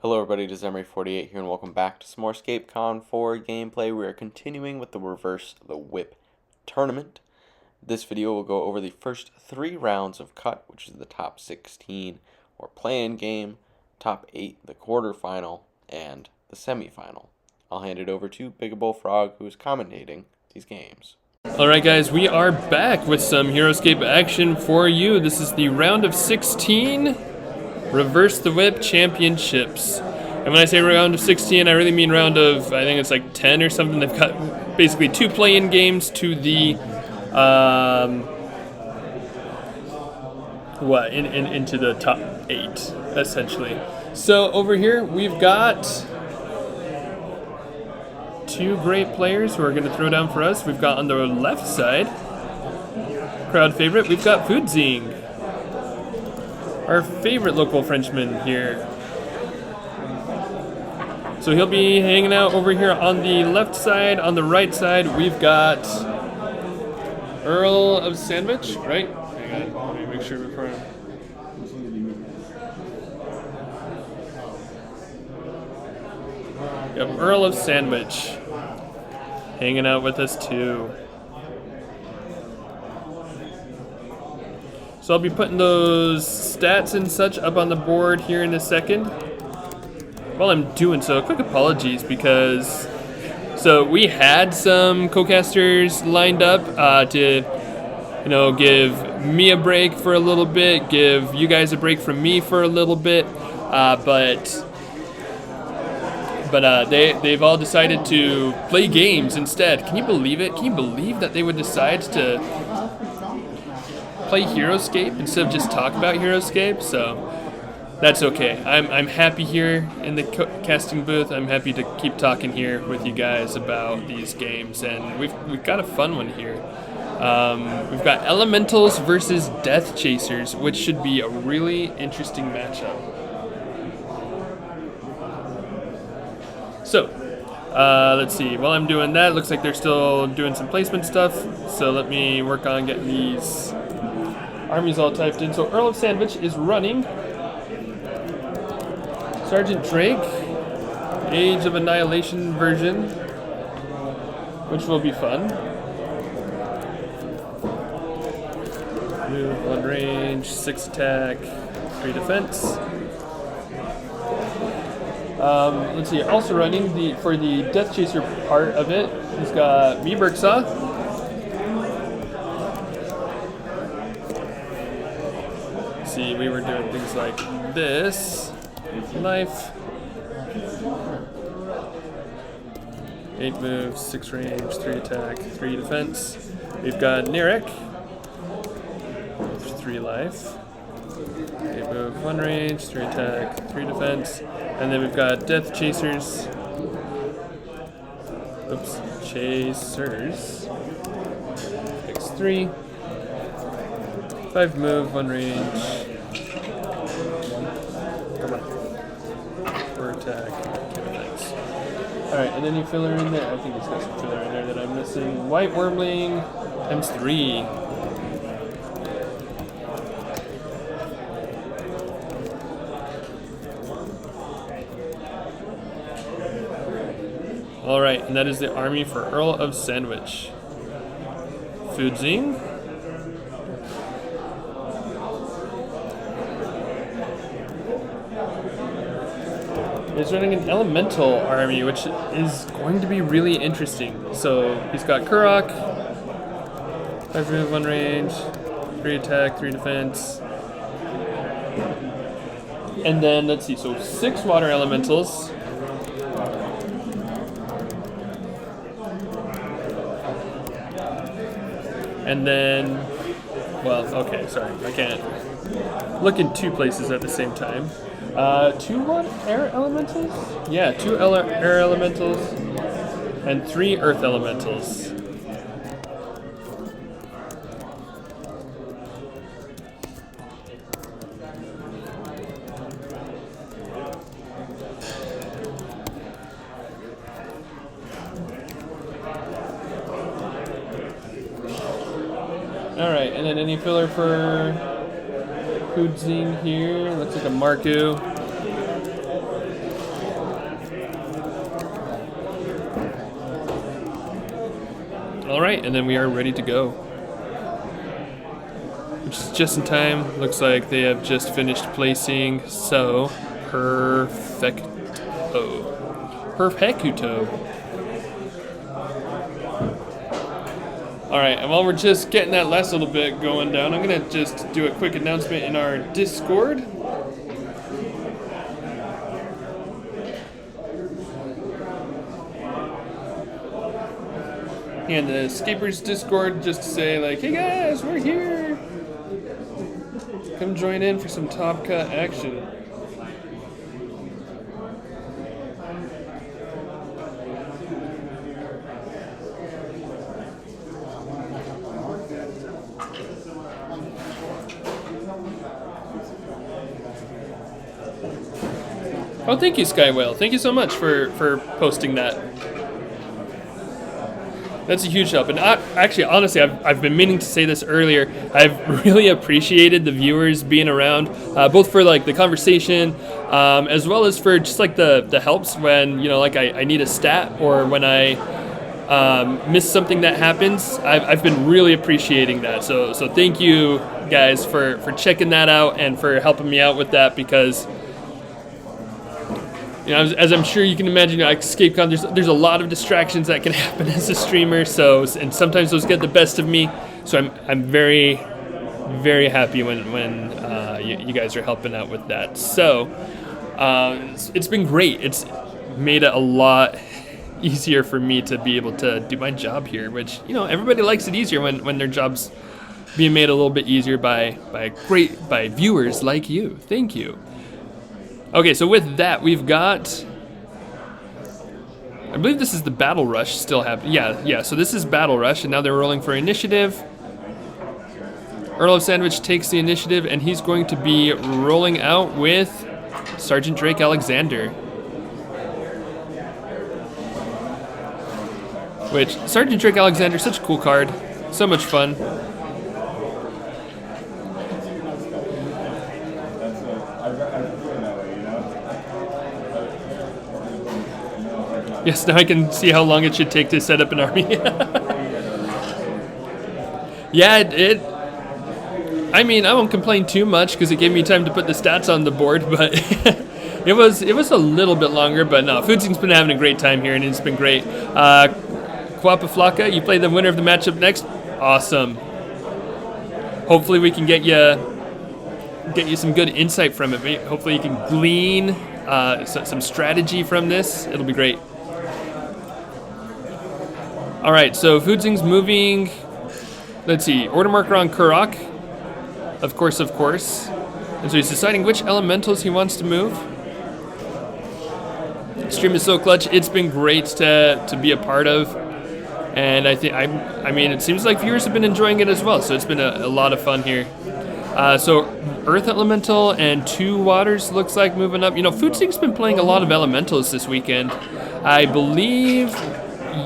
Hello everybody, it is Emery48 here and welcome back to some more ScapeCon 4 gameplay. We are continuing with the Reverse the Whip tournament. This video will go over the first 3 rounds of cut, which is the top 16 or play-in game, top 8 the quarterfinal, and the semifinal. I'll hand it over to Big Bullfrog, who is commentating these games. Alright guys, we are back with some HeroScape action for you. This is the round of 16 Reverse the Whip Championships. And when I say round of 16, I really mean round of, I think it's like 10 or something. They've got basically 2 play-in games to the, into the top 8, essentially. So over here, we've got 2 great players who are going to throw down for us. We've got on the left side, crowd favorite, we've got Foudzing, our favorite local Frenchman here. So he'll be hanging out over here on the left side. On the right side, we've got Earl of Sandwich, right? Hang on, let me make sure before Yep, Earl of Sandwich hanging out with us too. So I'll be putting those stats and such up on the board here in a second. While I'm doing so, quick apologies because we had some co-casters lined up to give me a break for a little bit, give you guys a break from me for a little bit, but they've all decided to play games instead. Can you believe it? Can you believe that they would decide to play HeroScape instead of just talk about HeroScape? So that's okay. I'm happy here in the casting booth. I'm happy to keep talking here with you guys about these games, and we've got a fun one here. We've got Elementals versus Death Chasers, which should be a really interesting matchup. So, let's see. While I'm doing that, looks like they're still doing some placement stuff. So let me work on getting these armies all typed in. So Earl of Sandwich is running Sergeant Drake, Age of Annihilation version, which will be fun. Move 1 range, 6 attack, 3 defense. Let's see, also running for the Death Chaser part of it, he's got Me-Burq-Sa. See, we were doing things like this. Knife. 8 moves, 6 range, 3 attack, 3 defense. We've got Nerak. 3 life. 8 move, 1 range, 3 attack, 3 defense. And then we've got Death Chasers. Oops, Chasers. X3. 5 move, 1 range. Come on. 4 attack, 2 defense. Alright, and then you filler in there. I think he's got some filler in there that I'm missing. White Wyrmling times 3. Alright, and that is the army for Earl of Sandwich. Foudzing. He's running an Elemental army, which is going to be really interesting. So he's got Kurrok, 5 move, 1 range, 3 attack, 3 defense. And then, let's see, so 6 water elementals. And then, well, okay, sorry, I can't look in 2 places at the same time. 2 what? Air elementals? Yeah, 2 air elementals and 3 earth elementals. Alright, and then any filler for Foudzing here? Looks like a Marcu. All right, and then we are ready to go. Which is just in time. Looks like they have just finished placing, so perfecto. All right, and while we're just getting that last little bit going down, I'm gonna just do a quick announcement in our Discord. And the Scapers Discord, just to say like, hey guys, we're here. Come join in for some top cut action. Oh, thank you, Skywhale. Thank you so much for posting that. That's a huge help. And actually, honestly, I've been meaning to say this earlier. I've really appreciated the viewers being around, both for like the conversation, as well as for just like the helps when, you know, like I need a stat or when I miss something that happens. I've been really appreciating that. So thank you guys for checking that out and for helping me out with that, because you know, as I'm sure you can imagine, like ScapeCon, there's a lot of distractions that can happen as a streamer. So, and sometimes those get the best of me. So I'm very, very happy when you guys are helping out with that. So it's been great. It's made it a lot easier for me to be able to do my job here, which, you know, everybody likes it easier when their job's being made a little bit easier by viewers like you. Thank you. Okay, so with that, we've got, I believe this is the Battle Rush still happening. Yeah, so this is Battle Rush, and now they're rolling for initiative. Earl of Sandwich takes the initiative, and he's going to be rolling out with Sergeant Drake Alexander. Which, Sergeant Drake Alexander, such a cool card. So much fun. Yes, now I can see how long it should take to set up an army. Yeah, I mean, I won't complain too much because it gave me time to put the stats on the board, but it was a little bit longer. But no, Foudzing's been having a great time here, and it's been great. Kwapa Flocka, you play the winner of the matchup next. Awesome. Hopefully we can get you some good insight from it. Hopefully you can glean some strategy from this. It'll be great. All right, so Foudzing's moving. Let's see, order marker on Kurrok. Of course. And so he's deciding which elementals he wants to move. Stream is so clutch. It's been great to be a part of. And I mean, it seems like viewers have been enjoying it as well. So it's been a lot of fun here. So Earth Elemental and 2 Waters looks like moving up. You know, Foudzing's been playing a lot of Elementals this weekend. I believe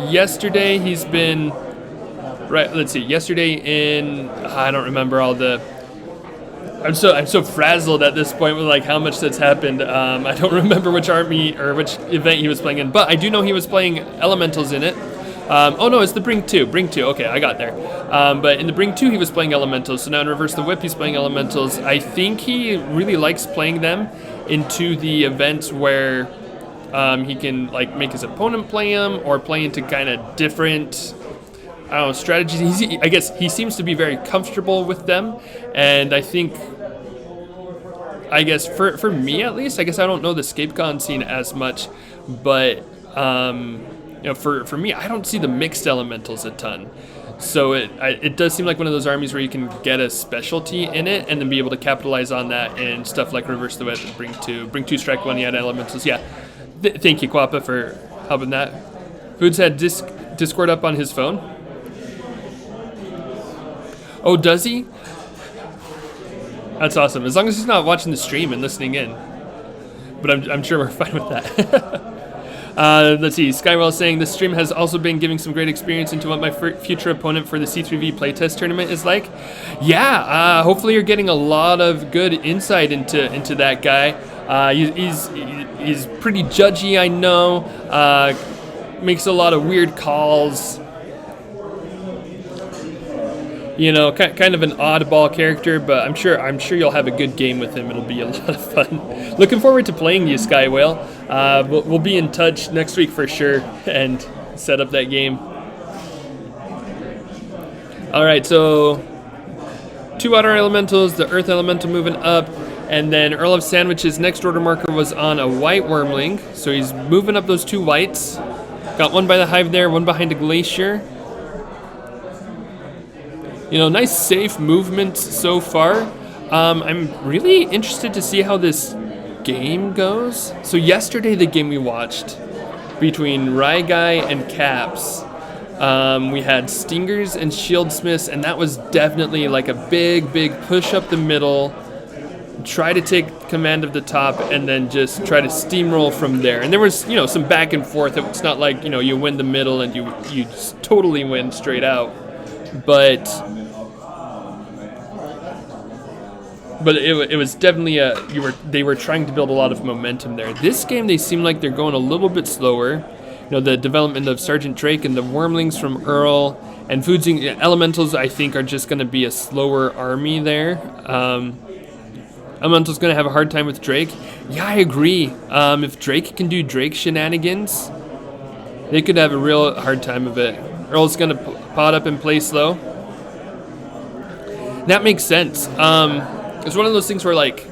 yesterday he's been, right, let's see, yesterday in, I don't remember all the, I'm so frazzled at this point with like how much that's happened. I don't remember which army or which event he was playing in, but I do know he was playing Elementals in it. Oh no, it's the Bring 2. Okay, I got there. But in the Bring 2, he was playing Elementals. So now in Reverse the Whip, he's playing Elementals. I think he really likes playing them into the events where he can like make his opponent play them or play into kind of different, I don't know, strategies. I guess he seems to be very comfortable with them. And I think, for me at least, I guess I don't know the ScapeCon scene as much, but you know, for me, I don't see the mixed elementals a ton. So it does seem like one of those armies where you can get a specialty in it and then be able to capitalize on that in stuff like Reverse the Whip and Bring 2 strike when you had elementals. Yeah, thank you, Kwapa, for helping that. Foods had Discord up on his phone. Oh, does he? That's awesome. As long as he's not watching the stream and listening in. But I'm sure we're fine with that. Let's see, Skywell is saying, this stream has also been giving some great experience into what my future opponent for the C3V playtest tournament is like. Yeah, hopefully you're getting a lot of good insight into that guy. He's pretty judgy, I know. Makes a lot of weird calls. you know, kind of an oddball character, but I'm sure you'll have a good game with him. It'll be a lot of fun. Looking forward to playing you, Sky Whale. We'll be in touch next week for sure and set up that game. All right, so 2 water elementals, the earth elemental moving up, and then Earl of Sandwich's next order marker was on a white Wyrmling, so he's moving up those 2 whites. Got one by the hive there, one behind a glacier. You know, nice safe movement so far. I'm really interested to see how this game goes. So yesterday, the game we watched between Ryguy and Caps, we had Stingers and Shieldsmiths, and that was definitely like a big push up the middle, try to take command of the top, and then just try to steamroll from there. And there was, you know, some back and forth. It's not like, you know, you win the middle and you just totally win straight out. But it was definitely they were trying to build a lot of momentum there. This game, they seem like they're going a little bit slower. You know, the development of Sergeant Drake and the Wyrmlings from Earl and Foudzing Elementals, I think, are just going to be a slower army there. Elemental's going to have a hard time with Drake. Yeah, I agree. If Drake can do Drake shenanigans, they could have a real hard time of it. Earl's going to pot up and play slow. That makes sense. It's one of those things where, like,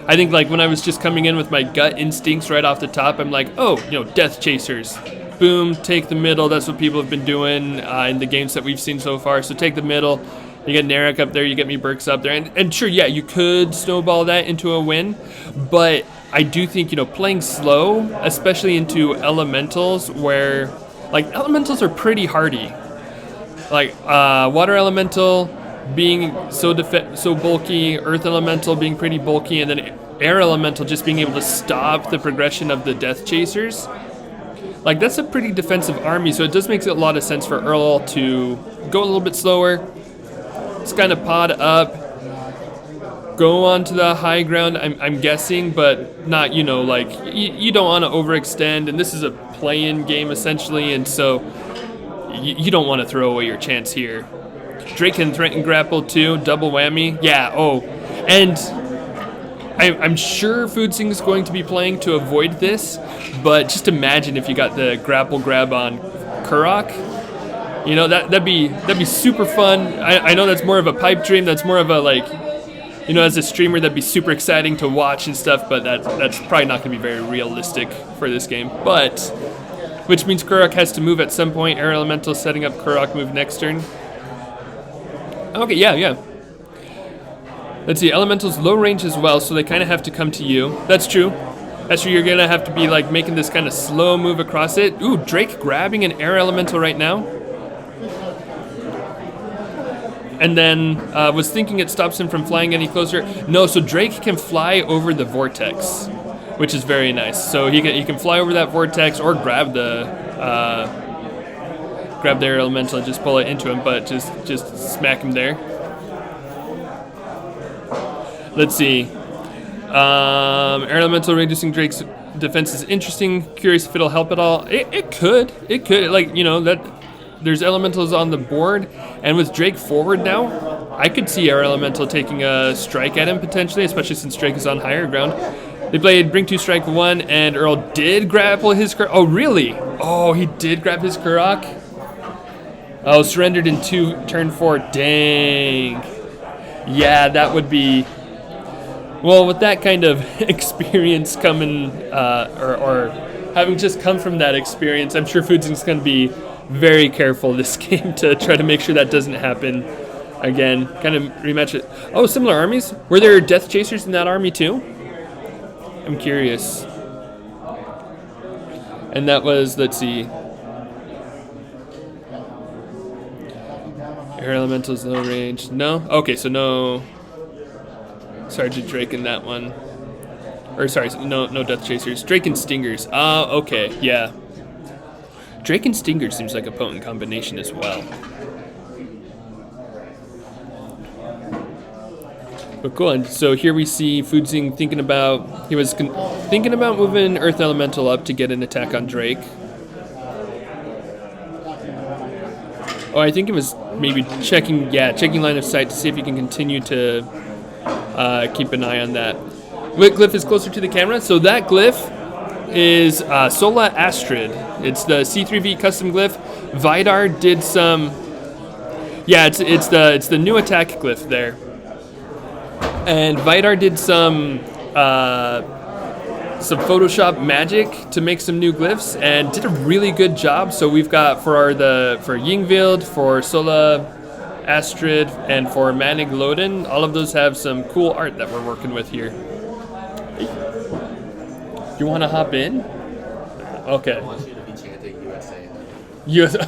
I think, like, when I was just coming in with my gut instincts right off the top, I'm like, oh, you know, Death Chasers. Boom, take the middle. That's what people have been doing in the games that we've seen so far. So take the middle. You get Nerak up there. You get Me-Burq-Sa up there. And sure, yeah, you could snowball that into a win. But I do think, you know, playing slow, especially into elementals where, like, elementals are pretty hardy. Like, water elemental being so bulky, earth elemental being pretty bulky, and then air elemental just being able to stop the progression of the Death Chasers. Like, that's a pretty defensive army, so it does make a lot of sense for Earl to go a little bit slower, just kind of pod up, go onto the high ground, I'm guessing, but not, you know, like, you don't want to overextend, and this is a play-in game, essentially, and so you don't want to throw away your chance here. Drake can threaten grapple too, double whammy. Yeah, oh, and I'm sure Foudzing is going to be playing to avoid this, but just imagine if you got the grapple grab on Kurrok. You know, that'd be super fun. I know that's more of a pipe dream. That's more of a, like, you know, as a streamer, that'd be super exciting to watch and stuff. But that's probably not going to be very realistic for this game. But which means Kurrok has to move at some point. Air Elemental setting up Kurrok move next turn. Okay, yeah. Let's see, Elemental's low range as well, so they kind of have to come to you. That's true. You're going to have to be, like, making this kind of slow move across it. Ooh, Drake grabbing an Air Elemental right now. And then was thinking it stops him from flying any closer. No, so Drake can fly over the vortex, which is very nice. So he can fly over that vortex or grab the Air Elemental and just pull it into him, but just smack him there. Let's see. Air Elemental reducing Drake's defense is interesting. Curious if it'll help at all. It could. Like, you know, that there's Elementals on the board, and with Drake forward now, I could see Air Elemental taking a strike at him potentially, especially since Drake is on higher ground. They played Bring 2 Strike 1, and Earl did grapple his Kurrok. Oh, really? Oh, he did grab his Kurrok? Oh, surrendered in turn 4. Dang. Yeah, that would be... Well, with that kind of experience coming, or having just come from that experience, I'm sure Foudzing's going to be very careful this game to try to make sure that doesn't happen again. Kind of rematch it. Oh, similar armies? Were there Death Chasers in that army too? I'm curious. And that was, let's see. Air Elementals low range. No? Okay, so no Sergeant Drake in that one. Or sorry, no Death Chasers. Drake and Stingers. Okay, yeah. Drake and Stinger seems like a potent combination as well. But cool, and so here we see Foudzing thinking about, he was thinking about moving Earth Elemental up to get an attack on Drake. Oh, I think it was, maybe checking line of sight to see if you can continue to keep an eye on that. What glyph is closer to the camera? So that glyph is Sola Astrid. It's the C3V custom glyph. Vidar did some. Yeah, it's the new attack glyph there. And Vidar did some Photoshop magic to make some new glyphs and did a really good job. So we've got for Yingvild, for Sola Astrid, and for Manig Loden, all of those have some cool art that we're working with here. You want to hop in? Okay. I want you to be chanting USA. USA.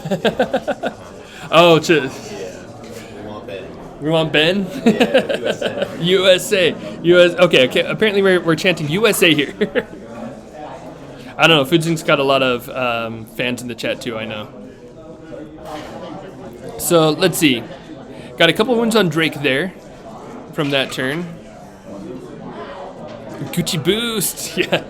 Oh, Yeah. We want Ben. we want Ben? Yeah, USA. USA. Okay. Apparently we're chanting USA here. I don't know. Foudzing's got a lot of fans in the chat too, I know. So let's see. Got a couple wounds on Drake there from that turn. Gucci boost. Yeah.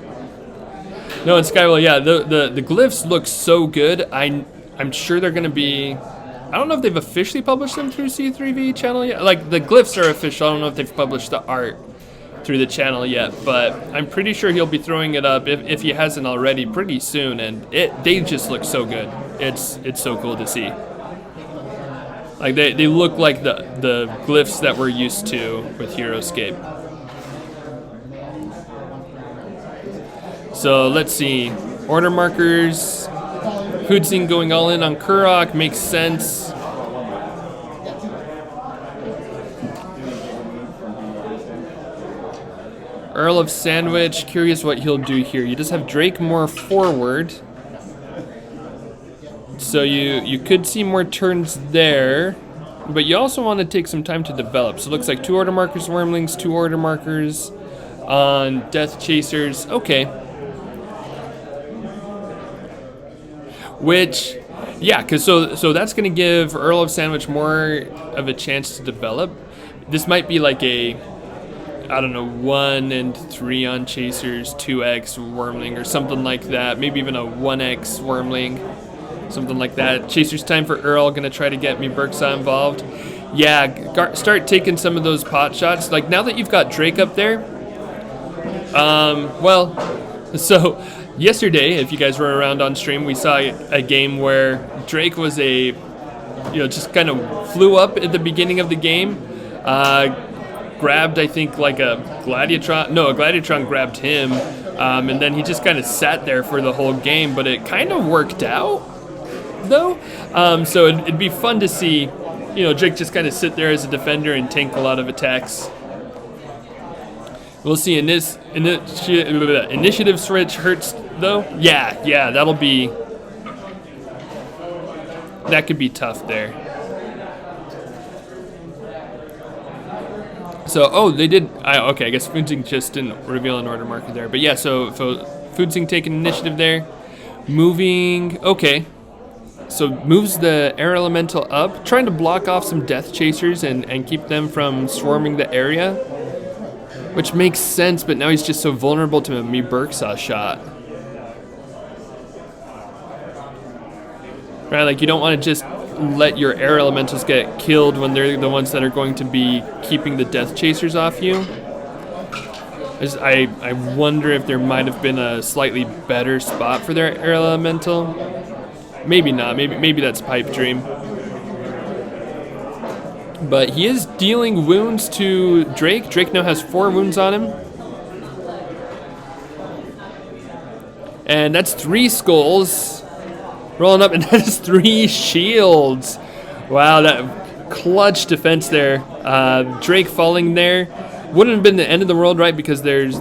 No, in Skywell, yeah, the glyphs look so good. I'm sure they're going to be... I don't know if they've officially published them through C3V channel yet. Like, the glyphs are official. I don't know if they've published the art through the channel yet, but I'm pretty sure he'll be throwing it up, if he hasn't already, pretty soon, and they just look so good. It's so cool to see. Like, they look like the glyphs that we're used to with HeroScape. So let's see. Order markers. Foudzing going all in on Kurrok makes sense. Earl of Sandwich. Curious what he'll do here. You just have Drake more forward. So you could see more turns there. But you also want to take some time to develop. So it looks like 2 order markers, Wyrmlings, 2 order markers on Death Chasers. Okay. Which, yeah, because so that's going to give Earl of Sandwich more of a chance to develop. This might be like a, I don't know, 1 and 3 on Chasers, 2x Wyrmling or something like that. Maybe even a 1x Wyrmling, something like that. Chasers time for Earl, going to try to get Me-Burq-Sa involved. Yeah, start taking some of those pot shots. Like, now that you've got Drake up there, well, so... Yesterday, if you guys were around on stream, we saw a game where Drake was just kind of flew up at the beginning of the game, grabbed, I think, like a Gladiatron. No, a Gladiatron grabbed him, and then he just kind of sat there for the whole game, but it kind of worked out, though. So it'd be fun to see, Drake just kind of sit there as a defender and tank a lot of attacks. We'll see. Initiative switch hurts, though. Yeah, that could be tough there. So, they did. Okay, I guess Foudzing just didn't reveal an order marker there. But yeah, so Foudzing taking initiative there. Moving. Okay. So moves the air elemental up, trying to block off some Death Chasers and keep them from swarming the area. Which makes sense, but now he's just so vulnerable to a Me-Burq-Sa shot. Right, like you don't want to just let your air elementals get killed when they're the ones that are going to be keeping the Death Chasers off you. I wonder if there might have been a slightly better spot for their air elemental. Maybe not, maybe that's Pipe Dream. But he is dealing wounds to Drake. Drake now has 4 wounds on him. And that's 3 skulls. Rolling up, and that is 3 shields. Wow, that clutch defense there. Drake falling there. Wouldn't have been the end of the world, right? Because there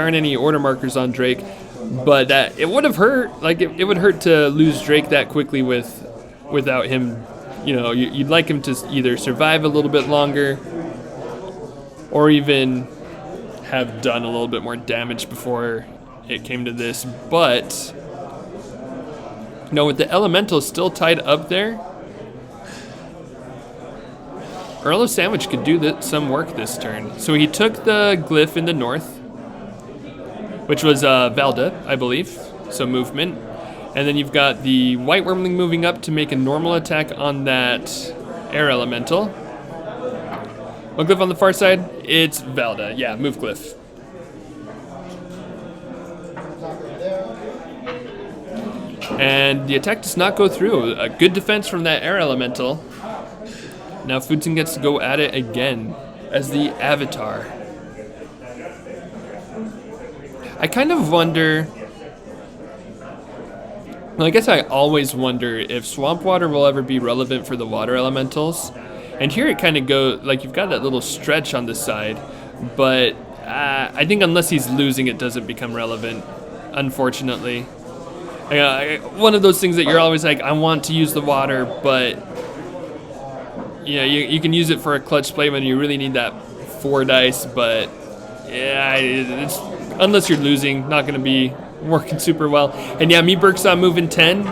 aren't any order markers on Drake. But it would have hurt. Like, it would hurt to lose Drake that quickly without him. You'd like him to either survive a little bit longer or even have done a little bit more damage before it came to this. But, with the elemental still tied up there, Earl of Sandwich could do some work this turn. So he took the glyph in the north, which was Valda, I believe, so movement. And then you've got the White Wyrmling moving up to make a normal attack on that Air Elemental. One glyph on the far side, it's Valda. Yeah, move glyph. And the attack does not go through. A good defense from that Air Elemental. Now Foudzing gets to go at it again as the Avatar. I kind of wonder... Well, I guess I always wonder if Swamp Water will ever be relevant for the Water Elementals. And here it kind of goes, like you've got that little stretch on the side, but I think unless he's losing, it doesn't become relevant, unfortunately. One of those things that you're always like, I want to use the water, but you know, you can use it for a clutch play when you really need that 4 dice, but yeah, it's, unless you're losing, not going to be working super well. And yeah, Me-Burq-Sa moving 10.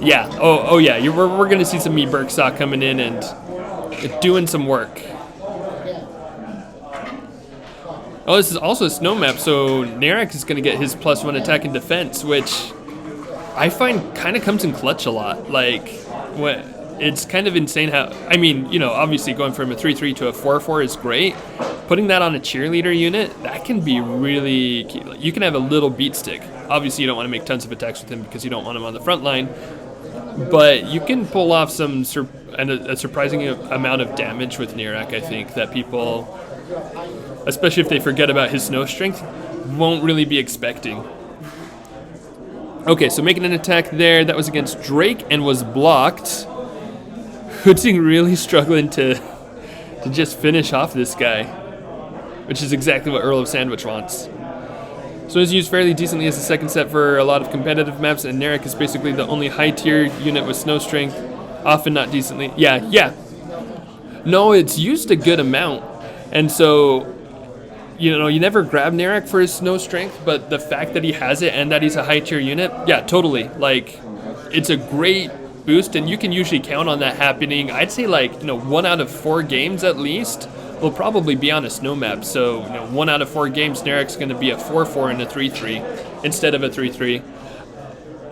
Yeah, oh yeah, we're going to see some Me-Burq-Sa coming in and doing some work. Oh, this is also a snow map, so Nerak is going to get his +1 attack and defense, which I find kind of comes in clutch a lot. Like, it's kind of insane how, I mean, you know, obviously going from a 3-3 to a 4-4 is great. Putting that on a cheerleader unit, that can be really key. You can have a little beat stick. Obviously, you don't want to make tons of attacks with him because you don't want him on the front line. But you can pull off some a surprising amount of damage with Nerak, I think, that people, especially if they forget about his snow strength, won't really be expecting. Okay, so making an attack there. That was against Drake and was blocked. Foudzing really struggling to just finish off this guy, which is exactly what Earl of Sandwich wants. So it's used fairly decently as a second set for a lot of competitive maps, and Nerak is basically the only high-tier unit with snow strength, often not decently. Yeah. No, it's used a good amount, and so, you know, you never grab Nerak for his snow strength, but the fact that he has it and that he's a high-tier unit, yeah, totally. Like, it's a great boost, and you can usually count on that happening. I'd say, like, you know, 1 out of 4 games at least will probably be on a snow map. So, you know, 1 out of 4 games, Nerak's going to be a 4-4 and a 3-3 instead of a 3-3.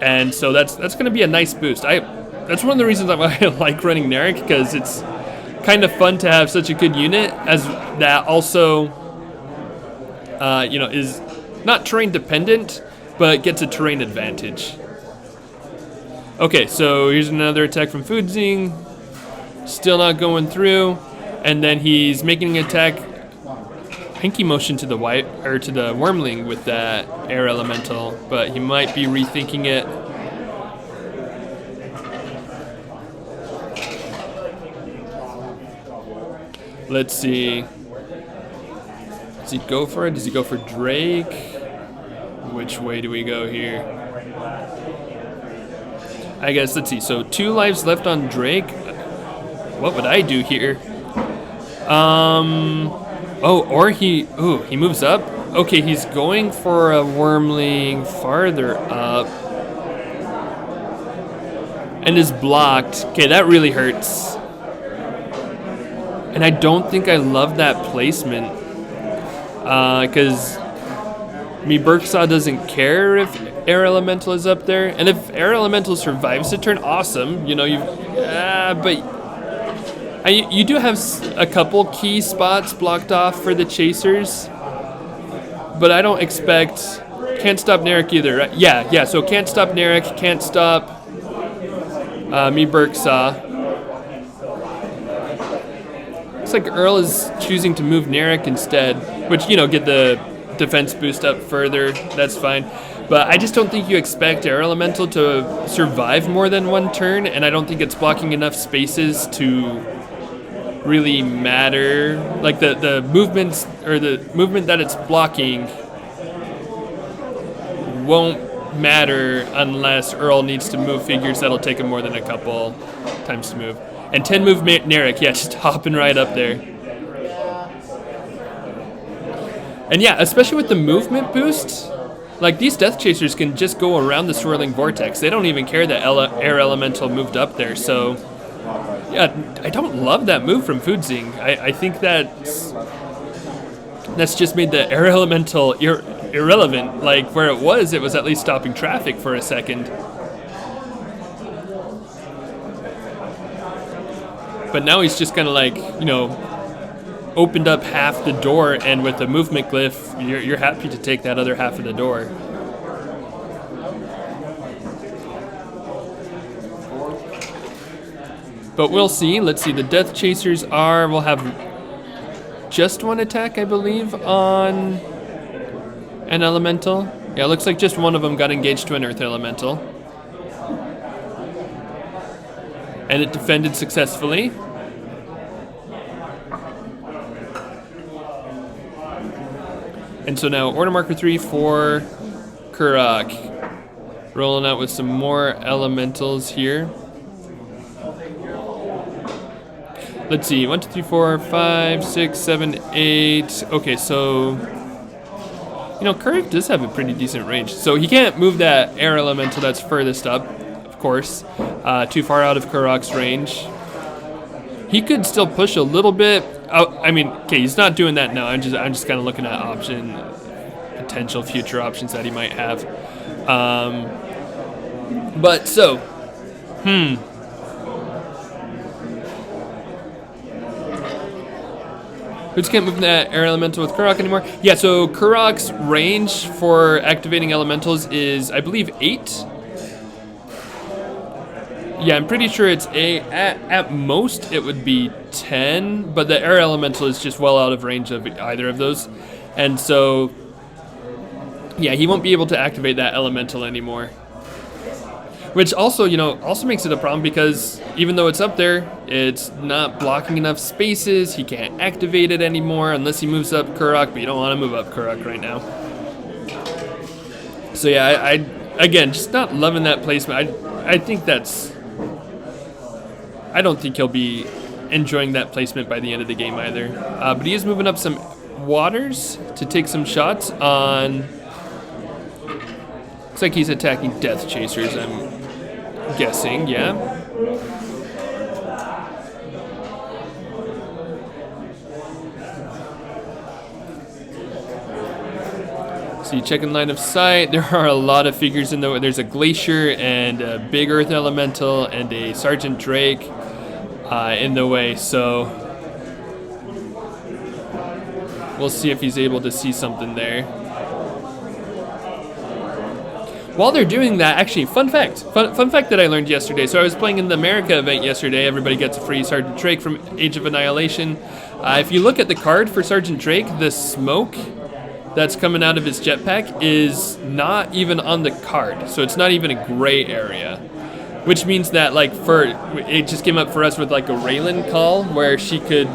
And so that's going to be a nice boost. That's one of the reasons why I like running Nerak, because it's kind of fun to have such a good unit as that also, you know, is not terrain dependent, but gets a terrain advantage. Okay, so here's another attack from Foudzing. Still not going through. And then he's making an attack, pinky motion to the Wyrmling with that Air Elemental, but he might be rethinking it. Let's see. Does he go for it? Does he go for Drake? Which way do we go here? I guess, let's see. So 2 lives left on Drake. What would I do here? He moves up. Okay, he's going for a Wyrmling farther up. And is blocked. Okay, that really hurts. And I don't think I love that placement. Because Me-Burq-Sa doesn't care if Air Elemental is up there. And if Air Elemental survives the turn, awesome. You know, but you do have a couple key spots blocked off for the chasers, but I don't expect... Can't stop Nerak either, right? Yeah, so can't stop Nerak, can't stop Me-Burq-Sa. Looks like Earl is choosing to move Nerak instead, which, you know, get the defense boost up further, that's fine. But I just don't think you expect Air Elemental to survive more than 1 turn, and I don't think it's blocking enough spaces to really matter. Like the movements, or the movement that it's blocking won't matter unless Earl needs to move figures that'll take him more than a couple times to move. And 10 move Nerak, yeah, just hopping right up there. And yeah, especially with the movement boost, like these Death Chasers can just go around the swirling vortex. They don't even care that Air Elemental moved up there, so yeah, I don't love that move from Foudzing. I think that's just made the Air Elemental irrelevant. Like, where it was at least stopping traffic for a second. But now he's just kind of like, opened up half the door, and with the movement glyph, you're happy to take that other half of the door. But we'll see. Let's see. The Death Chasers will have just one attack, I believe, on an elemental. Yeah, it looks like just one of them got engaged to an earth elemental. And it defended successfully. And so now order marker 3 for Kurrok. Rolling out with some more elementals here. Let's see, 1, 2, 3, 4, 5, 6, 7, 8. Okay, so Kurrok does have a pretty decent range. So he can't move that air elemental that's furthest up, of course, too far out of Kurrok's range. He could still push a little bit. Okay, he's not doing that now. I'm just kind of looking at potential future options that he might have. We just can't move that air elemental with Kurrok anymore. Yeah, so Kurrok's range for activating elementals is, I believe, 8. Yeah, I'm pretty sure it's at most it would be 10, but the air elemental is just well out of range of either of those. And so, yeah, he won't be able to activate that elemental anymore. Which also, also makes it a problem because even though it's up there, it's not blocking enough spaces. He can't activate it anymore unless he moves up Kurrok, but you don't want to move up Kurrok right now. So yeah, again, just not loving that placement. I think I don't think he'll be enjoying that placement by the end of the game either. But he is moving up some waters to take some shots on... Looks like he's attacking Death Chasers, I'm guessing, yeah. So you check in line of sight. There are a lot of figures in the... There's a Glacier and a big Earth Elemental and a Sergeant Drake in the way, so... We'll see if he's able to see something there. While they're doing that, actually, fun fact that I learned yesterday. So I was playing in the America event yesterday. Everybody gets a free Sergeant Drake from Age of Annihilation. If you look at the card for Sergeant Drake, the smoke that's coming out of his jetpack is not even on the card. So it's not even a gray area. Which means that, it just came up for us with, a Raelin call, where she could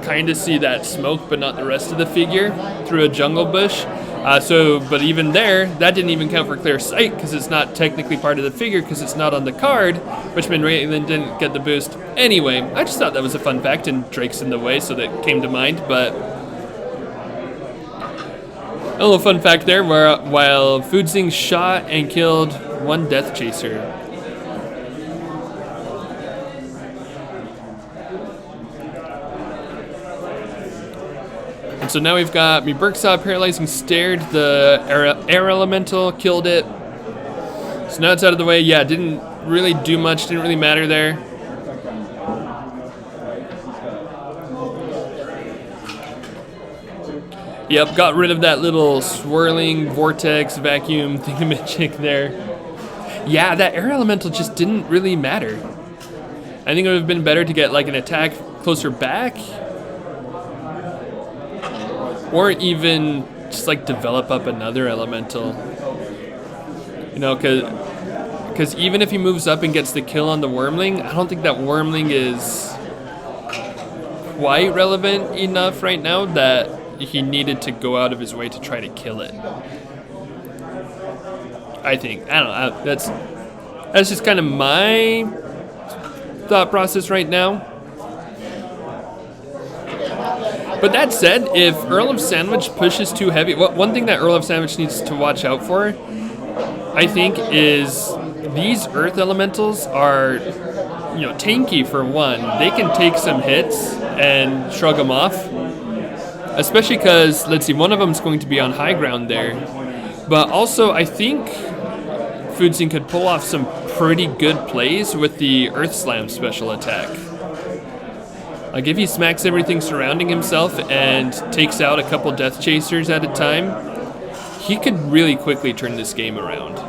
kind of see that smoke, but not the rest of the figure, through a jungle bush. But even there, that didn't even count for clear sight because it's not technically part of the figure because it's not on the card, which meant Raelin didn't get the boost. Anyway, I just thought that was a fun fact, and Drake's in the way, so that came to mind. But a little fun fact there, while Foudzing shot and killed one Death Chaser. So now we've got Me-Burq-Sa paralyzing stared, the air elemental killed it. So now it's out of the way. Yeah, didn't really do much, didn't really matter there. Yep, got rid of that little swirling vortex vacuum thingamajig there. Yeah, that air elemental just didn't really matter. I think it would have been better to get an attack closer back. Or even just develop up another elemental. Because even if he moves up and gets the kill on the Wyrmling, I don't think that Wyrmling is quite relevant enough right now that he needed to go out of his way to try to kill it. I think. I don't know. That's just kind of my thought process right now. But that said, if Earl of Sandwich pushes too heavy, one thing that Earl of Sandwich needs to watch out for, I think, is these Earth Elementals are, tanky for one. They can take some hits and shrug them off. Especially because, let's see, one of them is going to be on high ground there. But also, I think Foudzing could pull off some pretty good plays with the Earth Slam special attack. Like, if he smacks everything surrounding himself and takes out a couple Death Chasers at a time, he could really quickly turn this game around.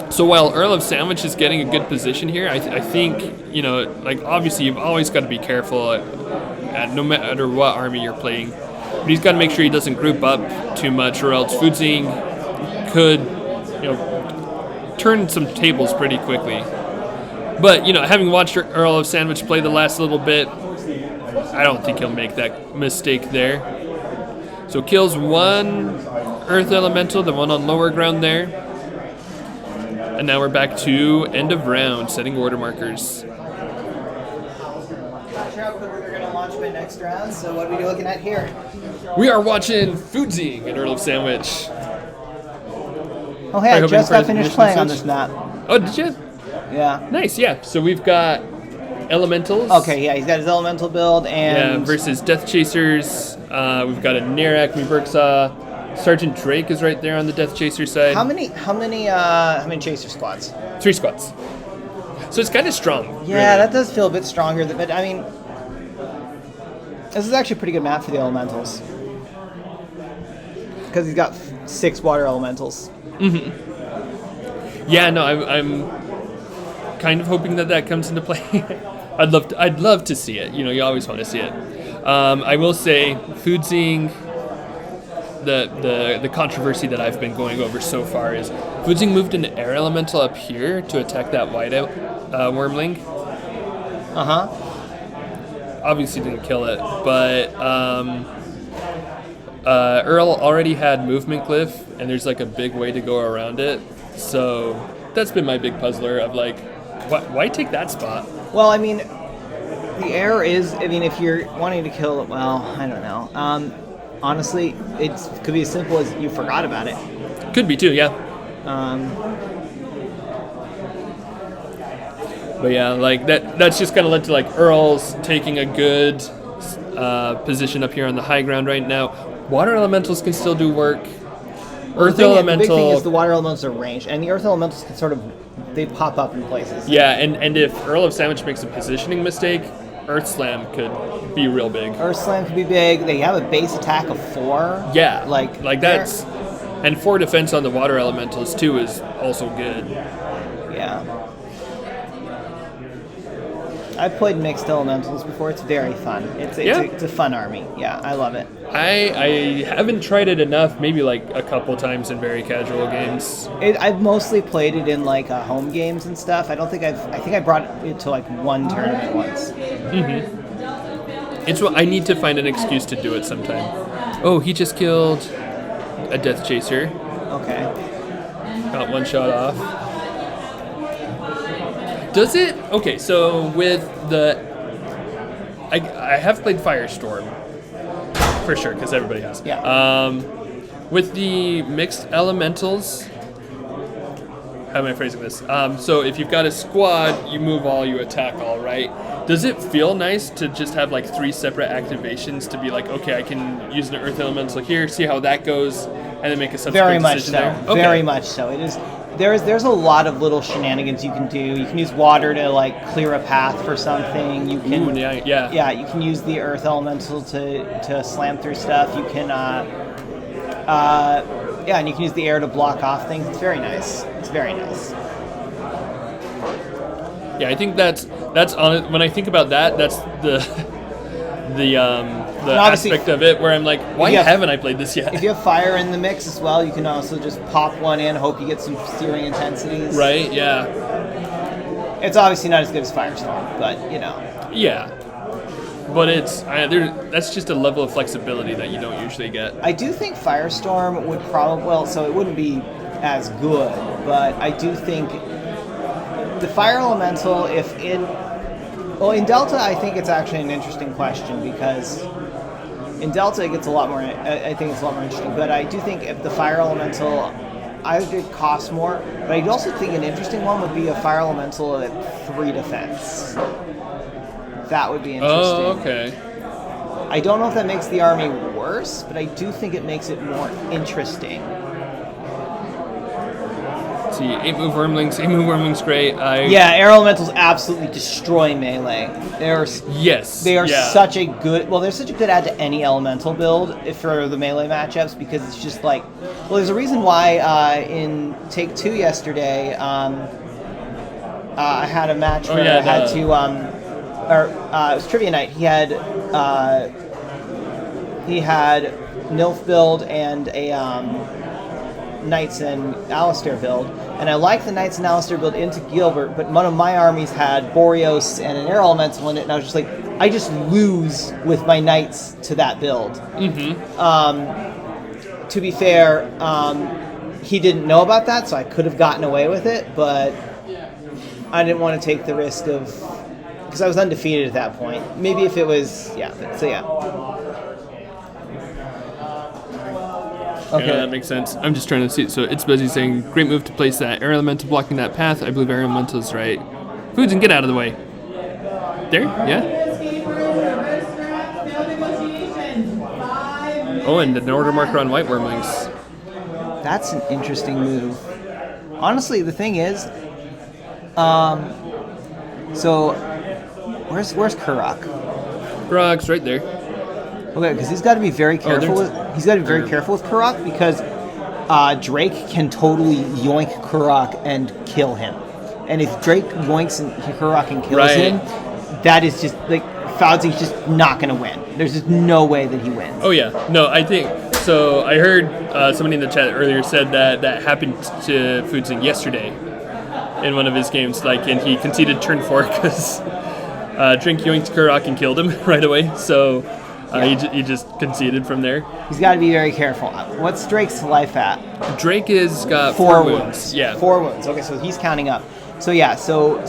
So while Earl of Sandwich is getting a good position here, I think, you know, like, obviously you've always got to be careful at no matter what army you're playing. But he's got to make sure he doesn't group up too much, or else Foudzing could, you know, turn some tables pretty quickly. But, you know, having watched Earl of Sandwich play the last little bit, I don't think he'll make that mistake there. So kills one Earth Elemental, the one on lower ground there. And now we're back to end of round, setting order markers. Not sure how quickly they're going to launch my next round, so what are we looking at here? We are watching Foudzing and Earl of Sandwich. Oh, hey, I just got finished playing on this map. Oh, did you? Yeah. Nice, yeah. So we've got Elementals. Okay, yeah, he's got his elemental build and... Yeah, versus Death Chasers. We've got a Nerak, Me-Burq-Sa. Sergeant Drake is right there on the Death Chaser side. How many chaser squads? 3 squads. So it's kind of strong. Yeah, really. that does feel a bit stronger. But I mean, this is actually a pretty good map for the elementals because he's got 6 water elementals. Mm-hmm. Yeah, no, I'm kind of hoping that comes into play. I'd love to see it. You know, you always want to see it. I will say, Foudzing. The controversy that I've been going over so far is Foudzing moved an air elemental up here to attack that whiteout Wyrmling. Obviously didn't kill it, but Earl already had movement glyph, and there's like a big way to go around it. So that's been my big puzzler of like, why take that spot? Well, I mean, the air is. I mean, if you're wanting to kill it, well, I don't know. Honestly, it could be as simple as you forgot about it. Could be too, yeah. But yeah, like that's just kind of led to like Earl's taking a good position up here on the high ground right now. Water elementals can still do work. Earth elemental. The big thing is the water elementals are ranged, and the earth elementals can sort of they pop up in places. Yeah, and if Earl of Sandwich makes a positioning mistake, Earth Slam could be real big. Earth Slam could be big. They have a base attack of 4. Yeah, like that's, and 4 defense on the water elementals too is also good. Yeah. I've played mixed elementals before. It's very fun. It's a fun army. Yeah, I love it. I haven't tried it enough. Maybe like a couple times in very casual games. I've mostly played it in like home games and stuff. I think I brought it to like one tournament once. Mm-hmm. I need to find an excuse to do it sometime. Oh, he just killed a Death Chaser. Okay. Got one shot off. Does it? Okay, so with the... I have played Firestorm. For sure, because everybody has. Yeah. With the mixed elementals... How am I phrasing this? So if you've got a squad, you move all, you attack all, right? Does it feel nice to just have like 3 separate activations to be like, okay, I can use an Earth Elemental here, see how that goes, and then make a subsequent decision there? Very much so. Okay. Very much so. It is. There's a lot of little shenanigans you can do. You can use water to like clear a path for something. You can. Ooh, yeah. Yeah, you can use the Earth Elemental to slam through stuff. You can. Yeah, and you can use the air to block off things. It's very nice. It's very nice. Yeah, I think that's on. When I think about that, that's the aspect of it where I'm like, why haven't I played this yet? If you have fire in the mix as well, you can also just pop one in, hope you get some searing intensities. Right, yeah. It's obviously not as good as Firestorm, but, you know. Yeah. But that's just a level of flexibility that you don't usually get. I do think Firestorm would probably, well, so it wouldn't be as good, but I do think the Fire Elemental, in Delta, I think it's actually an interesting question because in Delta it gets a lot more, I think it's a lot more interesting, but I do think if the Fire Elemental, it costs more, but I also think an interesting one would be a Fire Elemental at 3 defense. That would be interesting. Oh, okay. I don't know if that makes the army worse, but I do think it makes it more interesting. let's see, 8-move Wyrmlings. 8-move Wyrmlings great. Yeah, air elementals absolutely destroy melee. They are such a good. Well, they're such a good add to any elemental build for the melee matchups because it's just like. Well, there's a reason why in Take Two yesterday, I had a match where I had to. It was trivia night. He had Nilf build and a Knights and Alistair build, and I liked the Knights and Alistair build into Gilbert, but one of my armies had Boreos and an air elemental in it, and I was just like, I just lose with my Knights to that build. To be fair, he didn't know about that, so I could have gotten away with it, but I didn't want to take the risk of, because I was undefeated at that point. Maybe if it was, yeah. Okay. Yeah, that makes sense. I'm just trying to see. So it's busy saying, great move to place that air elemental blocking that path. I believe air elemental is right. Foudzing, get out of the way. There? Yeah? Oh, and an order marker on white Wyrmlings. That's an interesting move. Honestly, the thing is, so where's Kurrok? Kurrok's right there. Okay, because he's got to be very careful. He's got to be very careful with Kurrok because Drake can totally yoink Kurrok and kill him. And if Drake yoinks and Kurrok and kills him, that is just like Foudzing's just not going to win. There's just no way that he wins. Oh yeah, no, I think so. I heard somebody in the chat earlier said that happened to Foudzing yesterday in one of his games. And he conceded turn 4 because Drake yoinked Kurrok and killed him right away. So. He just conceded from there. He's got to be very careful. What's Drake's life at? Drake has got 4 wounds. Yeah. 4 wounds. Okay, so he's counting up. So yeah, so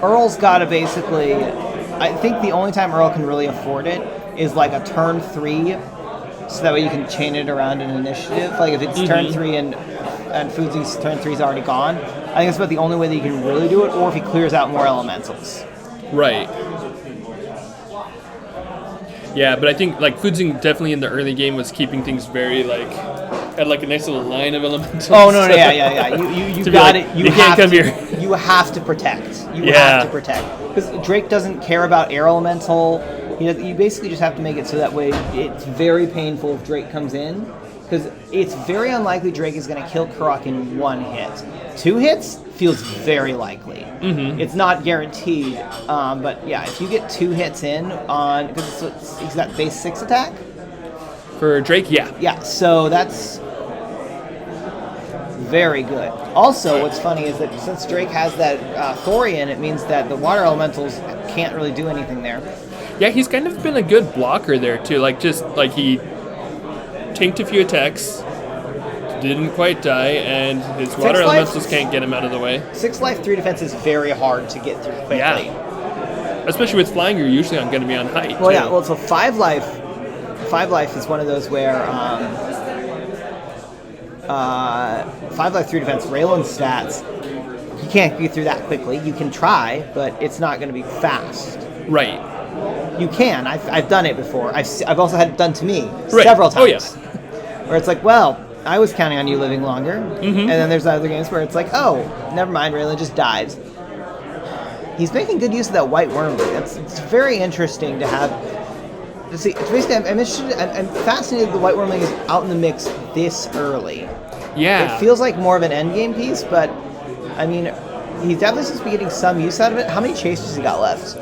Earl's got to basically. I think the only time Earl can really afford it is like a turn 3, so that way you can chain it around an initiative. Like if it's turn 3 and Foudzing's turn 3 is already gone, I think that's about the only way that you can really do it. Or if he clears out more elementals. Right. Yeah, but I think Foudzing definitely in the early game was keeping things very had a nice little line of elementals. Oh no, yeah. You got it. You can't come here. You have to protect. You have to protect because Drake doesn't care about air elemental. You basically just have to make it so that way it's very painful if Drake comes in because it's very unlikely Drake is going to kill Kurrok in 1 hit. 2 hits feels very likely. It's not guaranteed, but yeah, if you get 2 hits in on, because he's got base 6 attack for Drake, yeah, so that's very good. Also, what's funny is that since Drake has that Thorian, it means that the water elementals can't really do anything there. Yeah, he's kind of been a good blocker there too. He tanked a few attacks. Didn't quite die, and his water elementals can't get him out of the way. 6 life, 3 defense is very hard to get through quickly. Yeah. Especially with flying, you're usually going to be on height. Well, yeah. Well, so 5 life is one of those where 5 life, 3 defense. Raelin's stats, you can't get through that quickly. You can try, but it's not going to be fast. Right. You can. I've done it before. I've also had it done to me several times. Oh yeah. Where it's like, well, I was counting on you living longer. And then there's other games where it's like, oh, never mind, Raelin just dies. He's making good use of that white Wyrmling. It's very interesting to have. To see, it's basically, I'm fascinated that the white Wyrmling is out in the mix this early. Yeah. It feels like more of an endgame piece, but I mean, he definitely seems to be getting some use out of it. How many chasers has he got left?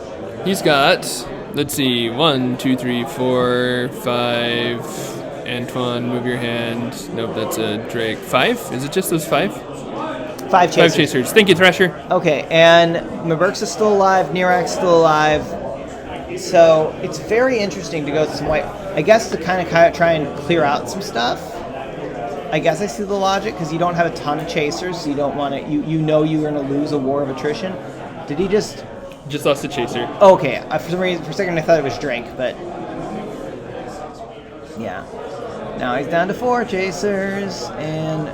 He's got, let's see, 1, 2, 3, 4, 5. Antoine, move your hand. Nope, that's a Drake. 5? Is it just those 5? 5 chasers. 5 chasers. Thank you, Thrasher. Okay, and Me-Burq-Sa still alive. Nerak's still alive. So it's very interesting to go to some white. I guess to kind of try and clear out some stuff. I guess I see the logic because you don't have a ton of chasers, so you don't want to. You know you're going to lose a war of attrition. Did he just? Just lost a chaser. Okay, for some reason, for a second I thought it was Drake, but yeah. Now he's down to 4 chasers, and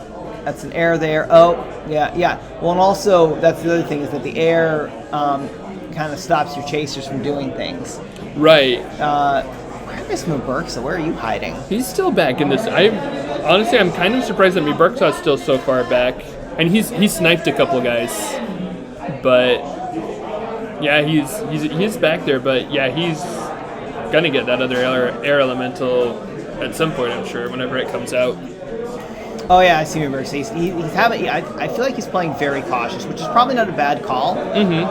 that's an air there. Oh, yeah. Well, and also, that's the other thing, is that the air kind of stops your chasers from doing things. Right. Where is Me-Burq-Sa? Where are you hiding? He's still back in this. I'm kind of surprised that Me-Burq-Sa is still so far back. And he's sniped a couple guys, but yeah, he's back there. But yeah, he's gonna get that other air elemental at some point, I'm sure, whenever it comes out. Oh yeah, I see Me-Burq-Sa. He's having. I feel like he's playing very cautious, which is probably not a bad call. Mm-hmm.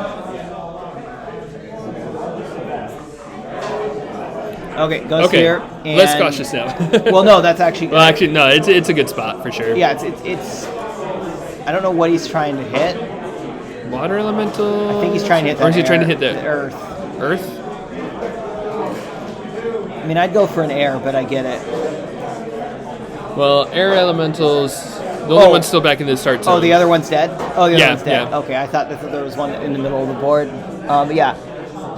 Okay, goes here. And Less cautious now. Well, no, that's actually. Well, actually, no, it's a good spot for sure. Yeah, it's. I don't know what he's trying to hit. Water elemental. I think he's trying to hit. Or is he trying to hit the earth? Earth. I mean, I'd go for an air, but I get it. Well, air elementals. The only one's still back in the start zone. Oh, the other one's dead? Oh, the other one's dead. Yeah. Okay, I thought that there was one in the middle of the board. But yeah.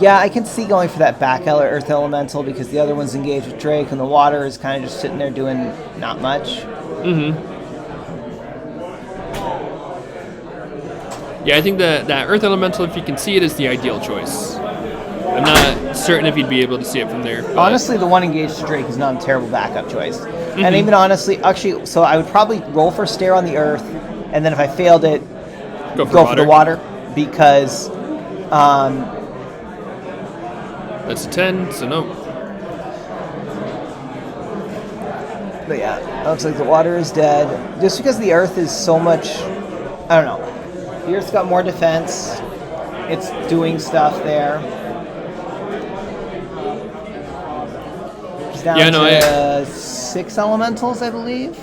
Yeah, I can see going for that back Earth Elemental because the other one's engaged with Drake and the water is kind of just sitting there doing not much. Mm-hmm. Yeah, I think that Earth Elemental, if you can see it, is the ideal choice. I'm not certain if you'd be able to see it from there. But honestly, the one engaged to Drake is not a terrible backup choice. Mm-hmm. And even honestly, actually, so I would probably roll for Stare on the Earth, and then if I failed it, go for the water because... that's a 10, so no. But yeah, it looks like the water is dead. Just because the Earth is so much... I don't know. The Earth's got more defense. It's doing stuff there. It's down to 6 elementals, I believe.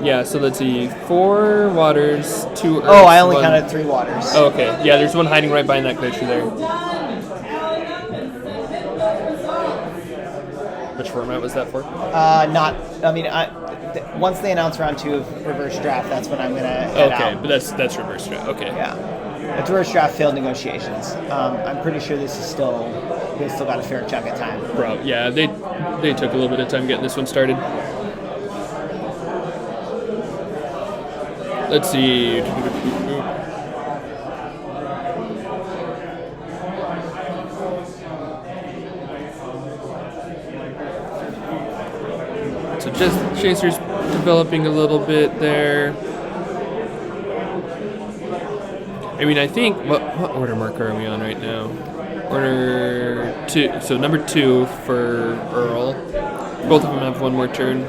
Yeah, so let's see. 4 waters, 2 earths. Oh, I only counted 3 waters. Oh, okay. Yeah, there's one hiding right behind that glacier there. Which format was that for? Once they announce round 2 of reverse draft, that's when I'm going to head out. Okay, but that's reverse draft. Okay. Yeah. It's reverse draft failed negotiations. I'm pretty sure they still got a fair chunk of time. Bro, yeah, they took a little bit of time getting this one started. Let's see. So just Chaser's developing a little bit there. I mean, I think what order marker are we on right now? Order 2. So number 2 for Earl. Both of them have one more turn.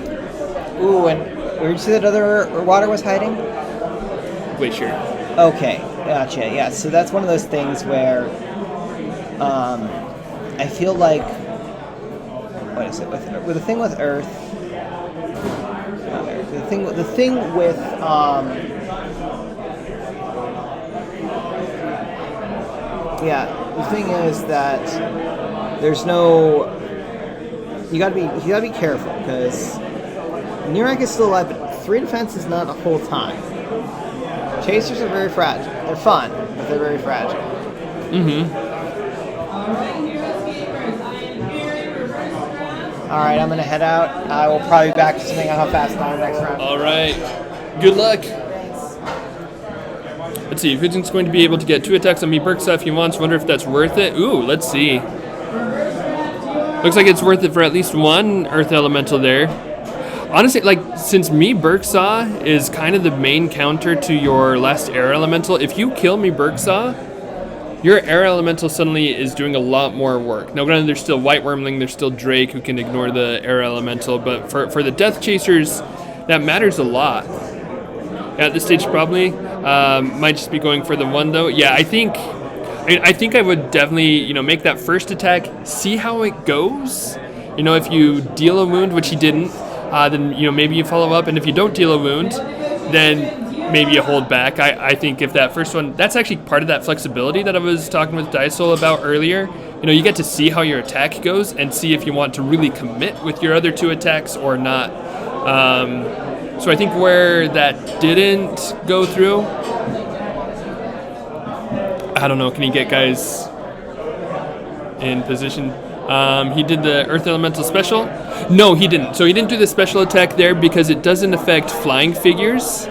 Ooh, and where did you say that other water was hiding? Glacier. Okay, gotcha. Yeah, so that's one of those things where I feel like what is it with the thing with Earth? Not Earth. The thing with yeah, the thing is that there's no. You gotta be careful because Nerak is still alive, but 3 defense is not a whole time. Chasers are very fragile. They're fun, but they're very fragile. Mm-hmm. All right, I'm gonna head out. I will probably be back depending on how fast I'm next round. All right. Good luck. Let's see. Foudzing's going to be able to get 2 attacks on Me-Burq-Sa if he wants. Wonder if that's worth it. Ooh, let's see. Looks like it's worth it for at least 1 Earth Elemental there. Honestly, since Me-Burq-Sa is kind of the main counter to your last Air Elemental, if you kill Me-Burq-Sa, your Air Elemental suddenly is doing a lot more work. Now, granted, there's still White Wyrmling, there's still Drake who can ignore the Air Elemental, but for the Death Chasers, that matters a lot. At this stage, probably. Might just be going for the 1, though. Yeah, I think I would definitely, make that first attack, see how it goes. If you deal a wound, which he didn't, then maybe you follow up, and if you don't deal a wound, then maybe you hold back. I think if that first one, that's actually part of that flexibility that I was talking with Dysol about earlier. You get to see how your attack goes and see if you want to really commit with your other 2 attacks or not. So I think where that didn't go through, I don't know, can he get guys in position? He did the Earth Elemental special? No, he didn't. So he didn't do the special attack there because it doesn't affect flying figures.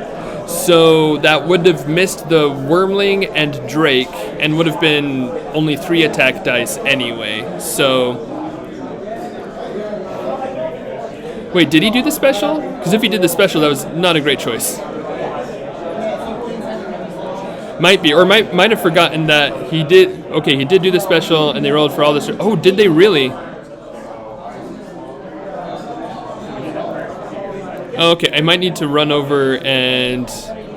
So that would have missed the Wyrmling and Drake and would have been only 3 attack dice anyway. So... Wait, did he do the special? Because if he did the special, that was not a great choice. Might be, or might have forgotten that he did. Okay, he did do the special, and they rolled for all this. Oh, did they really? Okay, I might need to run over and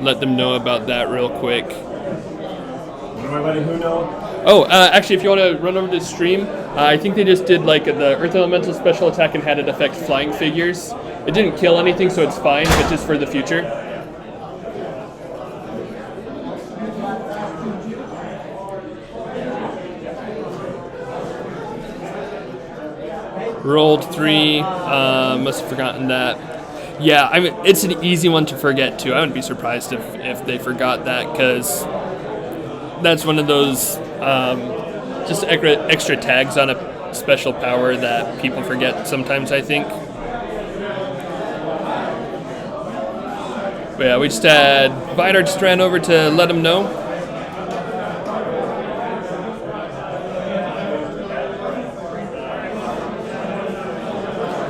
let them know about that real quick. Everybody who know? Oh, actually, if you want to run over to the stream, I think they just did like the Earth Elemental special attack and had it affect flying figures. It didn't kill anything, so it's fine, but just for the future. Rolled 3, must have forgotten that. Yeah, I mean, it's an easy one to forget too. I wouldn't be surprised if they forgot that, because that's one of those just extra tags on a special power that people forget sometimes, I think. But yeah, we just had Vidar just ran over to let him know.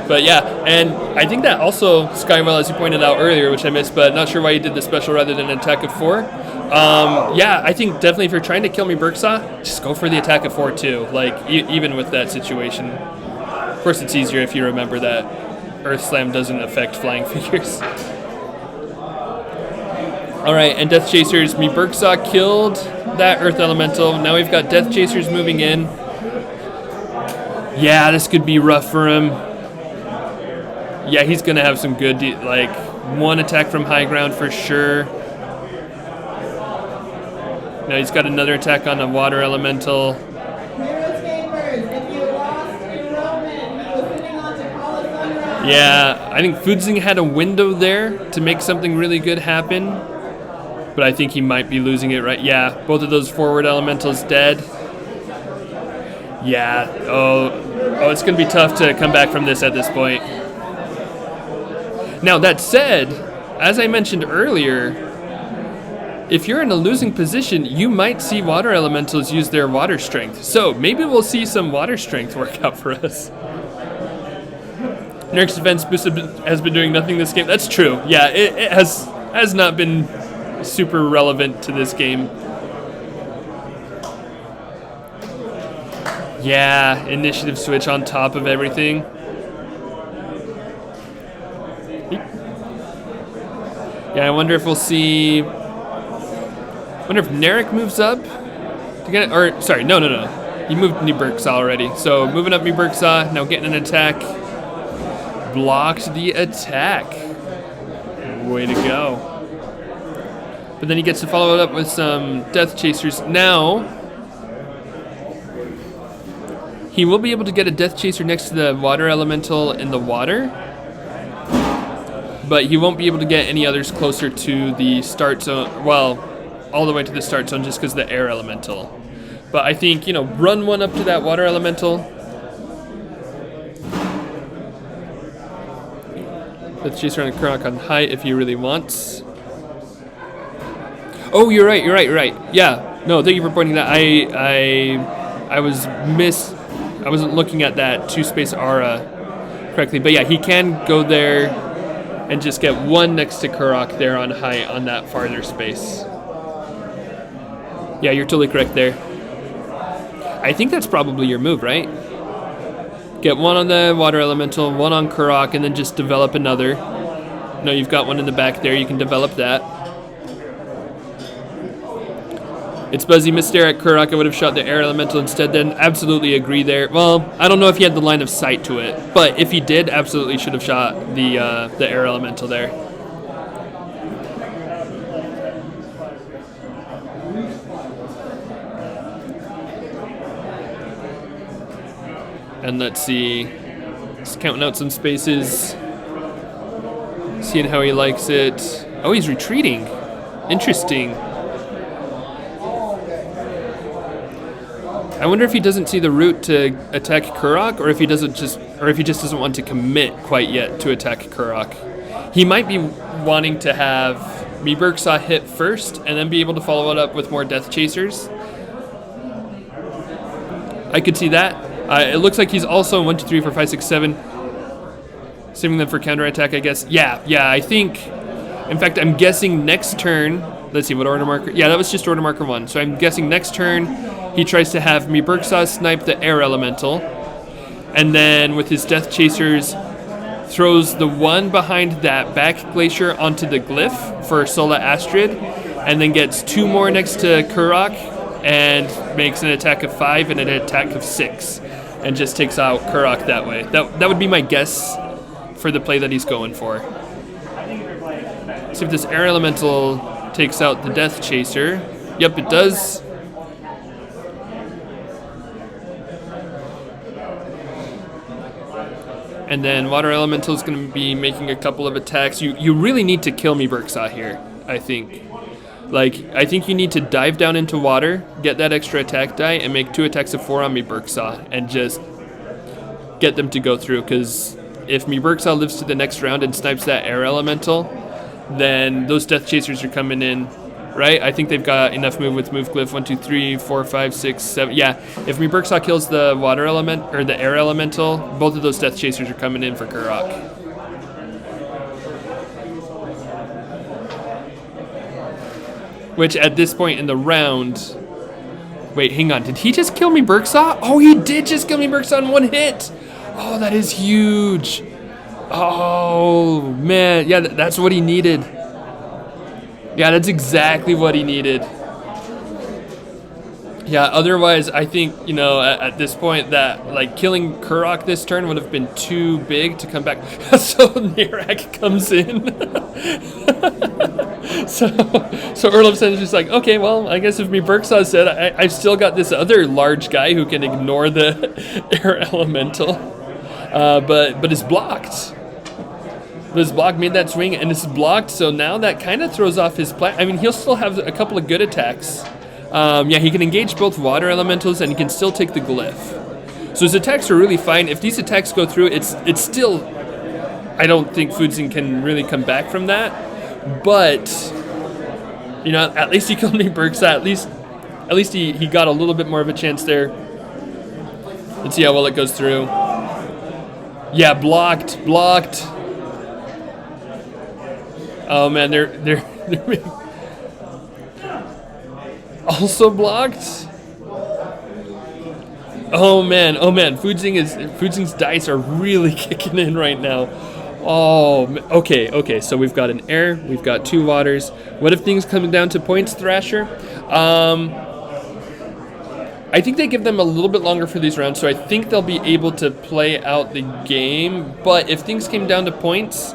But yeah, and I think that also Skywell, as you pointed out earlier, which I missed, but not sure why you did the special rather than an attack of 4. Yeah, I think definitely if you're trying to kill Me-Burq-Sa, just go for the attack of 4 too, like even with that situation. Of course it's easier if you remember that Earth Slam doesn't affect flying figures. Alright, and Death Chasers, Me-Burq-Sa killed that Earth Elemental. Now we've got Death Chasers moving in. Yeah, this could be rough for him. Yeah, he's going to have some good, like, one attack from high ground for sure. Now he's got another attack on a water elemental. Yeah, I think Foudzing had a window there to make something really good happen. But I think he might be losing it right. Yeah, both of those forward elementals dead. Yeah, oh, it's going to be tough to come back from this at this point. Now, that said, as I mentioned earlier, if you're in a losing position, you might see water elementals use their water strength. So maybe we'll see some water strength work out for us. Nerak's defense boost has been doing nothing this game. That's true. Yeah, it has not been super relevant to this game. Yeah, initiative switch on top of everything. Yeah, I wonder if we'll see. Wonder if Nerak moves up to get it, or sorry, no. He moved Me-Burq-Sa already. So moving up Me-Burq-Sa, now getting an attack. Blocked the attack. Way to go. But then he gets to follow it up with some Death Chasers. Now he will be able to get a Death Chaser next to the water elemental in the water. But he won't be able to get any others closer to the start zone. Well, all the way to the start zone just because of the air elemental. But I think, run one up to that water elemental. Let's chase around Kurrok on height if he really wants. Oh, you're right. Yeah. No, thank you for pointing that. I wasn't looking at that 2-space aura correctly. But yeah, he can go there and just get one next to Kurrok there on height on that farther space. Yeah, you're totally correct there. I think that's probably your move, right? Get one on the water elemental, one on Kurrok, and then just develop another. No, you've got one in the back there. You can develop that. It's Buzzy missed there at Kurrok. I would have shot the air elemental instead then. Absolutely agree there. Well, I don't know if he had the line of sight to it, but if he did, absolutely should have shot the air elemental there. And let's see. Just counting out some spaces. Seeing how he likes it. Oh, he's retreating. Interesting. I wonder if he doesn't see the route to attack Kurrok, or if he just doesn't want to commit quite yet to attack Kurrok. He might be wanting to have Me-Burq-Sa hit first, and then be able to follow it up with more Death Chasers. I could see that. It looks like he's also 1, 2, 3, 4, 5, 6, 7. Saving them for counterattack, I guess. Yeah, I think. In fact, I'm guessing next turn let's see, what order marker? Yeah, that was just order marker 1. So I'm guessing next turn he tries to have Me-Burq-Sa snipe the air elemental, and then with his Death Chasers throws the one behind that back glacier onto the glyph for Sola Astrid, and then gets 2 more next to Kurrok and makes an attack of 5 and an attack of 6, and just takes out Kurrok that way. That would be my guess for the play that he's going for. See if this air elemental takes out the Death Chaser. Yep, it does. And then Water Elemental is going to be making a couple of attacks. You really need to kill Me-Burq-Sa here, I think. Like, I think you need to dive down into water, get that extra attack die, and make 2 attacks of 4 on Me-Burq-Sa, and just get them to go through. Because if Me-Burq-Sa lives to the next round and snipes that air elemental, then those Death Chasers are coming in, right? I think they've got enough move with move glyph. 1, 2, 3, 4, 5, 6, 7. Yeah, if Me-Burq-Sa kills the water element or the air elemental, both of those Death Chasers are coming in for Kurrok. Which at this point in the round, wait, hang on, did he just kill Me-Burq-Sa? Oh, he did just kill Me-Burq-Sa in 1 hit. Oh, that is huge. Oh man, yeah, that's what he needed. Yeah, that's exactly what he needed. Yeah, otherwise, I think, you know, at this point that, like, killing Kurrok this turn would have been too big to come back. So Nerak comes in. so Earl of Sandwich is like, okay, well, I guess if Me-Burq-Sa said, I've still got this other large guy who can ignore the air elemental. But it's blocked. His block made that swing, and it's blocked, so now that kind of throws off his plan. I mean, he'll still have a couple of good attacks. Yeah, he can engage both water elementals, and he can still take the glyph. So his attacks are really fine. If these attacks go through, it's still... I don't think Foudzing can really come back from that. But, you know, at least he killed Me-Burq-Sa. At least he got a little bit more of a chance there. Let's see how well it goes through. Yeah, blocked. Oh man, they're also blocked. Oh man, Foudzing's dice are really kicking in right now. Oh, okay. So we've got an air, we've got 2 waters. What if things come down to points, Thrasher? I think they give them a little bit longer for these rounds, so I think they'll be able to play out the game. But if things came down to points,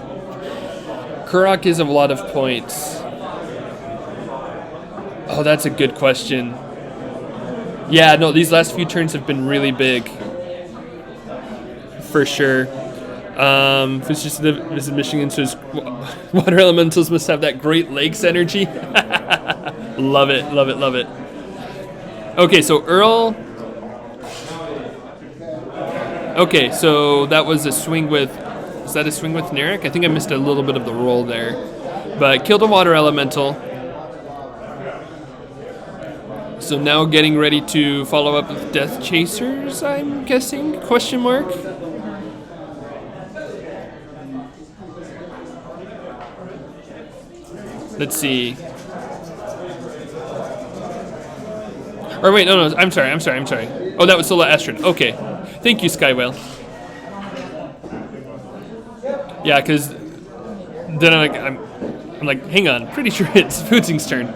Kurrok is a lot of points. Oh, that's a good question. Yeah, no, these last few turns have been really big. For sure. If it's just this is Michigan, so his water elementals must have that Great Lakes energy. Love it. Okay, so Earl... Okay, so that was a swing with... Is that a swing with Nerak? I think I missed a little bit of the roll there. But killed a water elemental. So now getting ready to follow up with Death Chasers, I'm guessing? Question mark? Let's see. Or wait, no, I'm sorry. Oh, that was Sola Astrid. Okay. Thank you, Skywhale. Yeah, because then I'm like, hang on, pretty sure it's Foudzing's turn.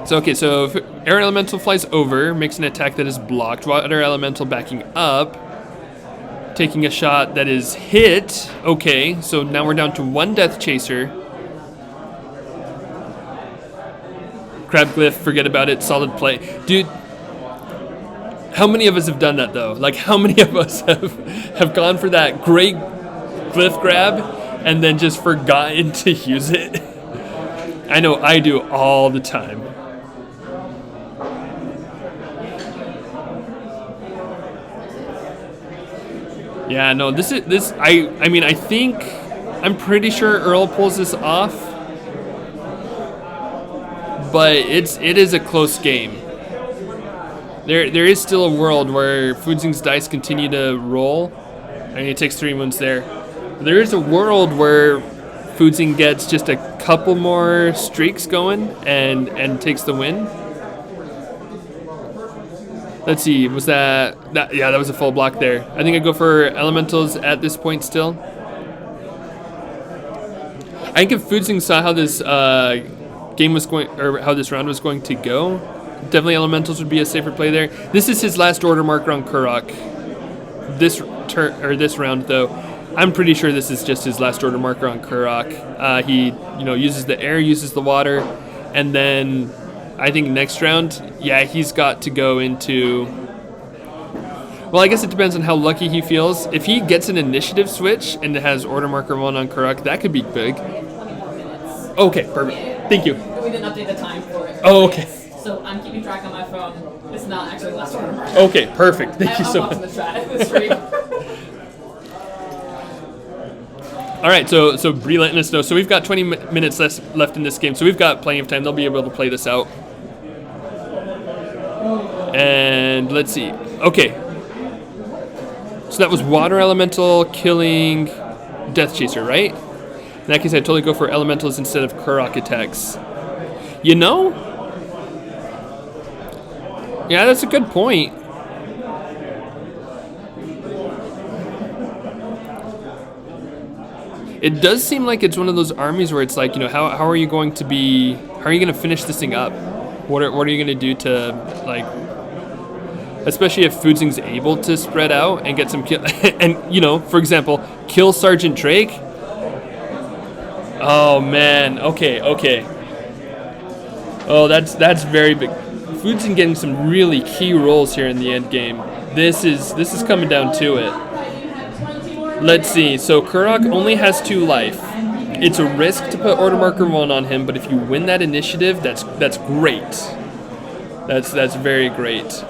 So, okay, so if Air Elemental flies over, makes an attack that is blocked. Water Elemental backing up, taking a shot that is hit. Okay, so now we're down to 1 Death Chaser. Crab Glyph, forget about it, solid play. Dude, how many of us have done that, though? Like, how many of us have gone for that great Glyph grab and then just forgotten to use it? I know I do all the time. Yeah, no, I mean, I'm pretty sure Earl pulls this off, but it is a close game. There is still a world where Foudzing's dice continue to roll. I mean, he takes 3 wounds there. There is a world where Foudzing gets just a couple more streaks going and takes the win. Let's see, was that yeah, that was a full block there. I think I go for Elementals at this point still. I think if Foudzing saw how this game was going, or how this round was going to go, definitely Elementals would be a safer play there. This is his last order marker on Kurrok. This round though, I'm pretty sure this is just his last order marker on Kurrok. He uses the air, uses the water, and then I think next round, yeah, he's got to go into... Well, I guess it depends on how lucky he feels. If he gets an initiative switch and it has order marker 1 on Kurrok, that could be big. Okay, perfect. Thank you. We didn't update the time for it. Oh, okay. So I'm keeping track on my phone. It's not actually the last order marker. Okay, perfect. Thank you so much. I'm watching the chat. The stream. All right, so Bree letting us know. So we've got 20 minutes left in this game, so we've got plenty of time. They'll be able to play this out. And let's see. Okay. So that was Water Elemental killing Death Chaser, right? In that case, I'd totally go for Elementals instead of Kurrok attacks. You know? Yeah, that's a good point. It does seem like it's one of those armies where it's like, how are you going to finish this thing up? What are you going to do to, like, especially if Foudzing's able to spread out and get some kill, and, for example, kill Sergeant Drake? Oh, man. Okay. Oh, that's very big. Foudzing getting some really key rolls here in the end game. This is coming down to it. Let's see. So Kurrok only has 2 life. It's a risk to put order marker 1 on him, but if you win that initiative, that's great. That's very great.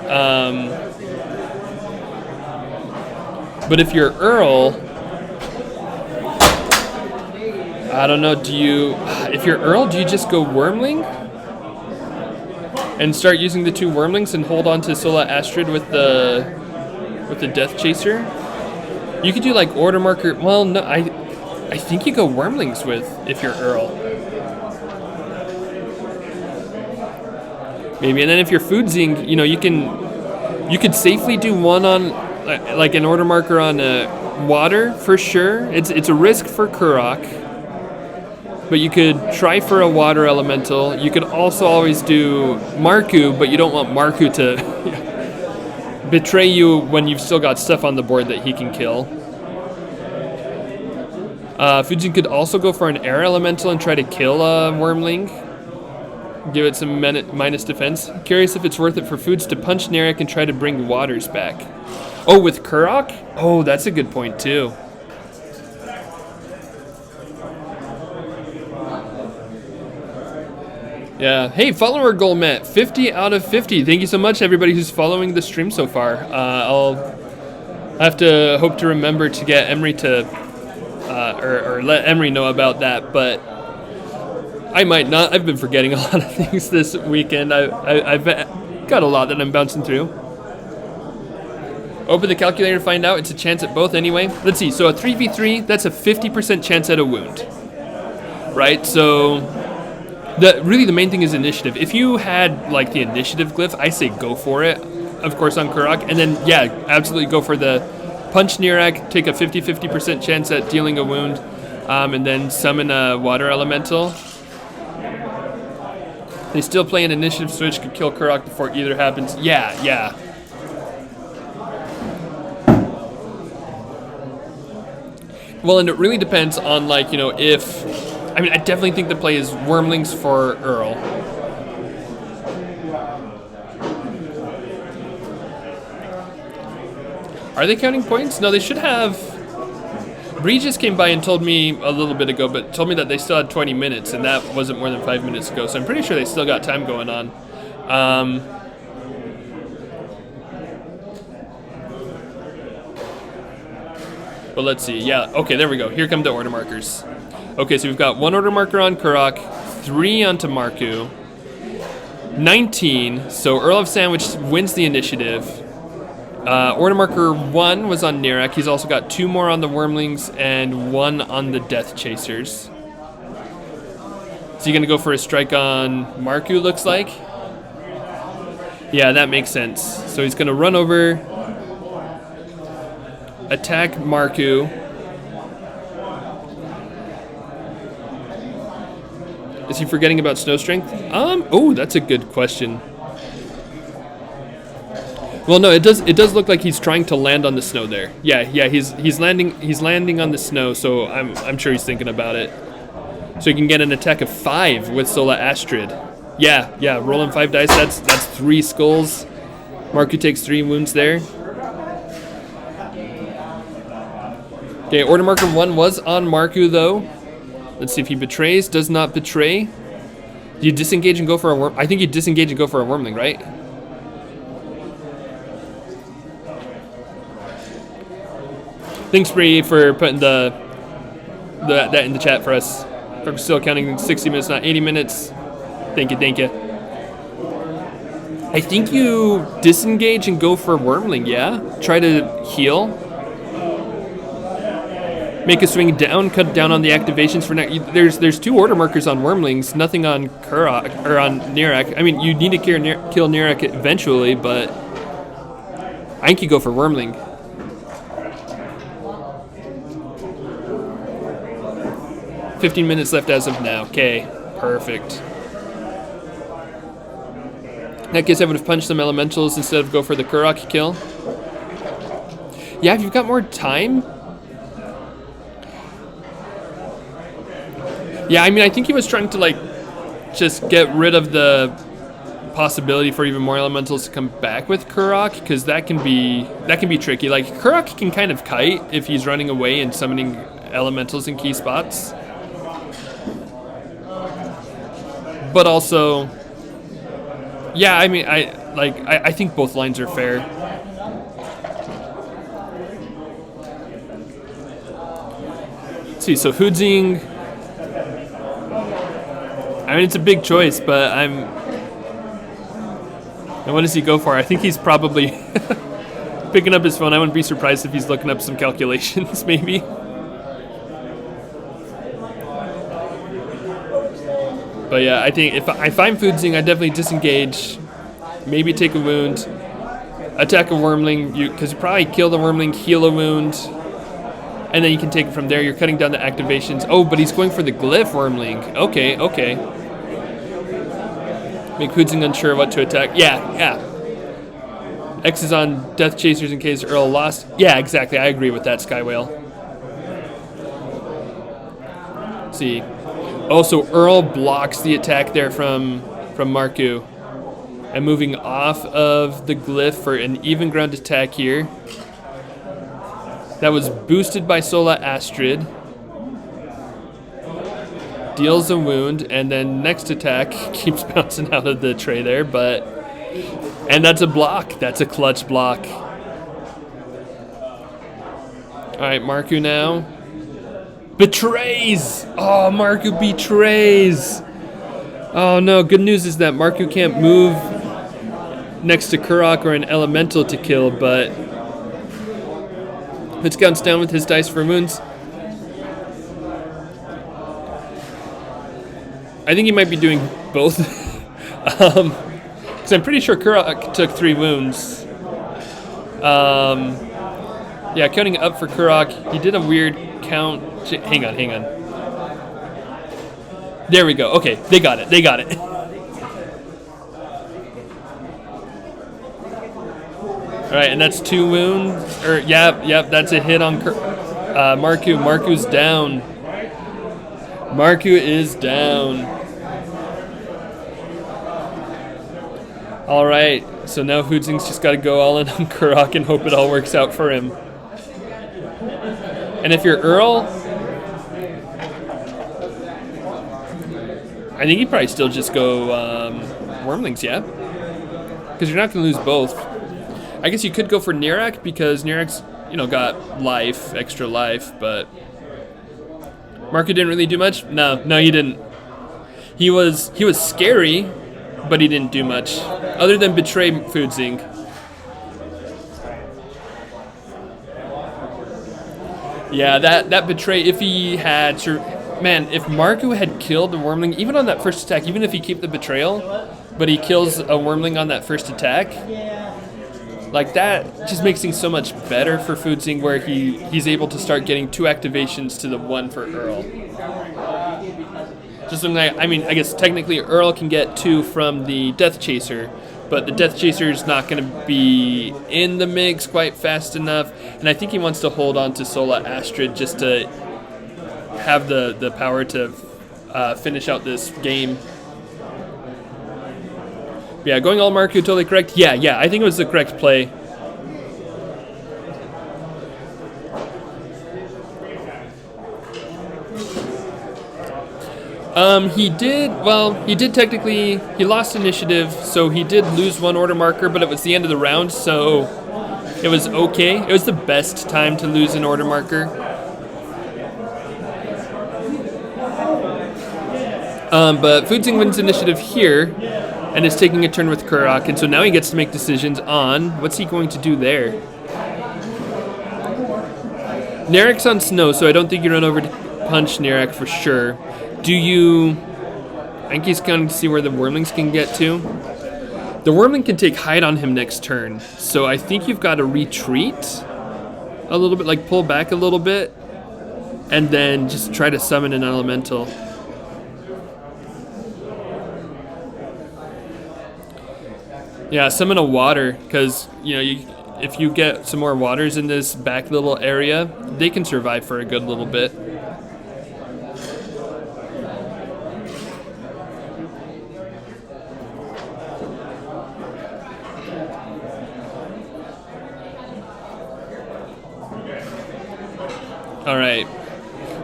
But if you're Earl, I don't know. If you're Earl, do you just go Wyrmling and start using the 2 Wyrmlings and hold on to Sola Astrid with the Death Chaser? You could do like order marker. Well, no, I think you go Wyrmlings if you're Earl. Maybe, and then if you're Foudzing, you could safely do 1 on like an order marker on water for sure. It's a risk for Kurrok, but you could try for a water elemental. You could also always do Marcu, but you don't want Marcu to betray you when you've still got stuff on the board that he can kill. Foudzing could also go for an air elemental and try to kill a Wyrmling. Give it some minus defense. Curious if it's worth it for Fouds to punch Nerak and try to bring waters back. Oh, with Kurrok? Oh, that's a good point too. Yeah. Hey, follower goal met. 50 out of 50. Thank you so much, everybody who's following the stream so far. I'll have to hope to remember to get Emery to, or let Emery know about that, but I might not. I've been forgetting a lot of things this weekend. I've got a lot that I'm bouncing through. Open the calculator to find out. It's a chance at both anyway. Let's see. So a 3v3, that's a 50% chance at a wound. Right? So really the main thing is initiative. If you had like the initiative glyph, I say go for it. Of course on Kurrok. And then, yeah, absolutely go for the punch Nerak, take a 50% chance at dealing a wound, and then summon a water elemental. They still play an initiative switch, could kill Kurrok before either happens. Yeah. Well, and it really depends on, like, if... I mean, I definitely think the play is Wyrmlings for Earl. Are they counting points? No, they should have... Bree just came by and told me a little bit ago, but told me that they still had 20 minutes, and that wasn't more than 5 minutes ago, so I'm pretty sure they still got time going on. But let's see. Yeah, okay, there we go. Here come the order markers. Okay, so we've got 1 order marker on Kurrok, 3 onto Marcu, 19, so Earl of Sandwich wins the initiative. Order marker 1 was on Nerak. He's also got 2 more on the Wyrmlings and 1 on the Death Chasers. Is he going to go for a strike on Marcu, looks like? Yeah, that makes sense. So he's going to run over, attack Marcu. Is he forgetting about snow strength? Oh, that's a good question. Well, no, it does look like he's trying to land on the snow there. Yeah, he's landing on the snow, so I'm sure he's thinking about it. So he can get an attack of 5 with Sola Astrid. Yeah, rolling 5 dice, that's 3 skulls. Marcu takes 3 wounds there. Okay, order marker 1 was on Marcu though. Let's see if he betrays, does not betray. Do you disengage and go for a worm? I think you disengage and go for a Wyrmling, right? Thanks, Bree, for putting that in the chat for us. We're still counting 60 minutes, not 80 minutes. Thank you. I think you disengage and go for Wyrmling, yeah? Try to heal. Make a swing down, cut down on the activations for now. There's 2 order markers on Wyrmlings, nothing on Kurrok, or on Nerak. I mean, you need to kill Nerak eventually, but I think you go for Wyrmling. $15 minutes left as of now. Okay, perfect. In that case, I would have punched some elementals instead of go for the Kurrok kill. Yeah, if you've got more time. Yeah, I mean, I think he was trying to like just get rid of the possibility for even more elementals to come back with Kurrok, because that can be tricky. Like Kurrok can kind of kite if he's running away and summoning elementals in key spots. But also, yeah, I mean, I think both lines are fair. Let's see, so Foudzing, I mean, it's a big choice, but and what does he go for? I think he's probably picking up his phone. I wouldn't be surprised if he's looking up some calculations, maybe. But yeah, I think if I'm Foudzing, I definitely disengage, maybe take a wound, attack a Wyrmling, because you probably kill the Wyrmling, heal a wound, and then you can take it from there. You're cutting down the activations. Oh, but he's going for the Glyph Wyrmling. Okay. Make Foudzing unsure what to attack. Yeah. X is on Death Chasers in case Earl lost. Yeah, exactly. I agree with that, Skywhale. Let's see. Oh, so Earl blocks the attack there from Marcu. And moving off of the Glyph for an even ground attack here. That was boosted by Sola Astrid. Deals a wound, and then next attack keeps bouncing out of the tray there, and that's a block. That's a clutch block. Alright, Marcu now. Betrays! Oh, Marcu betrays! Oh no, good news is that Marcu can't move next to Kurrok or an elemental to kill, but it counts down with his dice for wounds. I think he might be doing both. Because I'm pretty sure Kurrok took 3 wounds. Yeah, counting up for Kurrok. He did a weird count. Hang on. There we go. Okay, they got it. Alright, and that's 2 wounds. Yep, that's a hit on Marcu. Marcu's down. Marcu is down. Alright, so now Foudzing's just got to go all in on Kurrok and hope it all works out for him. And if you're Earl, I think you probably still just go Wyrmlings, yeah? Because you're not going to lose both. I guess you could go for Nerak, because Nerak's, got life, extra life, but Marcu didn't really do much? No, he didn't. He was scary, but he didn't do much. Other than betray Foudzing. Yeah, that betray, if he had man, if Marcu had killed the Wyrmling, even on that first attack, even if he keep the betrayal, but he kills a Wyrmling on that first attack, like that just makes things so much better for Foudzing, where he's able to start getting 2 activations to the 1 for Earl. Just something like, I mean, I guess technically Earl can get 2 from the Death Chaser, but the Death Chaser is not going to be in the mix quite fast enough, and I think he wants to hold on to Sola Astrid just to have the power to finish out this game. Yeah, going all Marcu, totally correct. Yeah, I think it was the correct play. He did technically, he lost initiative, so he did lose 1 order marker, but it was the end of the round, so it was okay. It was the best time to lose an order marker. But Foudzing wins initiative here, and is taking a turn with Kurrok, and so now he gets to make decisions on what's he going to do there. Nerak's on snow, so I don't think you run over to punch Nerak for sure. Do you... I think he's going to see where the Wyrmlings can get to. The Wyrmling can take hide on him next turn, so I think you've got to retreat a little bit, like pull back a little bit, and then just try to summon an elemental. Yeah, summon a water, because, you know, if you get some more waters in this back little area, they can survive for a good little bit. Alright.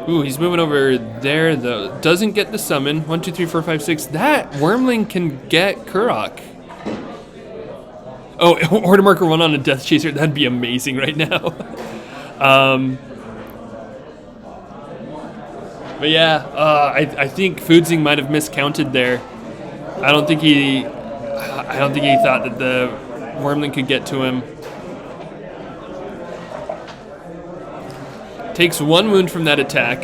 Ooh, he's moving over there, though. Doesn't get the summon. 1, 2, 3, 4, 5, 6. That Wyrmling can get Kurrok. Oh, order marker 1 on a Death Chaser. That'd be amazing right now. But yeah, I think Foudzing might have miscounted there. I don't think he thought that the Wyrmling could get to him. Takes 1 wound from that attack.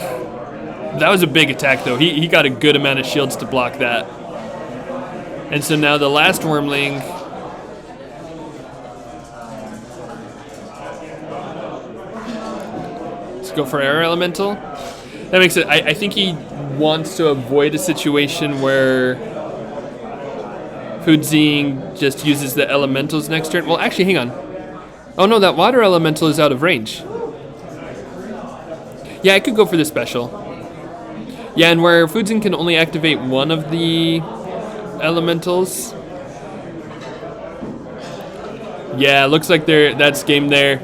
That was a big attack, though. He got a good amount of shields to block that. And so now the last Wyrmling... Let's go for Air Elemental. That makes it... I think he wants to avoid a situation where Foudzing just uses the Elementals next turn. Well, actually, hang on. Oh, no, that Water Elemental is out of range. Yeah, I could go for the special. Yeah, and where Foudzing can only activate 1 of the elementals. Yeah, looks like that's game there.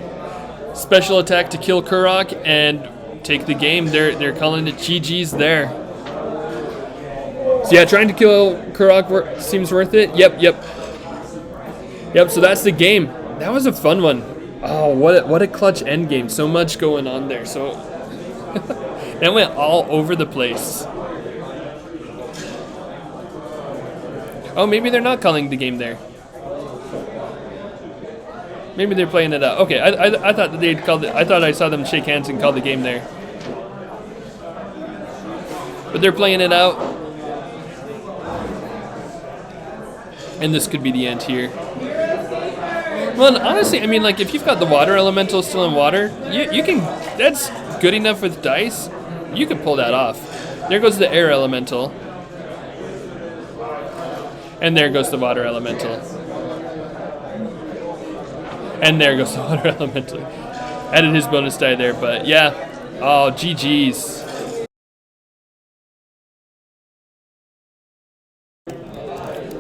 Special attack to kill Kurrok and take the game. They're calling it GG's there. So yeah, trying to kill Kurrok seems worth it. Yep, so that's the game. That was a fun one. Oh, what a clutch end game. So much going on there. So that went all over the place. Oh, maybe they're not calling the game there. Maybe they're playing it out. Okay, I thought that they'd called it. I thought I saw them shake hands and call the game there. But they're playing it out. And this could be the end here. Well, honestly, I mean, like, if you've got the water elemental still in water, you can... That's good enough with dice. You could pull that off. There goes the air elemental. And there goes the water elemental. And there goes the water elemental. Added his bonus die there, but yeah. Oh, GG's.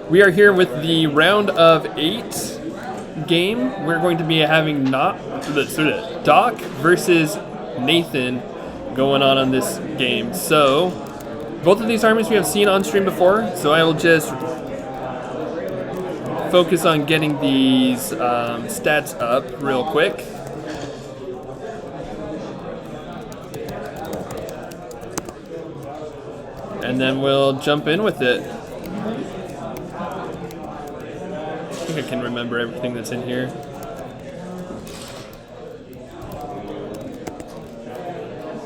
We are here with the round of 8 game. We're going to be having Doc versus Nathan going on this game. So, both of these armies we have seen on stream before, so I will just focus on getting these stats up real quick. And then we'll jump in with it. I think I can remember everything that's in here.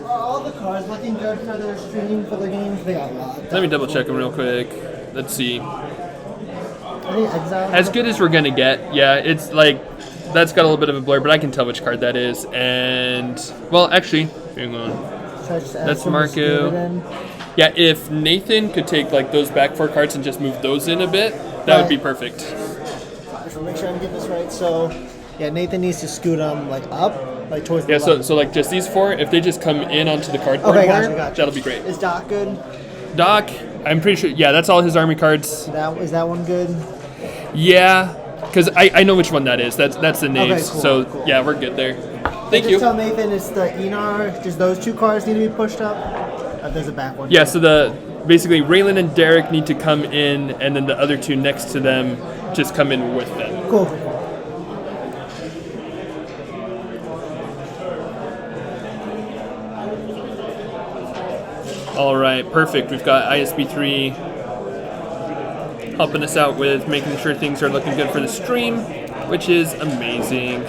Are all the cards looking good for their stream for the games? They got a lot. Let me double check them real quick. Let's see. I think Exile. As good as we're gonna get. Yeah, it's like that's got a little bit of a blur, but I can tell which card that is. And well, actually, hang on. That's Marcu. Yeah, if Nathan could take like those back 4 cards and just move those in a bit, that would be perfect. So make sure I'm getting this right. So, yeah, Nathan needs to scoot them like up, like towards the Yeah, left. so like just these 4, if they just come in onto the cardboard Okay, more, gotcha. that'll be great. Is Doc good? Doc, I'm pretty sure. Yeah, that's all his army cards. Is that one good? Yeah, because I know which one that is. That's the Knaves. cool, so cool. yeah, we're good there. Thank you. Just tell Nathan it's the Enar. Just those 2 cards need to be pushed up. There's a back one. Yeah, so basically Raelin and Derek need to come in, and then the other 2 next to them just come in with them. Cool. All right, perfect. We've got ISB3 helping us out with making sure things are looking good for the stream, which is amazing.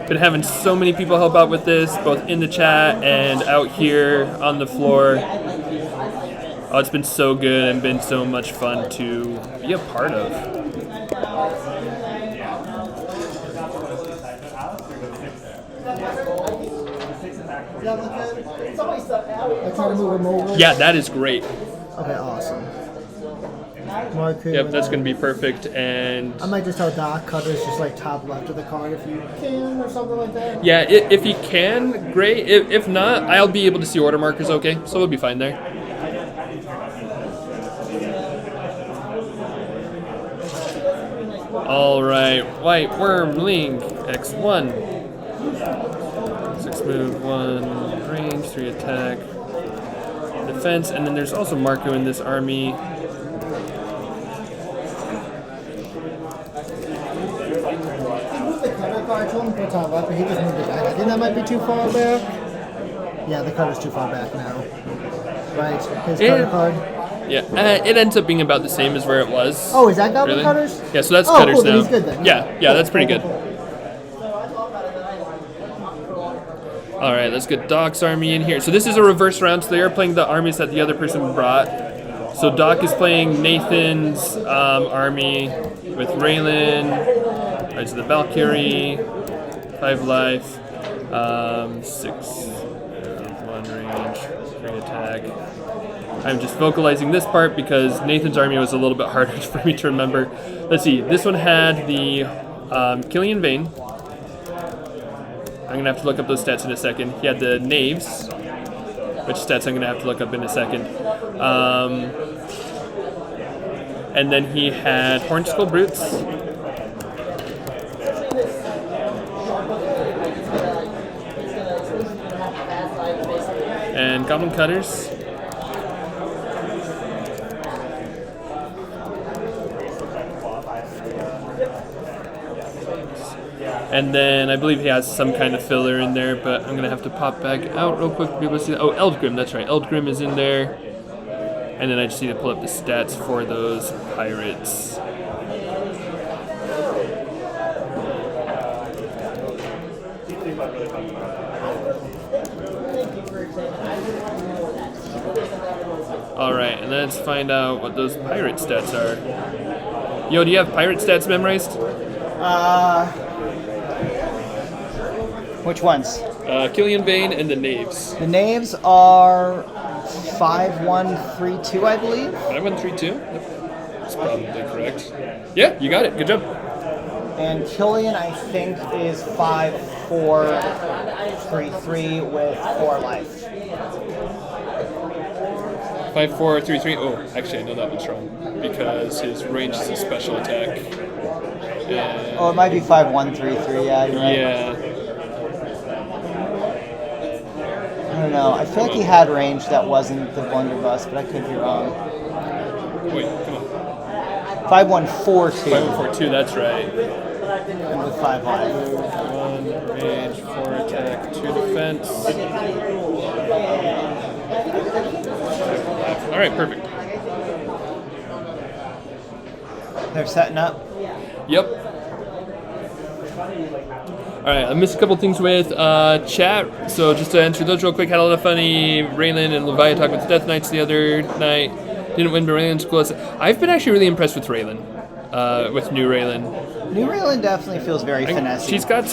Been having so many people help out with this, both in the chat and out here on the floor. Oh, it's been so good and been so much fun to be a part of. I try to move him over. Yeah, that is great. Okay, awesome. Marcu. Yep, that's going to be perfect. And I might just tell Doc Cutter's just like top left of the card if you can or something like that. yeah, if he can, great. If not, I'll be able to see order markers okay, so we'll be fine there. All right, White Wyrmling X1. 6 move, 1 range, 3 attack, defense, and then there's also Marcu in this army. The cutter card told him to put top left, but he just moved it back. I think that might be too far back. Yeah, the cutter's too far back now. Right, his cutter card. Yeah, it ends up being about the same as where it was. Oh, is that Goblin Really? Cutters? Yeah, so that's Oh, Cutters cool, then now. he's good then. Yeah, that's pretty good. Cool. All right, let's get Doc's army in here. So this is a reverse round, so they are playing the armies that the other person brought. So Doc is playing Nathan's army with Raelin, Rise of the Valkyrie, 5 life, 6, 1 range, 3 attack. I'm just vocalizing this part because Nathan's army was a little bit harder for me to remember. Let's see, this one had the Killian Vane. I'm going to have to look up those stats in a second. He had the Knaves, which stats I'm going to have to look up in a second. And then he had Hornskull Brutes. And Goblin Cutters. And then I believe he has some kind of filler in there, but I'm going to have to pop back out real quick to be able to see that. Oh, Eldgrim, that's right. Eldgrim is in there. And then I just need to pull up the stats for those pirates. Alright, and let's find out what those pirate stats are. Yo, do you have pirate stats memorized? Which ones? Killian Vane and the Knaves. The Knaves are 5132, I believe. 5132? That's probably correct. Yeah, you got it. Good job. And Killian, I think, is 5433 with 4 life. 5433. Oh, actually, I know that one's wrong because his range is a special attack. And Oh, it might be 5133, yeah, you're right. yeah. I don't know. I feel like he had range that wasn't the blunderbuss, but I could be wrong. Wait, come on. 5142 5142, that's right. and with 5 life. 1 range, 4 attack, 2 defense. Alright, perfect. They're setting up. Yep. right, I missed a couple things with chat. So just to answer those real quick, had a lot of funny. Raelin and Levi talked with the Death Knights the other night. Didn't win, but Raelin's cool. I've been actually really impressed with Raelin, with new Raelin. New Raelin definitely feels very finessey. She's got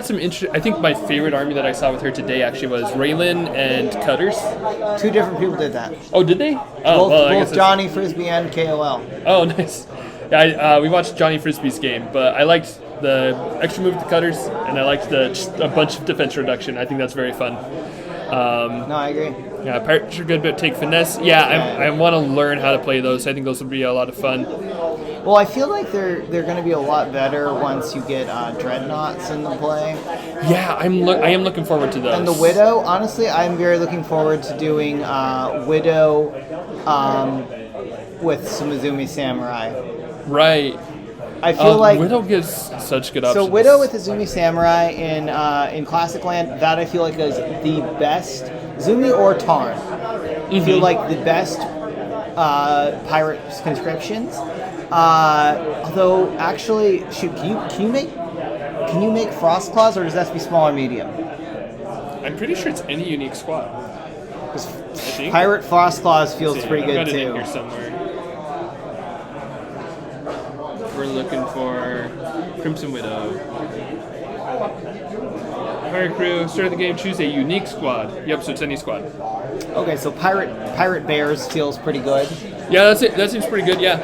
some interesting. I think my favorite army that I saw with her today actually was Raelin and Cutters. 2 different people did that. Oh, did they? Oh, Both Johnny Frisbee and KOL. Oh, nice. Yeah, we watched Johnny Frisbee's game, but I liked the extra move with the Cutters, and I liked just a bunch of defense reduction. I think that's very fun. No, I agree. Yeah, pirates are good, but take finesse. Yeah, I want to learn how to play those. I think those would be a lot of fun. Well, I feel like they're going to be a lot better once you get dreadnoughts in the play. Yeah, I am looking forward to those. And the Widow, honestly, I'm very looking forward to doing Widow with Sumizumi Samurai. Right. I feel like Widow gives such good options. So Widow with the Zumi Samurai in Classic Land, that I feel like is the best. Zumi or Tarn, feel like the best pirate conscriptions. Although actually, shoot, can you make Frost Claws, or does that have to be small or medium? I'm pretty sure it's any unique squad. Pirate Frost Claws feels pretty I've good got it in too. here somewhere. We're looking for Crimson Widow. Pirate crew, start of the game, choose a unique squad. Yep, so it's any squad. Okay, so Pirate Bears feels pretty good. Yeah, that's it. That seems pretty good, yeah.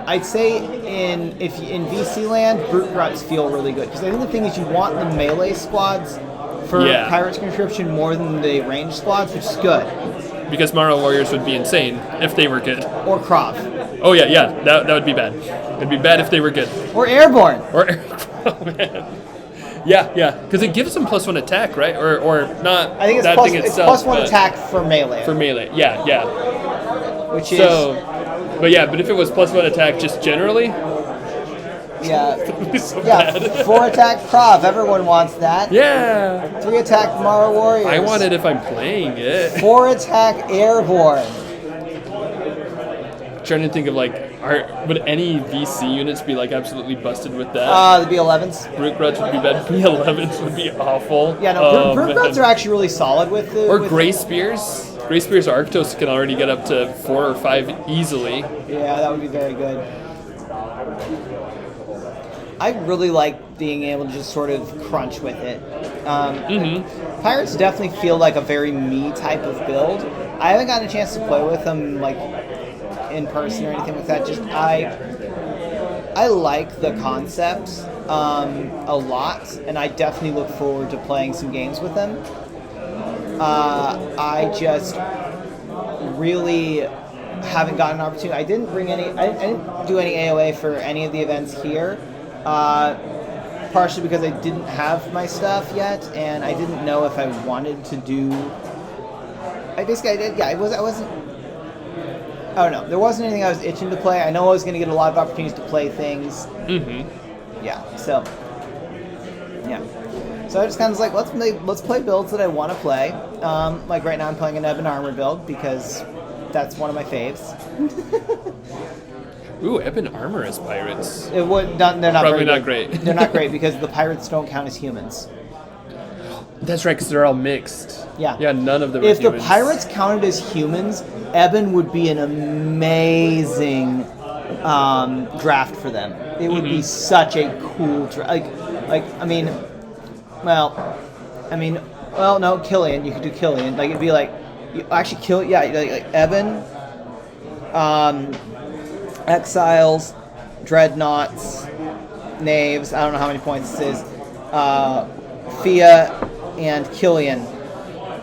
I'd say in VC land, Brute Gruts feel really good. Because I think the thing is you want the melee squads for Pirates conscription more than the ranged squads, which is good. Because Morrow Warriors would be insane if they were good. Or Krav. Oh yeah, that would be bad. It'd be bad if they were good. Or Airborne. Oh man. Yeah, because it gives them +1 attack, right? Or not. I think it's +1 attack for melee. For melee, yeah. Which is but if it was +1 attack just generally, so bad. 4 attack Krav. Everyone wants that. Yeah. 3 attack Morrow Warriors. I want it if I'm playing it. 4 attack Airborne. Trying to think of would any VC units be absolutely busted with that? The B11s. Brute Gruts would be bad. B11s would be awful. Yeah, no, Brute Gruts are actually really solid with the. Or Grey Spears. Grey Spears Arctos can already get up to 4 or 5 easily. Yeah, that would be very good. I really like being able to just sort of crunch with it. Pirates definitely feel like a very me type of build. I haven't gotten a chance to play with them in person or anything like that. Just I like the concepts a lot, and I definitely look forward to playing some games with them. I just really haven't gotten an opportunity. I didn't do any AOA for any of the events here. Partially because I didn't have my stuff yet, and I didn't know if I wanted to do. I did. Yeah, I wasn't. I don't know. There wasn't anything I was itching to play. I know I was going to get a lot of opportunities to play things. Yeah. So. Yeah. So I just kind of was like, let's play builds that I want to play. Right now I'm playing an Ebon Armor build because that's one of my faves. Ooh, Ebon Armor as pirates. They're not probably not great. They're not great because the pirates don't count as humans. That's right, because they're all mixed. Yeah. Yeah, none of them are If humans. the pirates counted as humans, Ebon would be an amazing draft for them. It would be such a cool draft. No, Killian. You could do Killian. It'd be Ebon, Exiles, Dreadnoughts, Knaves. I don't know how many points this is. Fia and Killian.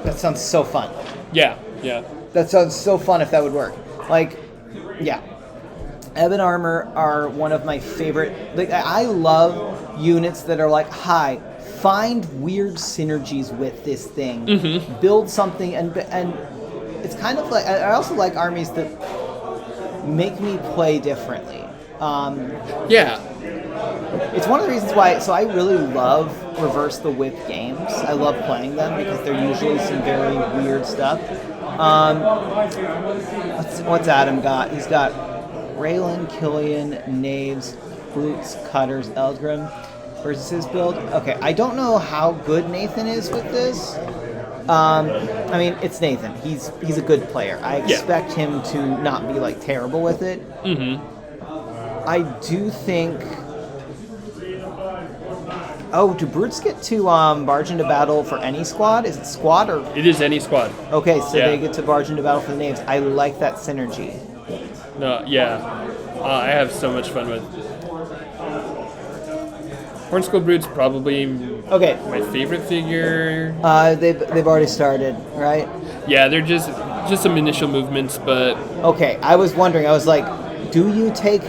That sounds so fun. Yeah. That sounds so fun if that would work. Ebon Armor are one of my favorite. I love units that are hi, find weird synergies with this thing, build something, and it's kind of I also like armies that make me play differently. It's one of the reasons why. So I really love Reverse the Whip games. I love playing them because they're usually some very weird stuff. What's Adam got? He's got Raelin, Killian, Knaves, Brutes, Cutters, Eldgrim. versus his build. Okay, I don't know how good Nathan is with this. I mean, it's Nathan. He's a good player. I expect him to not be like terrible with it. I do think. Oh, do brutes get to barge into battle for any squad? Is it squad or? It is any squad. Okay, so they get to barge into battle for the Knaves. I like that synergy. No, yeah. I have so much fun with Hornskull Brute's probably my favorite figure. They've already started, right? Yeah, they're just some initial movements, but okay. I was wondering. I was like, do you take?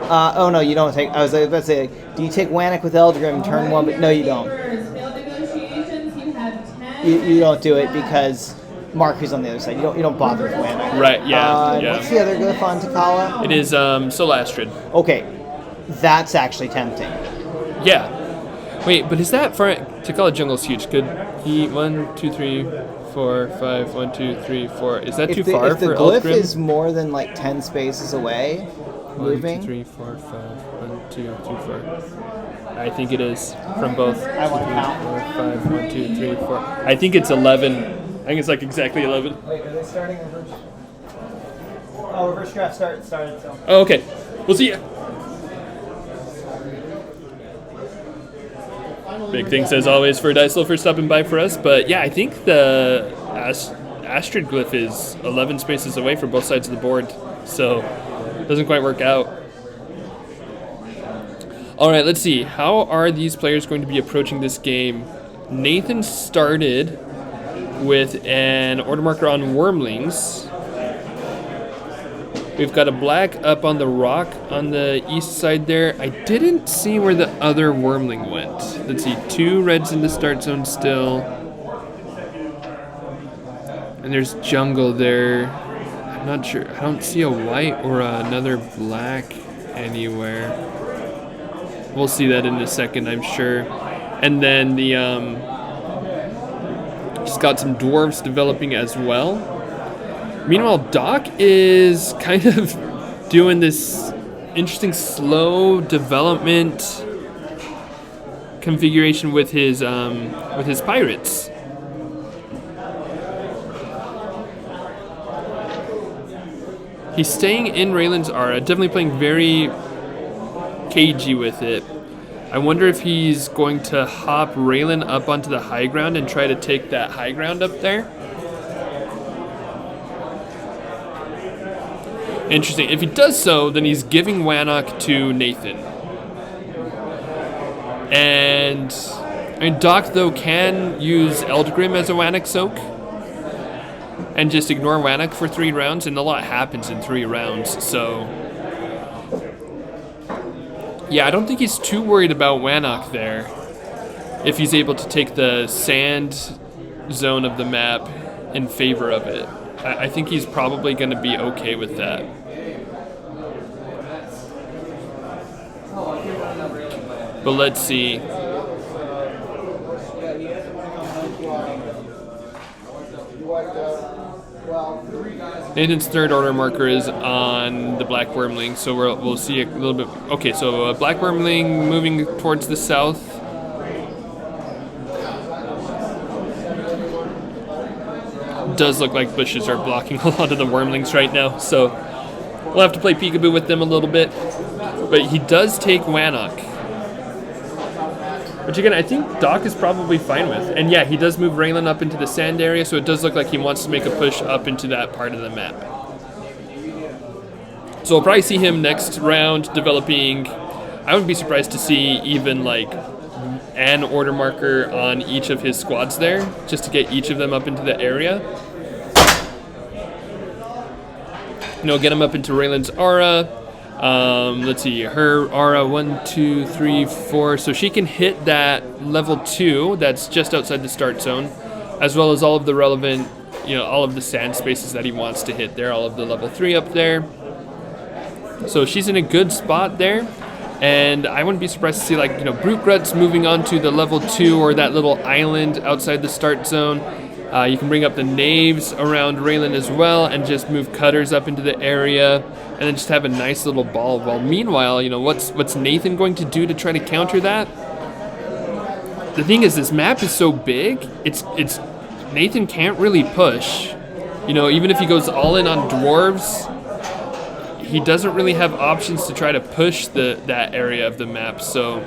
Oh no, you don't take. I was about to say, do you take Wannock with Eldgrim turn 1? But no, you don't. You don't do it because Marcu's on the other side. You don't bother with Wannock. Right. Yeah. What's the other glyph on Takala? It is Solastrid. Okay, that's actually tempting. Yeah. Wait, but is that for Takala Jungle's huge? Could he 1, 2, 3, 4, 5, 1, 2, 3, 4? Is that too far if the for glyph Eldgrim? is more than like 10 spaces away, moving. 1, 2, 3, 4, 5. 1, 2, 3, 4. I think it is from both. I want to count. 4, 5, 1, 2, 3, 4. I think it's 11. I think it's like exactly 11. Wait, are they starting reverse? Oh, reverse draft started. So. Oh, okay. We'll see ya. Big thanks as always for Dicelo for stopping by for us. But yeah, I think the Astrid glyph is 11 spaces away from both sides of the board. So it doesn't quite work out. All right, let's see. How are these players going to be approaching this game? Nathan started with an order marker on Wyrmlings. We've got a black up on the rock on the east side there. I didn't see where the other Wyrmling went. Let's see, 2 reds in the start zone still. And there's jungle there. I'm not sure. I don't see a white or another black anywhere. We'll see that in a second, I'm sure. And then the just got some dwarves developing as well. Meanwhile, Doc is kind of doing this interesting slow development configuration with his pirates. He's staying in Raelin's aura, definitely playing very cagey with it. I wonder if he's going to hop Raelin up onto the high ground and try to take that high ground up there. Interesting. If he does so, then he's giving Wannock to Nathan. And I mean, Doc, though, can use Eldgrim as a Wannock soak and just ignore Wannock for 3 rounds, and a lot happens in 3 rounds, so yeah, I don't think he's too worried about Wannock there if he's able to take the sand zone of the map in favor of it. I think he's probably going to be okay with that. But let's see. Nathan's third order marker is on the Black Wyrmling, so we'll see a little bit. Okay, so Black Wyrmling moving towards the south. Does look like bushes are blocking a lot of the Wyrmlings right now, so we'll have to play peekaboo with them a little bit. But he does take Wannock, which again I think Doc is probably fine with. And yeah, he does move Raelin up into the sand area, so it does look like he wants to make a push up into that part of the map. So we'll probably see him next round developing. I wouldn't be surprised to see even like an order marker on each of his squads there, just to get each of them up into the area. You know, get him up into Raelin's aura. Let's see, her aura 1, 2, 3, 4. So she can hit that level 2 that's just outside the start zone, as well as all of the relevant, all of the sand spaces that he wants to hit there, all of the level 3 up there. So she's in a good spot there. And I wouldn't be surprised to see Brute Gruts moving on to the level 2 or that little island outside the start zone. You can bring up the Knaves around Raelin as well and just move Cutters up into the area and then just have a nice little ball. Well, meanwhile, what's Nathan going to do to try to counter that? the thing is, this map is so big. It's Nathan can't really push. You know, even if he goes all in on dwarves, he doesn't really have options to try to push that area of the map. So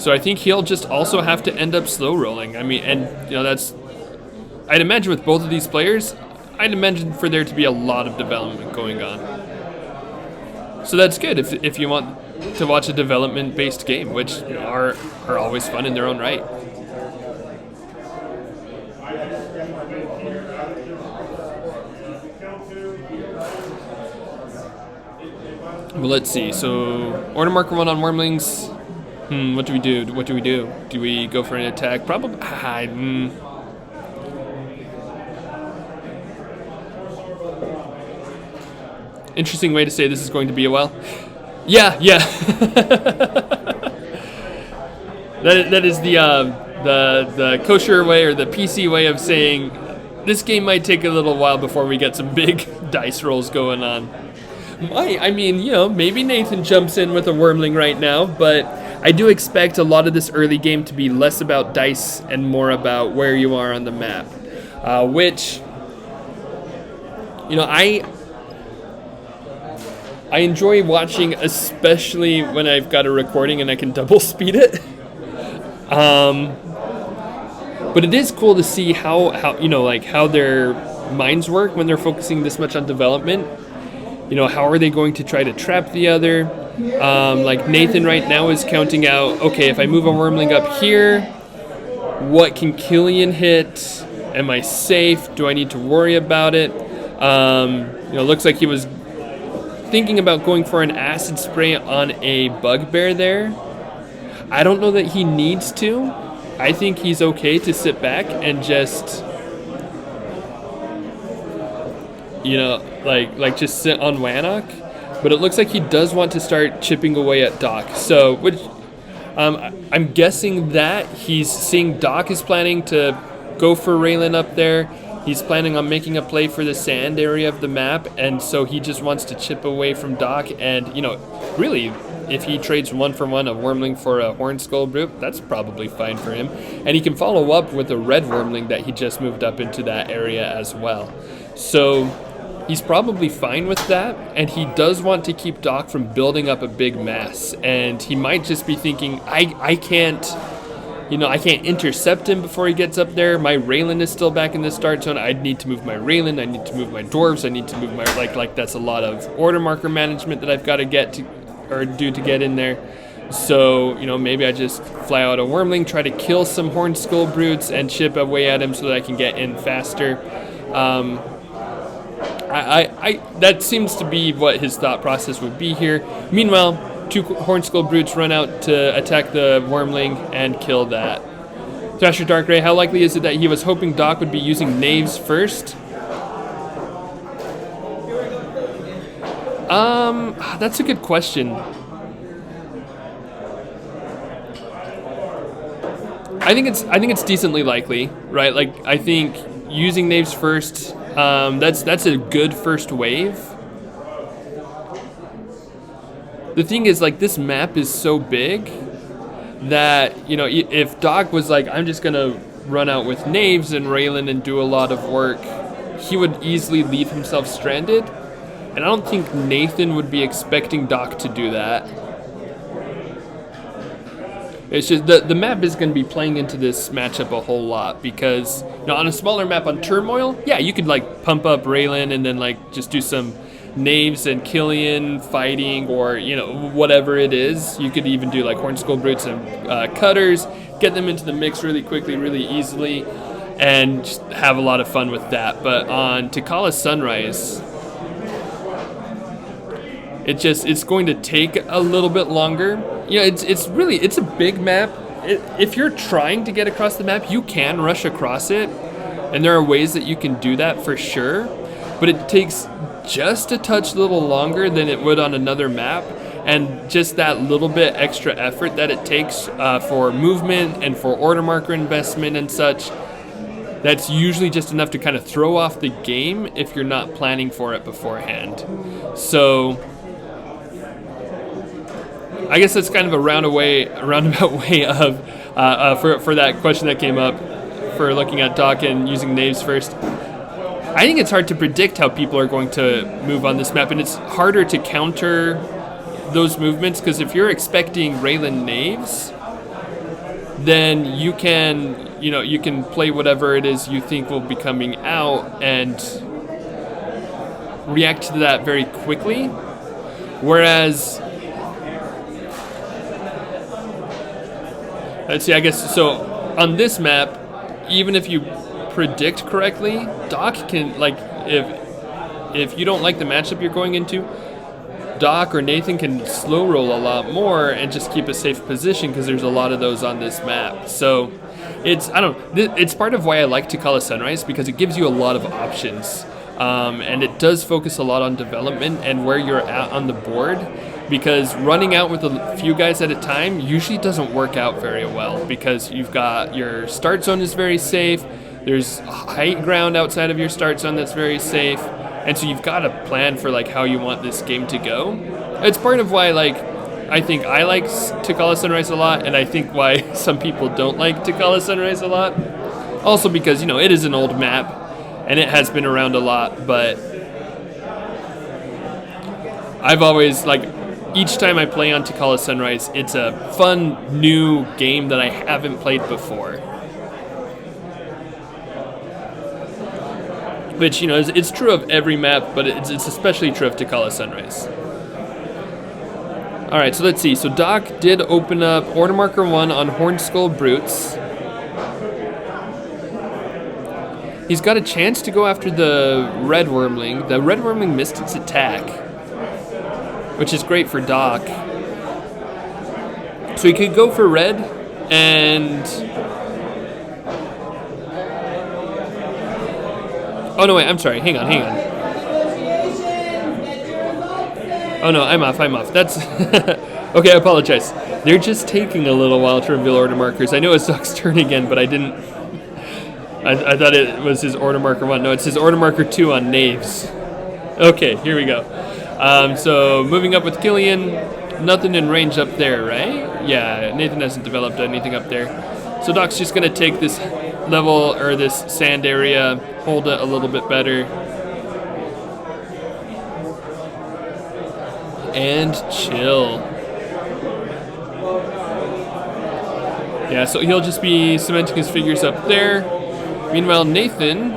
I think he'll just also have to end up slow rolling. I mean, and you know, that's, I'd imagine with both of these players, I'd imagine for there to be a lot of development going on. So that's good if you want to watch a development-based game, which are always fun in their own right. Well, let's see. So order marker 1 on Wyrmlings. What do we do? What do we do? Do we go for an attack? Probably. Interesting way to say this is going to be a while. Yeah. that is the kosher way, or the PC way of saying this game might take a little while before we get some big dice rolls going on. I mean, you know, maybe Nathan jumps in with a Wyrmling right now, but I do expect a lot of this early game to be less about dice and more about where you are on the map, which, you know, I enjoy watching, especially when I've got a recording and I can double speed it. But it is cool to see how you know, like, how their minds work when they're focusing this much on development. You know, how are they going to try to trap the other? Like Nathan right now is counting out, okay, if I move a Wyrmling up here, what can Killian hit? Am I safe? Do I need to worry about it? You know, looks like he was thinking about going for an acid spray on a bugbear there. I don't know that he needs to. I think he's okay to sit back and just, you know, like just sit on Wannock. But it looks like he does want to start chipping away at Doc. So, which I'm guessing that he's seeing Doc is planning to go for Raelin up there. He's planning on making a play for the sand area of the map, and so he just wants to chip away from Doc. And, you know, really, if he trades 1-for-1 a Wyrmling for a Hornskull Brute, that's probably fine for him. And he can follow up with a red Wyrmling that he just moved up into that area as well. So he's probably fine with that, and he does want to keep Doc from building up a big mess. And he might just be thinking, I can't, you know, I can't intercept him before he gets up there. My Raelin is still back in the start zone. I need to move my Raelin. I need to move my dwarves. I need to move my, like that's a lot of order marker management that I've got to get to, or do to get in there. So, you know, maybe I just fly out a Wyrmling, try to kill some Hornskull Brutes and chip away at him so that I can get in faster. That seems to be what his thought process would be here. Meanwhile, 2 Hornskull Brutes run out to attack the Wyrmling and kill that. Thrasher Darkray, how likely is it that he was hoping Doc would be using Knaves first? That's a good question. I think it's decently likely, right? Like, I think using Knaves first, that's a good first wave. The thing is, like, this map is so big that, you know, if Doc was like, I'm just gonna run out with Knaves and Raelin and do a lot of work, he would easily leave himself stranded. And I don't think Nathan would be expecting Doc to do that. It's just the map is going to be playing into this matchup a whole lot, because, you know, on a smaller map on Turmoil, yeah, you could like pump up Raelin and then like just do some Knaves and Killian fighting, or, you know, whatever it is. You could even do like Hornskull Brutes and Cutters, get them into the mix really quickly, really easily, and just have a lot of fun with that. But on Tikala Sunrise, it's going to take a little bit longer. You know, it's a big map. If you're trying to get across the map, you can rush across it, and there are ways that you can do that for sure, but it takes just a touch little longer than it would on another map, and just that little bit extra effort that it takes for movement and for order marker investment and such, that's usually just enough to kind of throw off the game if you're not planning for it beforehand. So I guess that's kind of a roundabout way of for that question that came up for looking at Doc and using Knaves first. I think it's hard to predict how people are going to move on this map, and it's harder to counter those movements because if you're expecting Raelin Knaves, then you can play whatever it is you think will be coming out and react to that very quickly. Whereas, let's see, I guess, so on this map, even if you predict correctly, Doc can, like, if you don't like the matchup you're going into, Doc or Nathan can slow roll a lot more and just keep a safe position because there's a lot of those on this map. So it's part of why I like Tikala Sunrise because it gives you a lot of options. And it does focus a lot on development and where you're at on the board because running out with a few guys at a time usually doesn't work out very well because you've got your start zone is very safe, there's high ground outside of your start zone that's very safe, and so you've got to plan for like how you want this game to go. It's part of why I think I like Tikala Sunrise a lot, and I think why some people don't like Tikala Sunrise a lot. Also because, it is an old map, and it has been around a lot, but I've always, each time I play on Tikala Sunrise, it's a fun, new game that I haven't played before. Which, it's true of every map, but it's especially true of Tikala Sunrise. Alright, so let's see. So Doc did open up Order Marker 1 on Hornskull Brutes. He's got a chance to go after the Red Wyrmling. The Red Wyrmling missed its attack, which is great for Doc. So he could go for red and... Oh no, wait, I'm sorry. Hang on. Oh no, I'm off. That's... Okay, I apologize. They're just taking a little while to reveal order markers. I know it's Doc's turn again, but I didn't... I thought it was his order marker 1. No, it's his order marker 2 on Knaves. Okay, here we go. So moving up with Killian, nothing in range up there, right? Yeah, Nathan hasn't developed anything up there. So Doc's just gonna take this level or this sand area, hold it a little bit better, and chill. Yeah, so he'll just be cementing his figures up there. Meanwhile, Nathan,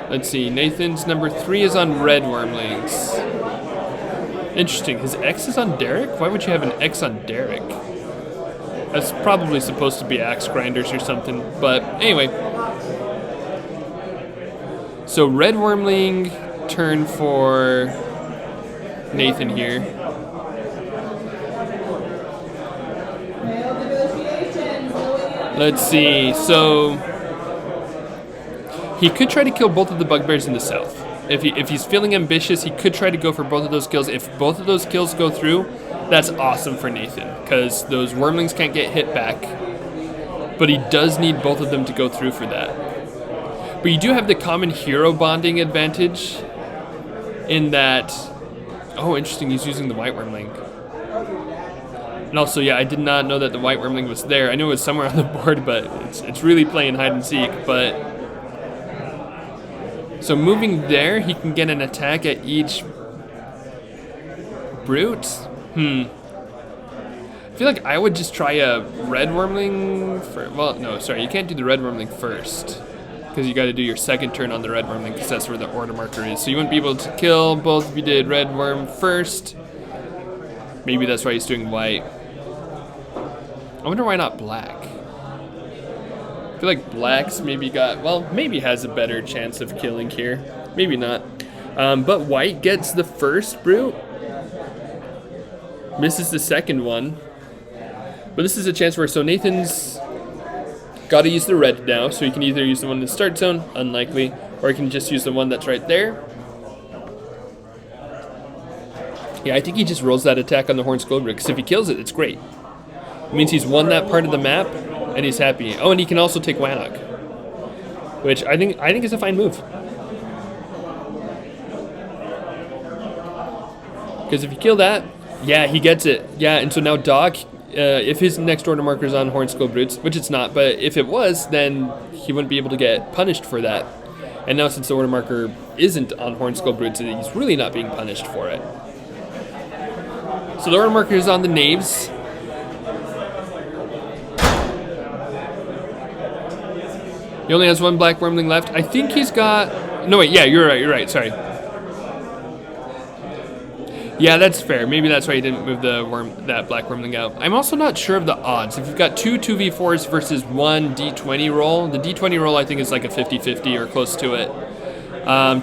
let's see, Nathan's number 3 is on red Wyrmlings. Interesting, his X is on Derek? Why would you have an X on Derek? That's probably supposed to be axe grinders or something, but anyway. So red Wyrmling turn for Nathan here. Let's see, so he could try to kill both of the bugbears in the south. If he's feeling ambitious, he could try to go for both of those kills. If both of those kills go through, that's awesome for Nathan, because those Wyrmlings can't get hit back. But he does need both of them to go through for that. But you do have the common hero bonding advantage in that... Oh, interesting, he's using the white Wyrmling. And also, yeah, I did not know that the white Wyrmling was there. I knew it was somewhere on the board, but it's really playing hide and seek. But so moving there, he can get an attack at each brute. I feel like I would just try a red Wyrmling for. Well, no, sorry, you can't do the red Wyrmling first because you got to do your second turn on the red Wyrmling because that's where the order marker is. So you wouldn't be able to kill both if you did red worm first. Maybe that's why he's doing white. I wonder why not black. I feel like black's maybe maybe has a better chance of killing here. Maybe not. But white gets the first brute. Misses the second one. But this is a chance where, so Nathan's got to use the red now, so he can either use the one in the start zone, unlikely, or he can just use the one that's right there. Yeah, I think he just rolls that attack on the Hornskull Brute, because if he kills it, it's great. It means he's won that part of the map, and he's happy. Oh, and he can also take Wannock, which I think is a fine move. Because if you kill that, yeah, he gets it. Yeah, and so now Doc, if his next order marker is on Hornskull Brutes, which it's not, but if it was, then he wouldn't be able to get punished for that. And now since the order marker isn't on Hornskull Brutes, he's really not being punished for it. So the order marker is on the Knaves. He only has one black Wyrmling left. I think he's got... No, wait, yeah, you're right, sorry. Yeah, that's fair. Maybe that's why he didn't move that black Wyrmling out. I'm also not sure of the odds. If you've got two 2v4s versus one D20 roll, the D20 roll I think is like a 50-50 or close to it.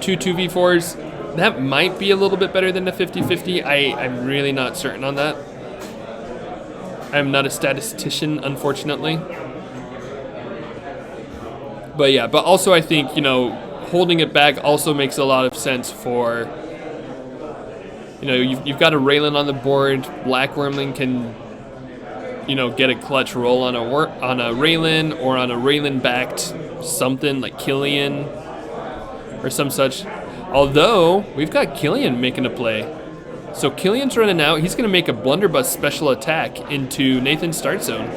Two 2v4s, that might be a little bit better than a 50-50. I'm really not certain on that. I'm not a statistician, unfortunately. But yeah, but also I think, you know, holding it back also makes a lot of sense for... You know, you've got a Raelin on the board. Black Wyrmling can, you know, get a clutch roll on a Raelin or on a Raelin-backed something like Killian or some such. Although, we've got Killian making a play. So Killian's running out. He's going to make a blunderbuss special attack into Nathan's start zone.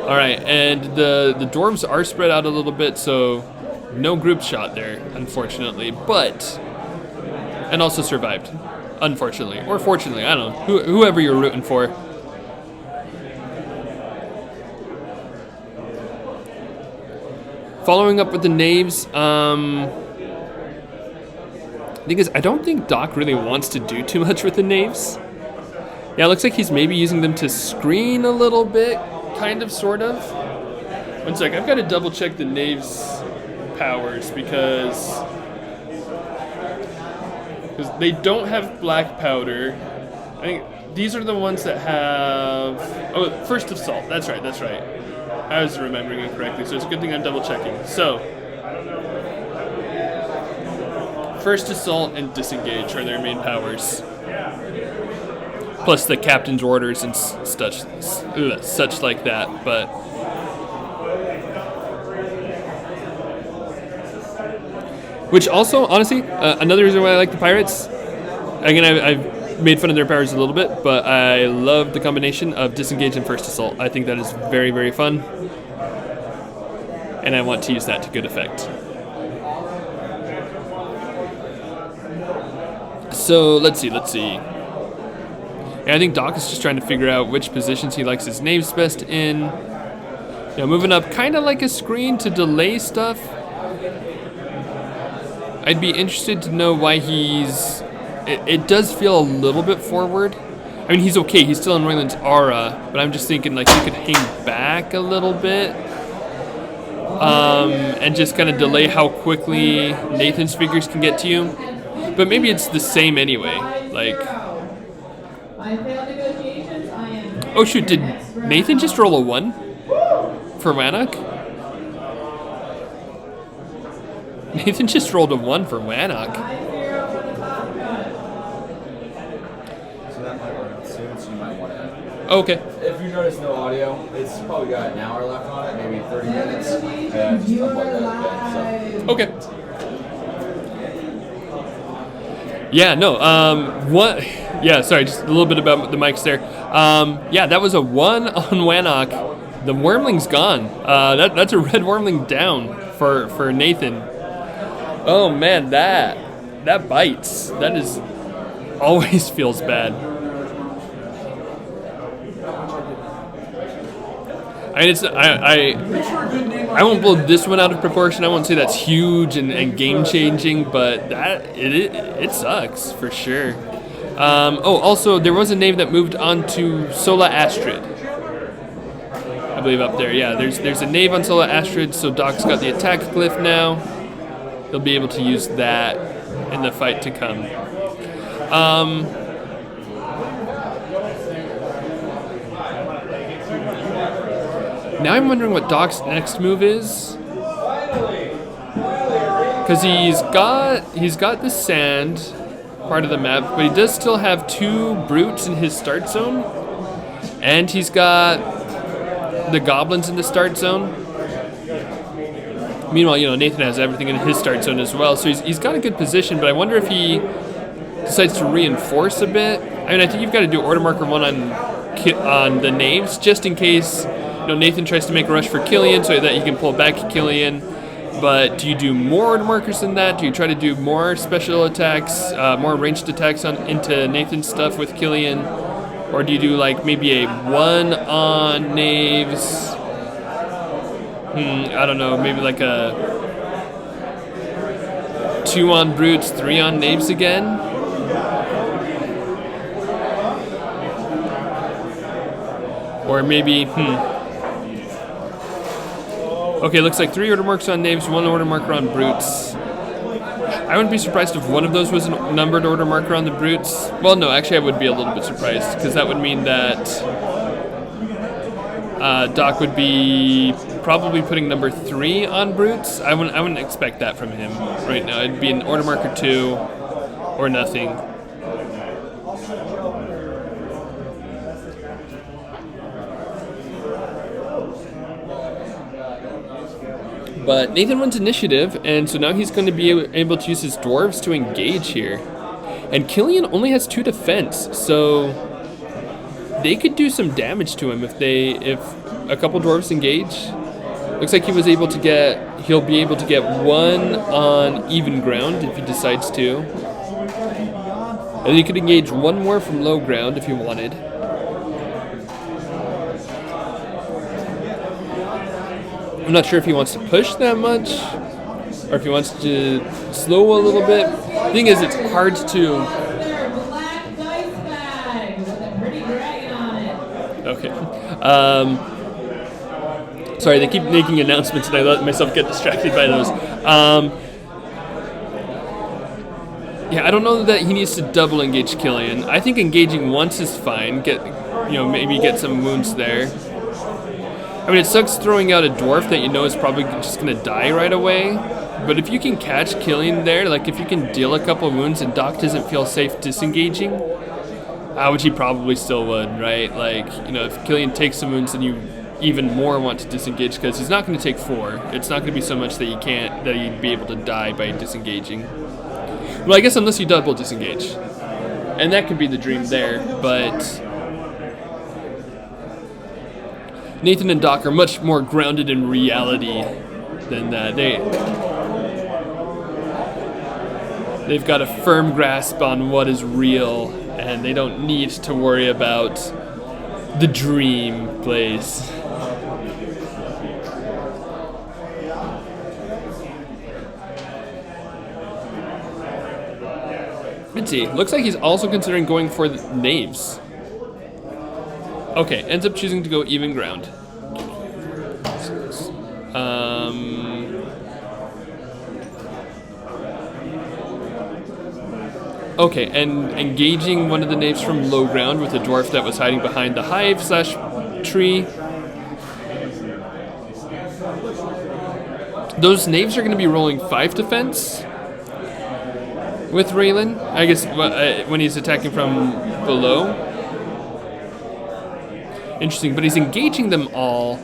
All right, and the dwarves are spread out a little bit, so no group shot there, unfortunately, and also survived, unfortunately, or fortunately, I don't know, whoever you're rooting for. Following up with the Knaves, thing is, I don't think Doc really wants to do too much with the Knaves. Yeah, it looks like he's maybe using them to screen a little bit. Kind of, sort of. One sec, I've got to double check the Knaves' powers because they don't have black powder. I think these are the ones that have... Oh, First Assault. That's right. I was remembering it correctly, so it's a good thing I'm double checking. So, First Assault and Disengage are their main powers. Plus the captain's orders and such like that, but... Which also, honestly, another reason why I like the pirates, again, I've made fun of their powers a little bit, but I love the combination of Disengage and First Assault. I think that is very, very fun, and I want to use that to good effect. So, let's see. I think Doc is just trying to figure out which positions he likes his Knaves best in. You know, moving up kind of like a screen to delay stuff. I'd be interested to know why he's... It does feel a little bit forward. I mean, he's okay. He's still in Royland's aura, but I'm just thinking like he could hang back a little bit. And just kind of delay how quickly Nathan's figures can get to you. But maybe it's the same anyway. Like... Oh shoot, did Nathan just roll a 1 for Wannock? Nathan just rolled a 1 for Wannock. So that might run out soon, so you might want to... Okay. If you notice no audio, it's probably got an hour left on it, maybe 30 minutes. Just unplug that again, so. Okay. Yeah, no, what... Yeah, sorry, just a little bit about the mics there. Yeah, that was a 1 on Wannock. The Wyrmling's gone. That's a red Wyrmling down for Nathan. Oh man, that bites. That is always feels bad. I mean, I won't blow this one out of proportion. I won't say that's huge and game changing, but it sucks for sure. Also, there was a Knave that moved on to Sola Astrid. I believe up there, yeah. There's a Knave on Sola Astrid, so Doc's got the attack glyph now. He'll be able to use that in the fight to come. Now I'm wondering what Doc's next move is. Because he's got the sand part of the map, but he does still have 2 brutes in his start zone, and he's got the goblins in the start zone. Meanwhile, Nathan has everything in his start zone as well, so he's got a good position, but I wonder if he decides to reinforce a bit. I mean, I think you've got to do order marker 1 on the Knaves, just in case Nathan tries to make a rush for Killian so that he can pull back Killian. But do you do more order markers than that? Do you try to do more special attacks, more ranged attacks into Nathan's stuff with Killian? Or do you do like maybe a 1 on Knaves? I don't know, maybe like a 2 on Brutes, 3 on Knaves again? Or maybe, Okay, looks like 3 order marks on Knaves, 1 order marker on Brutes. I wouldn't be surprised if one of those was a numbered order marker on the Brutes. Well, no, actually I would be a little bit surprised, because that would mean that Doc would be probably putting number 3 on Brutes. I wouldn't expect that from him right now. It'd be an order marker 2 or nothing. But Nathan wins initiative, and so now he's going to be able to use his dwarves to engage here. And Killian only has 2 defense, so they could do some damage to him if a couple dwarves engage. Looks like he'll be able to get 1 on even ground if he decides to. And he could engage 1 more from low ground if he wanted. I'm not sure if he wants to push that much, or if he wants to slow a little bit. The thing is, it's hard to... Okay. Sorry, they keep making announcements and I let myself get distracted by those. Yeah, I don't know that he needs to double engage Killian. I think engaging once is fine. Maybe get some wounds there. I mean, it sucks throwing out a dwarf that is probably just going to die right away. But if you can catch Killian there, like if you can deal a couple wounds and Doc doesn't feel safe disengaging, which he probably still would, right? Like, if Killian takes some wounds, then you even more want to disengage because he's not going to take 4. It's not going to be so much that he'd be able to die by disengaging. Well, I guess unless you double disengage. And that could be the dream there, but... Nathan and Doc are much more grounded in reality than that. They've got a firm grasp on what is real, and they don't need to worry about the dream place. Let's see. Looks like he's also considering going for the Knaves. Okay, ends up choosing to go even ground. Okay, and engaging one of the Knaves from low ground with a dwarf that was hiding behind the hive/tree. Those Knaves are going to be rolling 5 defense with Raelin, I guess, when he's attacking from below. Interesting, but he's engaging them all.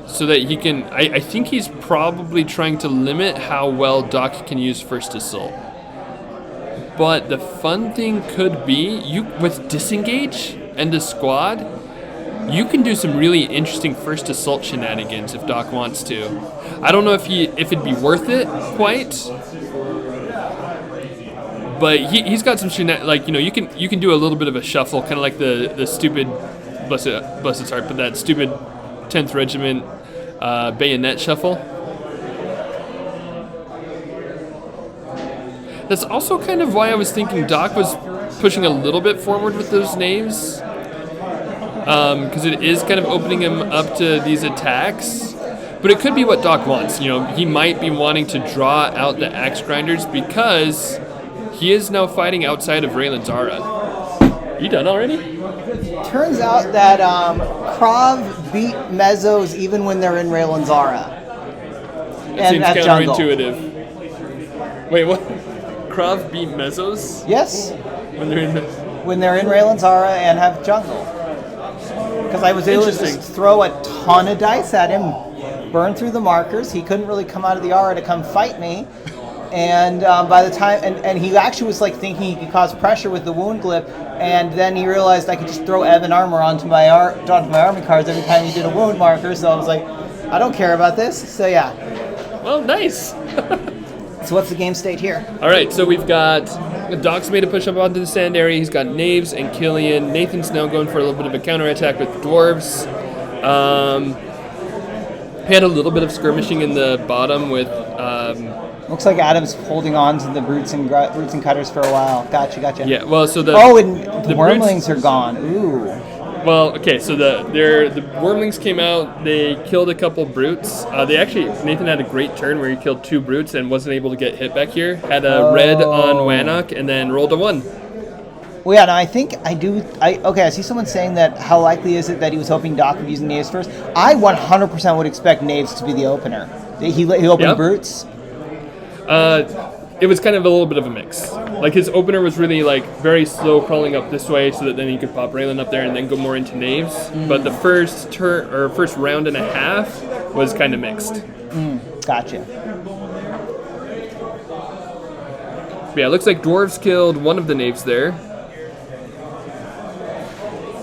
So that he can... I think he's probably trying to limit how well Doc can use First Assault. But the fun thing could be, with Disengage and the squad, you can do some really interesting First Assault shenanigans if Doc wants to. I don't know if it'd be worth it quite. But he's got some you can do a little bit of a shuffle, kind of like the stupid, bless its heart, but that stupid 10th Regiment bayonet shuffle. That's also kind of why I was thinking Doc was pushing a little bit forward with those Knaves, because it is kind of opening him up to these attacks. But it could be what Doc wants. He might be wanting to draw out the Axe Grinders because he is now fighting outside of Raelin's aura. You done already? Turns out that Krav beat Mezzos even when they're in Raelin's aura. That seems counterintuitive. Wait, what? Krav beat Mezzos? Yes. When they're in Raelin's aura and have jungle. Because I was able to just throw a ton of dice at him, burn through the markers. He couldn't really come out of the aura to come fight me. And by the time, and he actually was like thinking he could cause pressure with the wound glip, and then he realized I could just throw Evan armor onto my army cards every time he did a wound marker. So I was like, I don't care about this. So yeah. Well, nice. So what's the game state here? All right, so we've got Doc's made a push up onto the sand area. He's got Knaves and Killian. Nathan's now going for a little bit of a counterattack with dwarves. We had a little bit of skirmishing in the bottom with. Looks like Adam's holding on to the brutes and cutters for a while. Gotcha. Yeah, well, so the the Wyrmlings brutes are gone. Ooh. Well, okay, so the Wyrmlings came out. They killed a couple brutes. Nathan had a great turn where he killed 2 brutes and wasn't able to get hit back here. Had a red on Wannock and then rolled a 1. Well, yeah, no, I think I do. I see someone saying that how likely is it that he was hoping Doc would be using Knaves first? I 100% would expect Knaves to be the opener. He opened brutes. It was kind of a little bit of a mix. Like his opener was really like very slow crawling up this way so that then he could pop Raelin up there and then go more into Knaves. But the first round and a half was kind of mixed. Gotcha. Yeah, it looks like dwarves killed one of the Knaves there.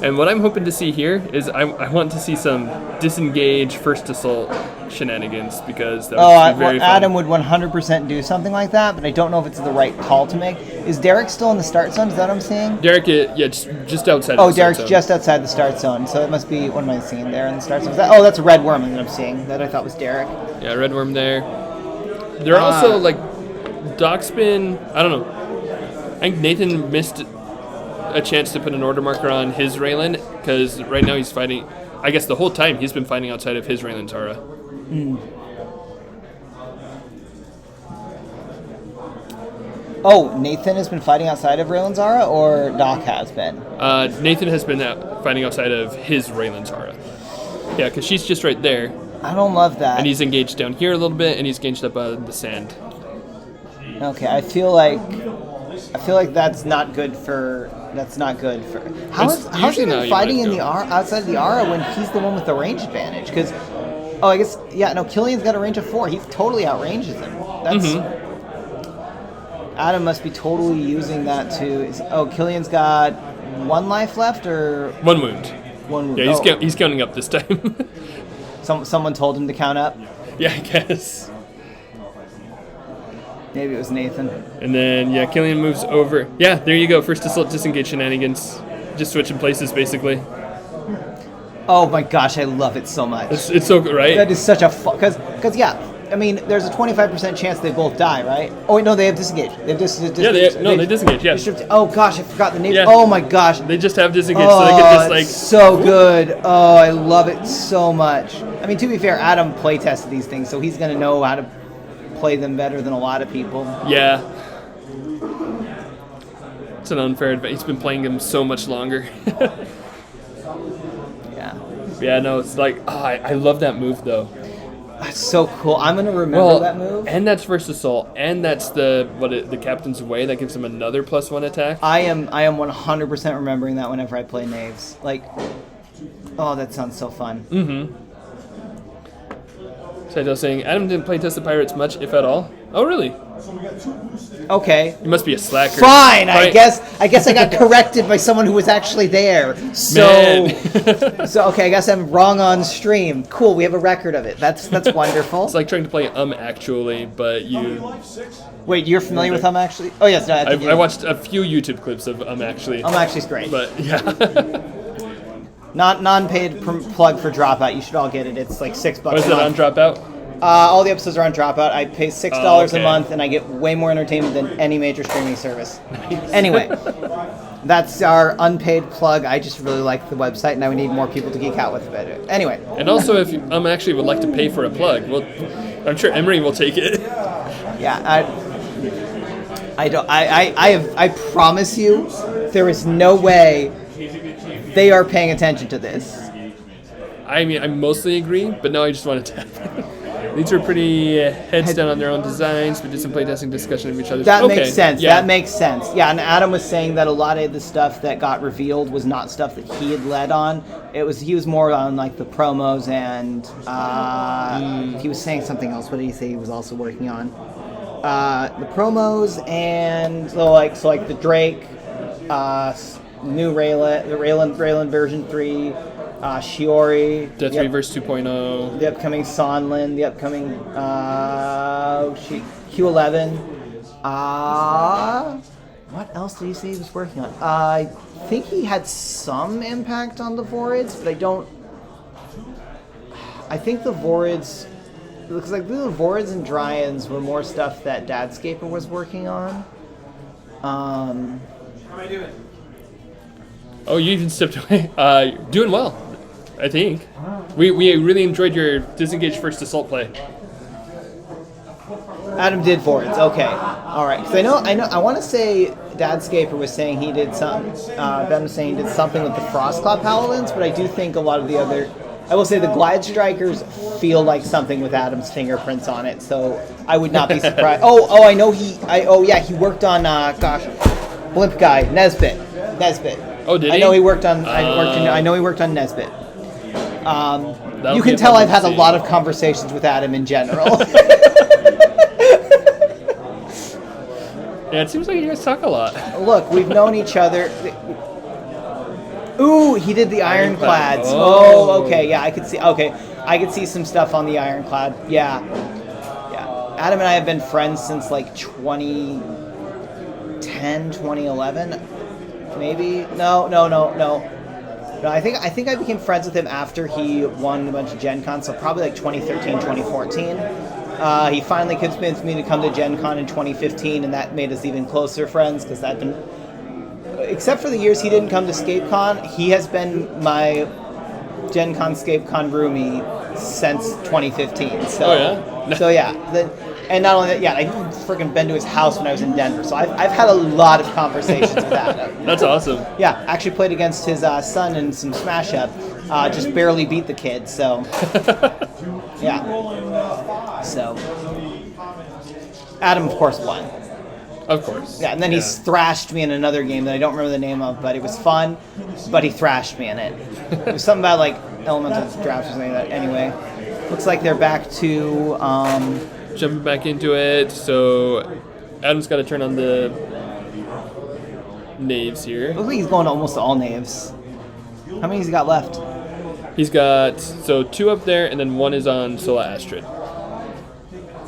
And what I'm hoping to see here is I want to see some disengage first assault shenanigans because that would be very fun. Adam would 100% do something like that, but I don't know if it's the right call to make. Is Derek still in the start zone? Is that what I'm seeing? Derek, just outside. Oh, Derek's just outside the start zone, so it must be. What am I seeing there in the start zone? That's a red Wyrmling that I'm seeing. That I thought was Derek. Yeah, red worm there. They're also like Doc's been. I don't know. I think Nathan missed a chance to put an order marker on his Raelin because right now he's fighting. I guess the whole time he's been fighting outside of his Raelin's aura. Oh, Nathan has been fighting outside of Raelin's aura, or Doc has been? Nathan has been fighting outside of his Raelin's aura. Yeah, because she's just right there. I don't love that. And he's engaged down here a little bit, and he's engaged up the sand. Okay, I feel like that's not good for. That's not good for. How's he been fighting in the aura, outside of the aura when he's the one with the range advantage? Because, I guess Killian's got a range of 4. He totally outranges him. That's. Adam must be totally using that to. Killian's got 1 life left or 1 wound. 1 wound. Yeah, he's counting up this time. Someone told him to count up. Yeah, I guess. Maybe it was Nathan. And then, Killian moves over. Yeah, there you go. First assault disengage shenanigans. Just switching places, basically. Oh my gosh, I love it so much. It's so good, right? That is such a fun... Because, I mean, there's a 25% chance they both die, right? Oh, wait, no, they have disengage. They have disengage. They disengage, yeah. Oh gosh, I forgot the name. Yeah. Oh my gosh. They just have disengage, so they can just, like... so good. Oh, I love it so much. I mean, to be fair, Adam playtested these things, so he's going to know how to play them better than a lot of people. Yeah. It's an unfair advantage. He's been playing them so much longer. Yeah. Yeah, no, it's like, I love that move, though. That's so cool. I'm going to remember that move. And that's first assault, and that's the captain's way. That gives him another +1 attack. I am 100% remembering that whenever I play Knaves. Like, oh, that sounds so fun. Mm-hmm. Saito's saying, Adam didn't play Test the Pirates much, if at all. Oh, really? Okay. You must be a slacker. Fine, I guess I got corrected by someone who was actually there. So, okay, I guess I'm wrong on stream. Cool, we have a record of it. That's wonderful. It's like trying to play Actually, but you... Wait, you're familiar with Actually? Oh, yes. No, I watched a few YouTube clips of Actually. Actually's great. But, yeah. Non-paid plug for Dropout. You should all get it. It's like $6 a month. Was it on Dropout? All the episodes are on Dropout. I pay $6 a month, and I get way more entertainment than any major streaming service. Nice. Anyway, that's our unpaid plug. I just really like the website, and I would need more people to geek out with it. Anyway. And also, if Actually would like to pay for a plug, well, I'm sure Emery will take it. Yeah, I promise you, there is no way they are paying attention to this. I mean, I mostly agree, but now I just want it to happen. These are pretty heads down on their own designs. We did some playtesting discussion of each other's. That okay. makes sense. Yeah. That makes sense. Yeah, and Adam was saying that a lot of the stuff that got revealed was not stuff that he had led on. He was more on like the promos and he was saying something else. What did he say he was also working on? The promos and so like the Drake, new Raelin, the Raelin version 3. Shiori, Death Reverse 2.0, the upcoming Sonlin, the upcoming Q11. What else did he say he was working on? I think he had some impact on the Vorids, but I think the Vorids, looks like the Vorids and Dryads were more stuff that Dadscaper was working on. How am I doing? Oh, you even stepped away. Doing well, I think. We really enjoyed your disengaged first assault play. Adam did Vorids. Okay, all right. Because I want to say Dadscaper was saying he did something. Ben was saying he did something with the Frostclaw Paladins, but I do think a lot of the other. I will say the Glide Strikers feel like something with Adam's fingerprints on it, so I would not be surprised. I know he worked on Blimp Guy Nesbit. Oh, did he? I know he worked on. I know he worked on Nesbit. You can be a tell fun I've had to a see. lot of conversations with Adam in general. Yeah, it seems like you guys talk a lot. Look, we've known each other. Ooh, he did the Ironclads. Oh. Okay, yeah, I could see. Okay, I could see some stuff on the Ironclad. Yeah. Adam and I have been friends since like 2010, 2011, maybe. No. I think I became friends with him after he won a bunch of Gen Con, so probably like 2013, 2014. He finally convinced me to come to Gen Con in 2015, and that made us even closer friends, because I've been... Except for the years he didn't come to ScapeCon, he has been my Gen Con ScapeCon roomie since 2015. So, Oh, yeah? So, yeah. And not only that, I've freaking been to his house when I was in Denver, so I've had a lot of conversations with Adam. That's awesome. Yeah, actually played against his son in some Smash Up. Just barely beat the kid, so... Yeah. So... Adam, of course, won. Of course. Yeah, and then he thrashed me in another game that I don't remember the name of, but it was fun, but he thrashed me in it. It was something about, like, Elementalist drafts or something like that. Anyway, looks like they're back to... Jumping back into it, so Adam's got to turn on the Knaves here. Looks like he's going to almost all Knaves. How many has he got left? He's got, 2 up there, and then 1 is on Sola Astrid.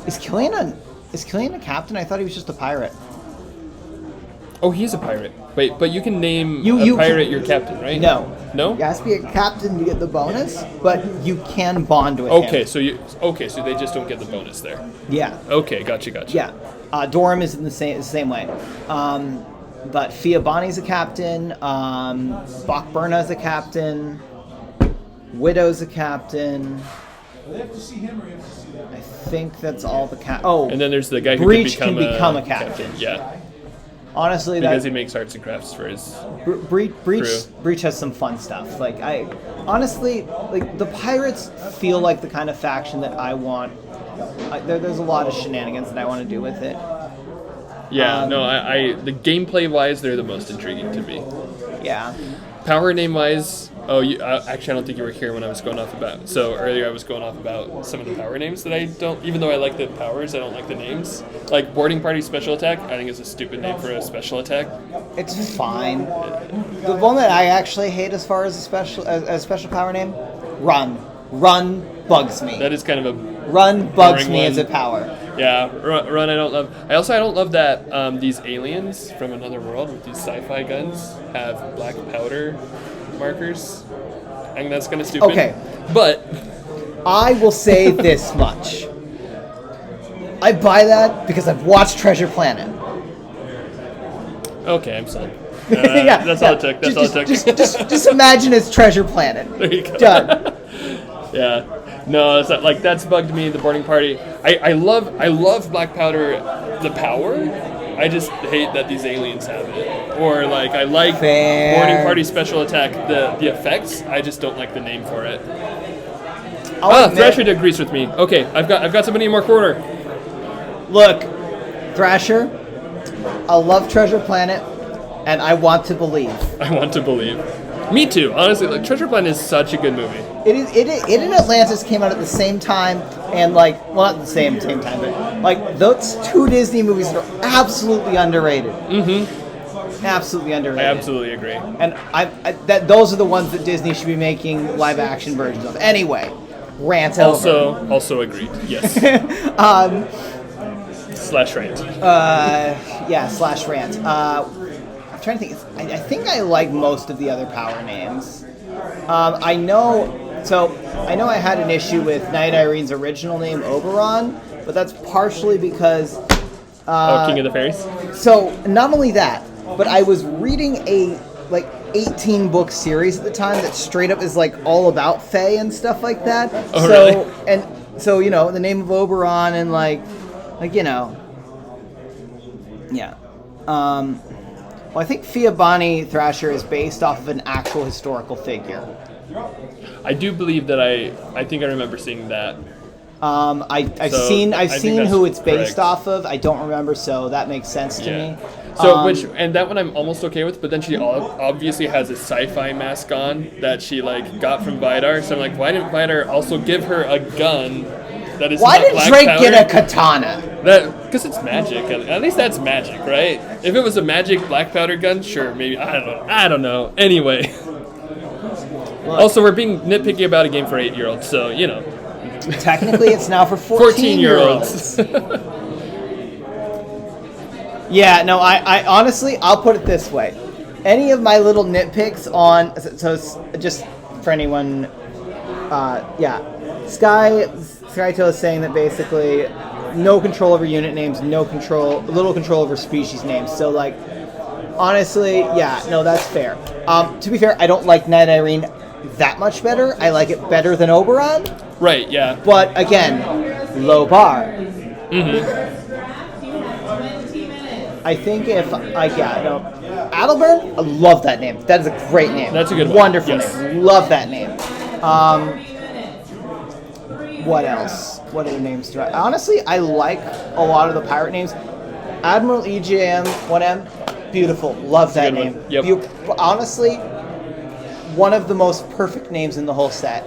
Is Killian a captain? I thought he was just a pirate. Oh, he is a pirate. Wait, but you can name You a pirate can- your captain, right? No. No? You have to be a captain to get the bonus, but you can bond with him. Okay, so they just don't get the bonus there. Yeah. Okay, gotcha. Yeah. Dorum is in the same way. But Fiabani's a captain. Bokburna's a captain. Widow's a captain. I think that's all the And then there's the guy who Breach can become a captain. Yeah, Honestly, because he makes arts and crafts for his. Breach has some fun stuff. Like the pirates feel like the kind of faction that I want. There's a lot of shenanigans that I want to do with it. Yeah, the gameplay wise, they're the most intriguing to me. Yeah. Power name wise, actually, I don't think you were here when I was going off about. So earlier, I was going off about some of the power names that I don't. Even though I like the powers, I don't like the names. Like Boarding Party Special Attack, I think is a stupid name for a special attack. It's fine. The one that I actually hate as far as a special power name, Run. Run bugs me. That is kind of a Run bugs boring me one. as a power. Yeah, Run I don't love. I don't love that these aliens from another world with these sci-fi guns have black powder markers. I think that's kind of stupid. Okay. But I will say this much. I buy that because I've watched Treasure Planet. okay, I'm sold. That's all it took. That's all it took. Just imagine it's Treasure Planet. There you go. Done. Yeah. No, it's not, like that's bugged me. The Boarding Party. I love black powder, the power. I just hate that these aliens have it. Or like I like Fair. Boarding Party Special Attack, the effects. I just don't like the name for it. Thrasher agrees with me. Okay, I've got somebody in more corner. Look, Thrasher, I love Treasure Planet, and I want to believe. I want to believe. Me too, honestly. Like, Treasure Planet is such a good movie. It and Atlantis came out at the same time, and like, well, not at the same time, but like those two Disney movies are absolutely underrated. Mm-hmm. Absolutely underrated. I absolutely agree. And that those are the ones that Disney should be making live action versions of. Anyway, rant over. Also agreed. Yes. Slash rant. Slash rant. I'm trying to think. I think I like most of the other power names. I know I had an issue with Knight Irene's original name, Oberon, but that's partially because... King of the Fairies? So, not only that, but I was reading a, 18-book series at the time that straight up is, all about Fae and stuff like that. Oh, really? And so, the name of Oberon and, yeah. Well, I think Fiabani Thrasher is based off of an actual historical figure. I do believe that I think I remember seeing that. I've seen who it's based off of. I don't remember, so that makes sense to me. So and that one I'm almost okay with, but then she obviously has a sci-fi mask on that she got from Vidar. So I'm like, why didn't Vidar also give her a gun that is Why not did black Drake powder? get a katana? Because it's magic. At least that's magic, right? If it was a magic black powder gun, sure, maybe. I don't know. Anyway. Also, we're being nitpicky about a game for 8-year-olds, so, Technically, it's now for 14-year-olds. Yeah, no, I honestly, I'll put it this way. Any of my little nitpicks on... So, just for anyone... Skyto is saying that basically no control over unit names, little control over species names. So, honestly, yeah, no, that's fair. To be fair, I don't like Knight Irene that much better. I like it better than Oberon. Right, yeah. But, again, low bar. Mm-hmm. I think Adalbert, I love that name. That is a great name. That's a good one. Wonderful Yes. name. Love that name. What else? What other names do I... Honestly, I like a lot of the pirate names. Admiral EJM 1M, beautiful. Love that name. Yep. Honestly, one of the most perfect names in the whole set.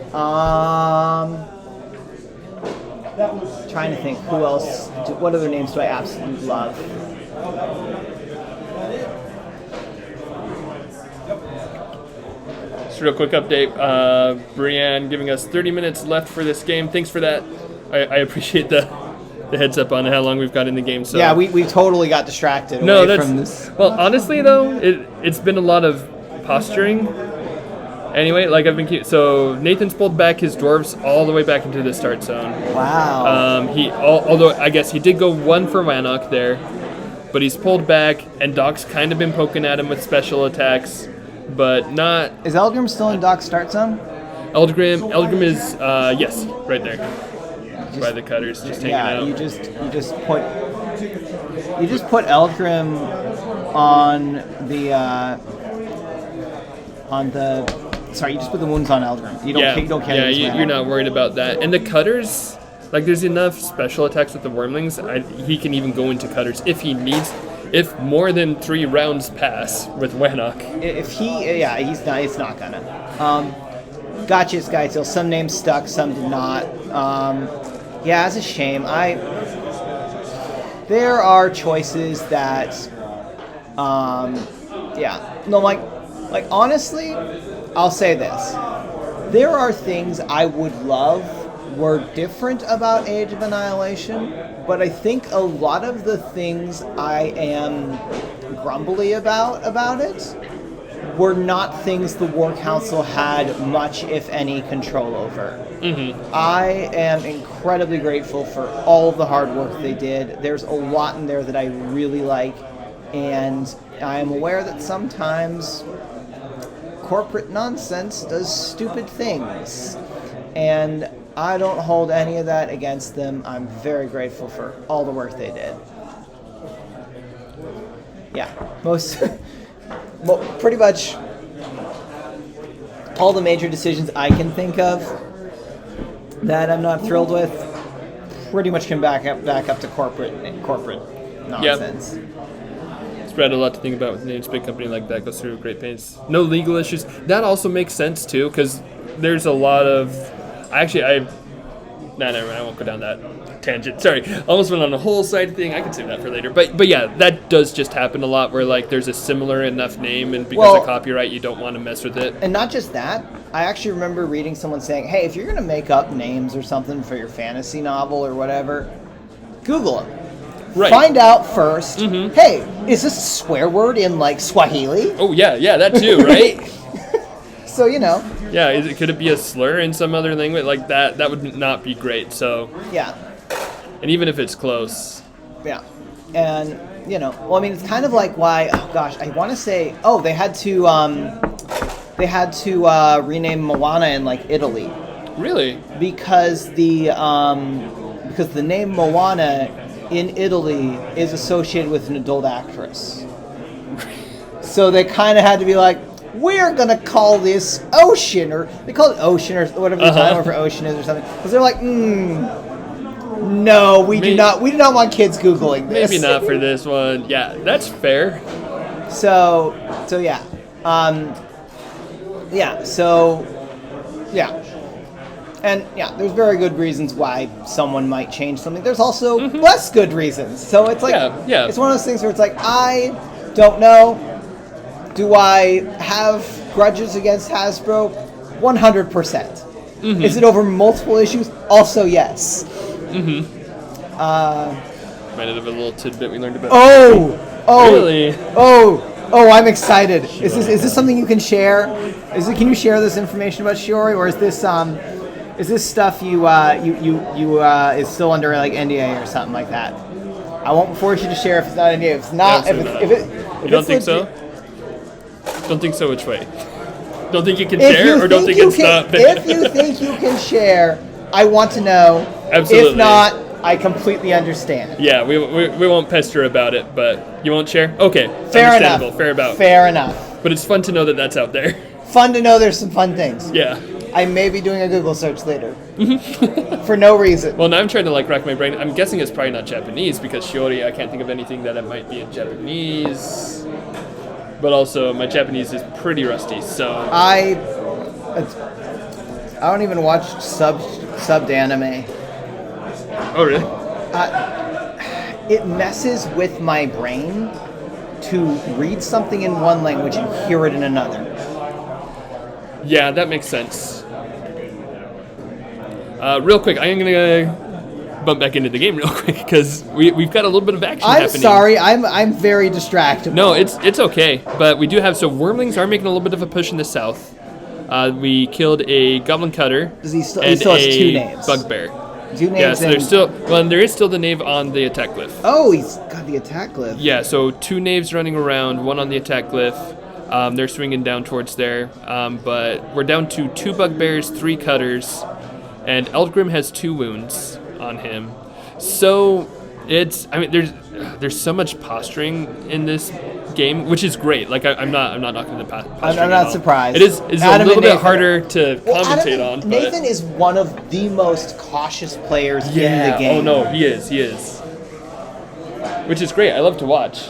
Trying to think, who else? What other names do I absolutely love? Just a real quick update. Brienne giving us 30 minutes left for this game. Thanks for that. I appreciate the heads up on how long we've got in the game. So yeah, we totally got distracted from this. Well, honestly though, it's been a lot of posturing. Anyway, I've been so Nathan's pulled back his dwarves all the way back into the start zone. Wow. Although I guess he did go one for Wanok there, but he's pulled back, and Doc's kind of been poking at him with special attacks, but not. Is Eldgrim still in Doc's start zone? Eldgrim is yes, right there. By the cutters, just hanging out. you just put Eldgrim on the. Sorry, you just put the wounds on Eldgrim. You don't carry his you're not worried about that. And the cutters, there's enough special attacks with the Wyrmlings. He can even go into cutters if he needs. If more than 3 rounds pass with Wanok. He's not gonna. Gotcha, Skytail. Some names stuck, some did not. It's a shame. There are choices that, honestly, I'll say this. There are things I would love were different about Age of Annihilation, but I think a lot of the things I am grumbly about it were not things the War Council had much, if any, control over. Mm-hmm. I am incredibly grateful for all of the hard work they did. There's a lot in there that I really like, and I am aware that sometimes corporate nonsense does stupid things, and I don't hold any of that against them. I'm very grateful for all the work they did. Yeah, pretty much all the major decisions I can think of that I'm not thrilled with pretty much can back up to corporate nonsense. Spread a lot to think about with names. Big company like that goes through great pains. No legal issues. That also makes sense too, because there's a lot of. Never mind. I won't go down that tangent. Sorry, almost went on a whole side thing. I can save that for later. But yeah, that does just happen a lot where like there's a similar enough name, and because of copyright, you don't want to mess with it. And not just that. I actually remember reading someone saying, "Hey, if you're gonna make up names or something for your fantasy novel or whatever, Google them." Right. Find out first, hey, is this a swear word in, like, Swahili? Oh, yeah, that too, right? So, you know. Yeah, could it be a slur in some other language? Like, that would not be great, so. Yeah. And even if it's close. Yeah. And, you know, well, I mean, it's kind of like why, I want to say, they had to rename Moana in, like, Italy. Really? Because the name Moana in Italy is associated with an adult actress. So they kind of had to be like, we're going to call this Ocean, or they call it Ocean, or whatever the title for Ocean is or something. Because they're like, no, we do not want kids Googling this. Maybe not for this one. Yeah, that's fair. So yeah. And yeah, there's very good reasons why someone might change something. There's also less good reasons. So it's like, it's one of those things where it's like, I don't know. Do I have grudges against Hasbro? 100%. Is it over multiple issues? Also, yes. Might have a little tidbit we learned about. Really? I'm excited. Is this something you can share? Can you share this information about Shiori, or is this stuff you is still under like NDA or something like that? I won't force you to share if it's not NDA. If it's not, if you don't think so? Don't think so. Which way? Don't think you can share, or don't think it's not? If you think you can share, I want to know. Absolutely. If not, I completely understand. Yeah, we won't pester about it, but you won't share? Okay. Fair enough. Fair enough. But it's fun to know that that's out there. Fun to know there's some fun things. Yeah. I may be doing a Google search later. For no reason. Well, now I'm trying to rack my brain. I'm guessing it's probably not Japanese, because Shiori, I can't think of anything that it might be in Japanese. But also, my Japanese is pretty rusty, so... I don't even watch subbed anime. Oh, really? It messes with my brain to read something in one language and hear it in another. Yeah, that makes sense. Real quick, I am going to bump back into the game real quick, because we've got a little bit of action happening. I'm sorry, I'm very distracted. No, it's okay, but we do have... So Wyrmlings are making a little bit of a push in the south. We killed a Goblin Cutter he still and has a 2 names. Bugbear. 2 names. Yeah, so there's still... Well, there is still the Knave on the attack glyph. Oh, he's got the attack glyph. Yeah, so 2 Knaves running around, 1 on the attack glyph. They're swinging down towards there, but we're down to 2 Bugbears, 3 Cutters, and Eldgrim has 2 wounds on him. So there's so much posturing in this game, which is great. Like I'm not knocking the posturing. I'm not surprised. It is a little bit harder to commentate on. Nathan is one of the most cautious players in the game. Oh no, he is. Which is great. I love to watch.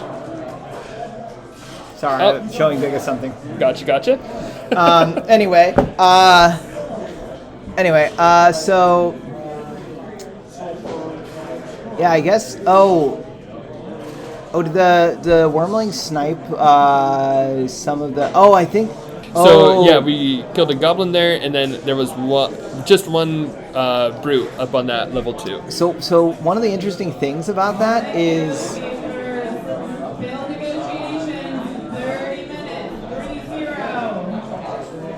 Sorry, I'm showing big of something. Gotcha. So yeah, I guess. Did the Wyrmling snipe some of the? I think. So yeah, we killed a Goblin there, and then there was just one brute up on that level 2. So one of the interesting things about that is.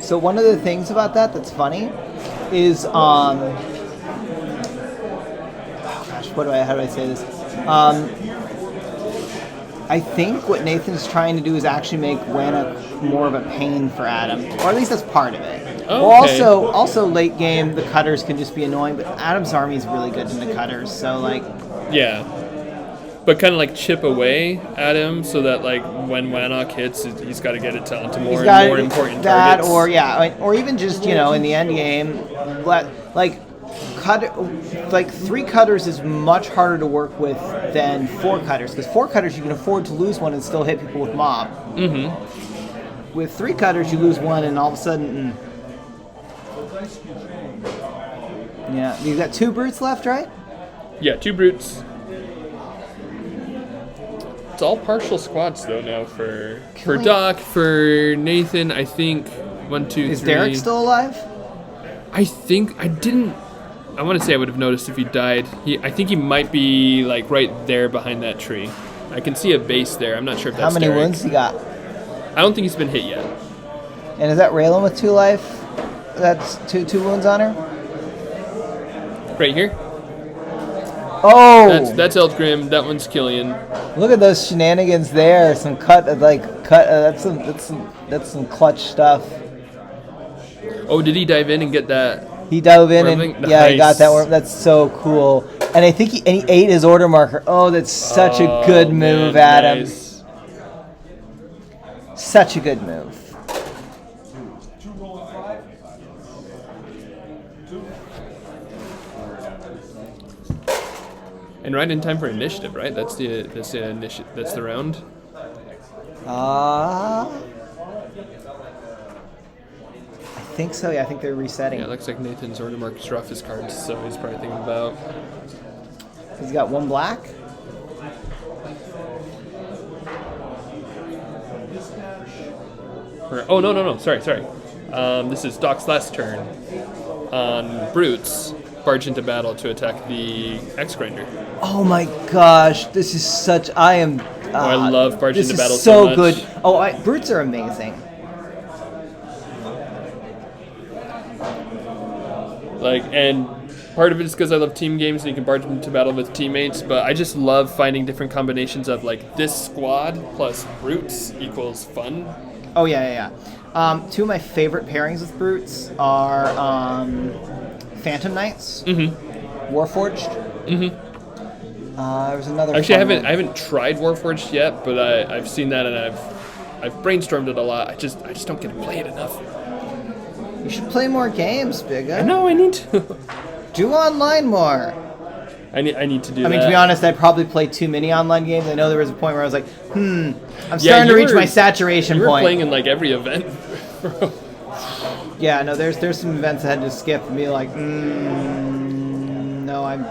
So one of the things about that's funny is how do I say this? I think what Nathan's trying to do is actually make Wana more of a pain for Adam, or at least that's part of it. Oh, okay. Well, also late game the Cutters can just be annoying, but Adam's army is really good in the Cutters, so like. Yeah. But kind of chip away at him, so that when Wanok hits, he's got to get it onto more and more important targets. Or even just in the end game, like 3 cutters is much harder to work with than 4 cutters, because 4 cutters you can afford to lose one and still hit people with mob. Mm-hmm. With 3 cutters you lose one and all of a sudden, yeah, you got 2 brutes left, right? Yeah, 2 brutes. It's all partial squads though now for Doc, for Nathan. I think 1, 2, 3. Is Derek still alive? I think I didn't. I want to say I would have noticed if he died. I think he might be like right there behind that tree. I can see a base there. I'm not sure if that's How many Derek. wounds he got? I don't think he's been hit yet. And is that Raelin with 2 life? That's two wounds on her? Right here. Oh! That's Eldgrim. That one's Killian. Look at those shenanigans there. Some that's some clutch stuff. Oh, did he dive in and get that? He dove in Wyrmling? and yeah, he got Nice. that worm. That's so cool. And I think he ate his order marker. Oh, that's such a good move, man, Adam. nice. Such a good move. And right in time for initiative, right? That's the initiative. That's the round. I think so. Yeah, I think they're resetting. Yeah, it looks like Nathan's order marks off his cards, so he's probably thinking about. He's got 1 black. Oh no! Sorry. This is Doc's last turn on brutes. Barge into battle to attack the X Grinder. Oh my gosh, this is such. I am. I love barge this into is battle so much. good. Oh, brutes are amazing. Like, and part of it is because I love team games and you can barge into battle with teammates, but I just love finding different combinations of like this squad plus brutes equals fun. Oh yeah. 2 of my favorite pairings with brutes are Phantom Knights, Warforged. There's another. Actually, I haven't tried Warforged yet, but I've seen that and I've brainstormed it a lot. I just don't get to play it enough. You should play more games, Bigga. I know I need to. Do online more. I need to do that. I mean, to be honest, I probably played too many online games. I know there was a point where I was like, I'm starting to reach my saturation you were point. playing in like every event. Yeah, no, there's some events I had to skip and be like, no, I'm.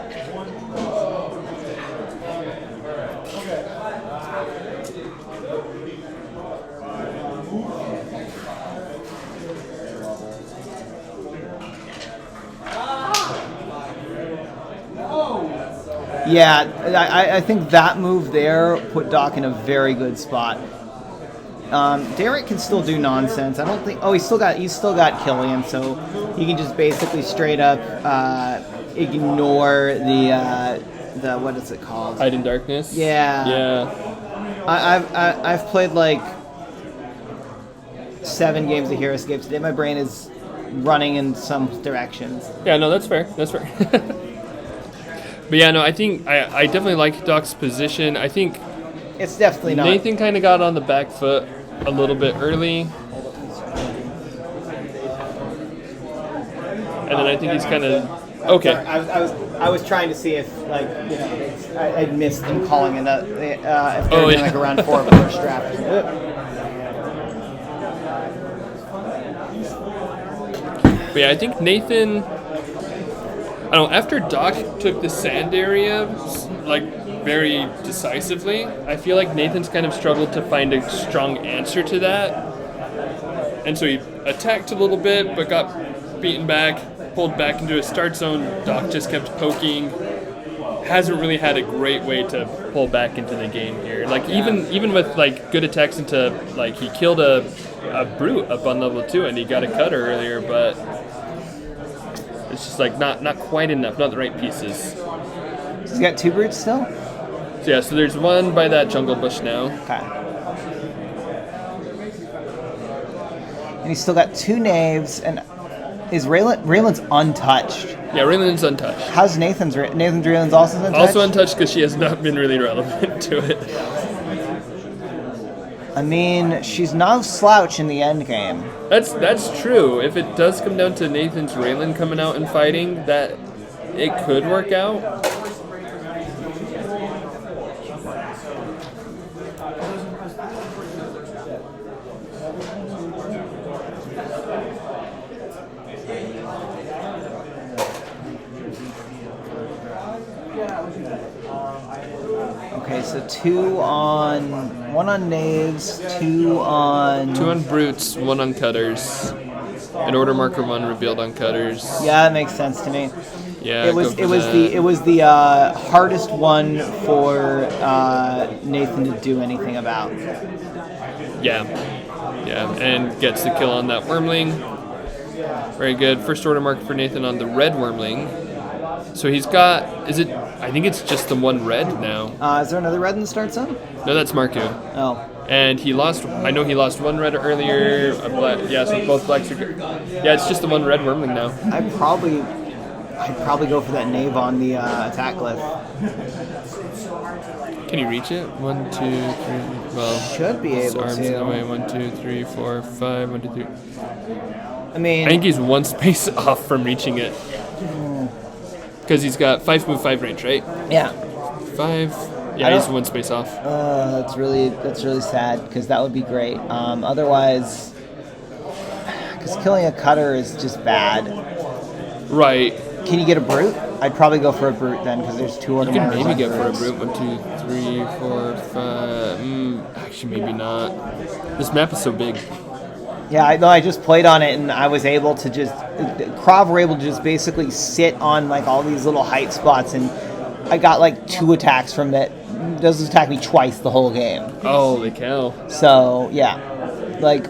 Yeah, I think that move there put Doc in a very good spot. Derek can still do nonsense. I don't think. Oh, he's still got Killian, so he can just basically straight up ignore the what is it called? Hide in darkness. Yeah. Yeah. I've played like 7 games of Hero Escape today. My brain is running in some directions. Yeah. No, that's fair. That's fair. But yeah, no, I think I definitely like Doc's position. I think It's definitely not. Nathan kind of got on the back foot a little bit early. And then I think he's kind of okay. Sorry, I was trying to see if I'd missed them calling it if they're doing like around 4 of a strap. But yeah, I think Nathan. I don't know. After Doc took the sand area, like very decisively, I feel like Nathan's kind of struggled to find a strong answer to that, and so he attacked a little bit, but got beaten back, pulled back into a start zone. Doc just kept poking. Hasn't really had a great way to pull back into the game here. Like even with like good attacks into like he killed a brute up on level 2 and he got a cutter earlier, but. It's just like not quite enough, not the right pieces. He's got 2 brutes still? So yeah, so there's one by that jungle bush now. Okay. And he's still got 2 knaves, and is Raelin's untouched? Yeah, Raelin's untouched. How's Raelin's also untouched? Also untouched because she has not been really relevant to it. I mean, she's no slouch in the end game. That's true. If it does come down to Nathan's Raelin coming out and fighting, that it could work out. Okay, so one on Knaves, two on... 2 on Brutes, 1 on Cutters. An order marker 1 revealed on Cutters. Yeah, that makes sense to me. Yeah, it was the hardest one for Nathan to do anything about. Yeah, and gets the kill on that Wyrmling. Very good. First order marker for Nathan on the red Wyrmling. So he's got, I think it's just the 1 red now. Is there another red in the start zone? No, that's Marcu. Oh. And I know he lost 1 red earlier. So both blacks are good. Yeah, it's just the 1 red Wyrmling now. I'd probably go for that Knave on the attack glyph. Can you reach it? 1, 2, 3. Well, should be able arms to. in the way. 1, 2, 3, 4, 5. 1, 2, 3. I mean, I think he's 1 space off from reaching it. Because he's got 5 move, 5 range, right? Yeah. 5. Yeah, he's 1 space off. That's really sad because that would be great. Otherwise, because killing a cutter is just bad. Right. Can you get a brute? I'd probably go for a brute then because there's 2 order You can markers maybe get brutes. for a brute. 1, 2, 3, 4, 5. Actually, maybe not. This map is so big. Yeah, I just played on it and I was able to Krav were able to just basically sit on like all these little height spots and I got like 2 attacks from it. Doesn't attack me twice the whole game. Holy cow. So yeah, like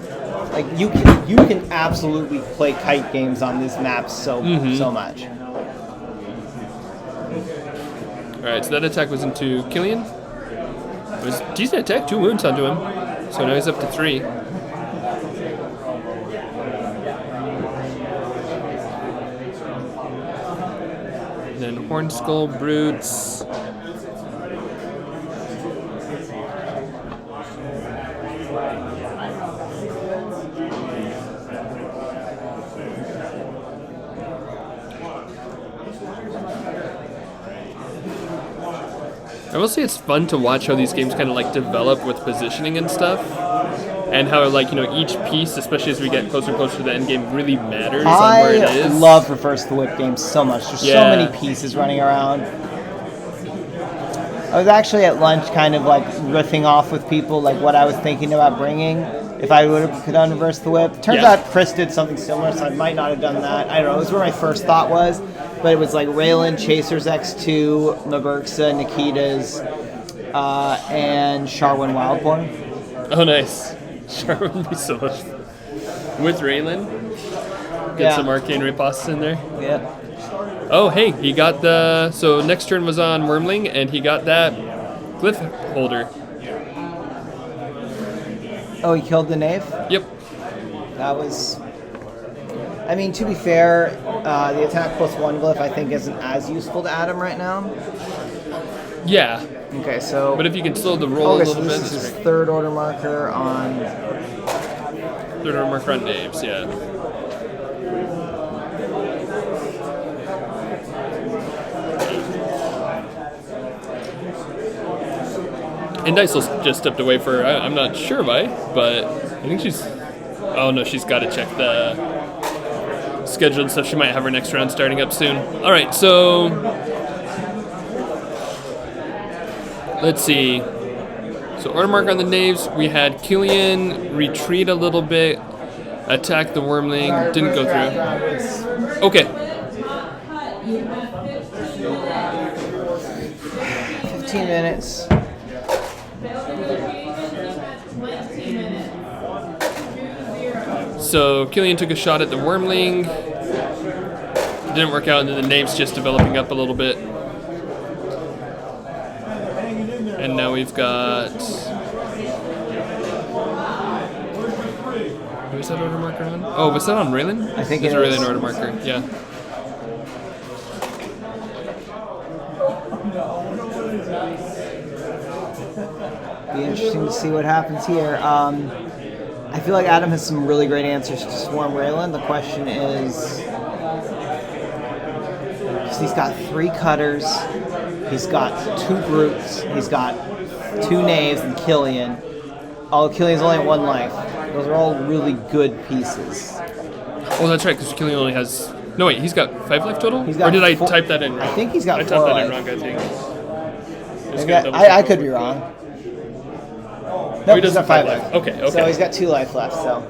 you can absolutely play kite games on this map so much. All right, so that attack was into Killian. It was a decent attack, 2 wounds onto him. So now he's up to 3. Then Hornskull, Brutes. I will say it's fun to watch how these games kind of like develop with positioning and stuff. And how, like, you know, each piece, especially as we get closer and closer to the end game, really matters on where it is. I love Reverse the Whip games so much. There's so many pieces running around. I was actually at lunch kind of like riffing off with people like what I was thinking about bringing if I would have done Reverse the Whip. Turns out Chris did something similar, so I might not have done that. I don't know. It was where my first thought was. But it was like Raelin, Chasers X2, Me-Burq-Sa, Nikita's, and Sharwin Wildborn. Oh, nice. Sharwin would be so much fun. With Raelin? Get some arcane ripostes in there? Yeah. Oh, hey, he got the... So next turn was on Wyrmling, and he got that glyph holder. Oh, he killed the Knave? Yep. That was... I mean, to be fair, the attack +1 glyph I think isn't as useful to Adam right now. Yeah. Okay, so... But if you can slow the roll a little so bit... this is his 3rd order marker on... 3rd order marker on Knaves, yeah. And Dysel just stepped away for, I'm not sure why, but I think she's... Oh no, she's got to check the schedule and stuff. She might have her next round starting up soon. Alright, so... Let's see. So order mark on the Knaves. We had Killian retreat a little bit, attack the Wyrmling, didn't go through. Okay. 15 minutes. So Killian took a shot at the Wyrmling. Didn't work out, and then the Knaves just developing up a little bit. And now we've got... Who's that order marker on? Oh, was that on Raelin? I think it's it a is. Raelin order marker, yeah. Be interesting to see what happens here. I feel like Adam has some really great answers to Swarm Raelin. The question is... he's got 3 cutters, he's got 2 brutes, he's got 2 knaves and Killian. Oh, Killian's only at 1 life. Those are all really good pieces. Oh, that's right, because Killian only has... No, wait, he's got 5 life total? He's got or did I 4 type that in wrong? I think he's got I 4 typed that life. in wrong, I think. Just Maybe gonna double I check could be real quick. wrong. Oh, Nope, he he's doesn't got 5 have life. Okay, okay. So he's got 2 life left, so.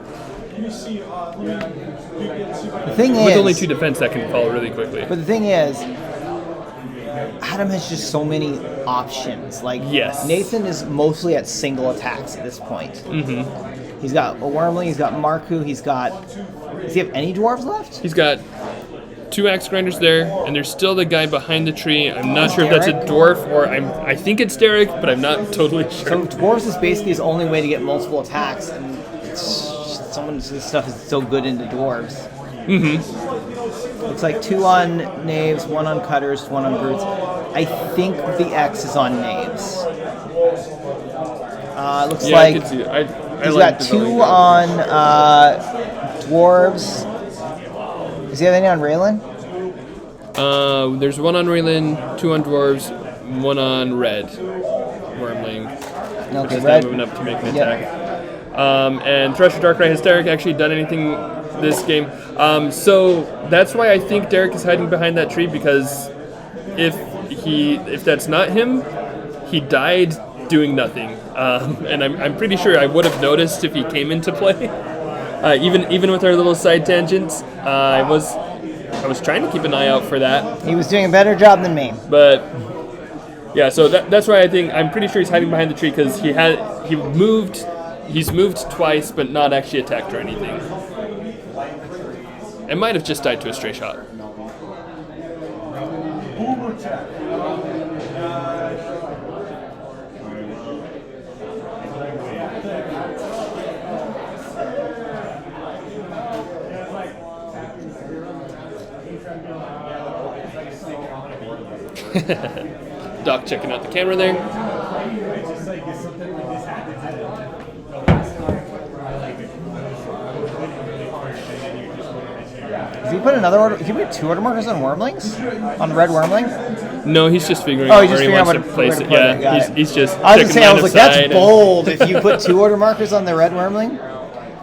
The thing With is... only 2 defense, that can fall really quickly. But the thing is, Adam has just so many options. Like, Yes. Nathan is mostly at single attacks at this point. Mm-hmm. He's got a Wyrmling, he's got Marcu, he's got... Does he have any dwarves left? He's got 2 axe grinders there, and there's still the guy behind the tree. I'm not sure if that's a Derek? dwarf or I think it's Derek, but I'm not totally sure. So dwarves is basically his only way to get multiple attacks, and this stuff is so good into dwarves. Mm-hmm. Looks like 2 on knaves, 1 on cutters, 1 on brutes. I think the X is on knaves. Looks Yeah, like I can see it. I he's like got the 2 building. on dwarves. Does he have any on Raelin? There's 1 on Raelin, 2 on dwarves, 1 on red. Wyrmling. Okay, Just red. moving up to make an Yep. attack. And Thresher Darkrai, has Derek actually done anything this game? So that's why I think Derek is hiding behind that tree, because if that's not him, he died doing nothing. And I'm pretty sure I would have noticed if he came into play. Even with our little side tangents, I was trying to keep an eye out for that. He was doing a better job than me. But yeah, so that's why I'm pretty sure he's hiding behind the tree, because he's moved twice, but not actually attacked or anything. It might have just died to a stray shot. Doc checking out the camera there. Did he put another order? Did he put 2 order markers on Wyrmlings? On the red Wyrmling? No, he's just figuring Oh, out he's where just he figuring wants out to where place to it. put it. Yeah, Got it. he's just I was checking gonna say, I line was of like, that's sight and- bold. If you put 2 order markers on the red Wyrmling,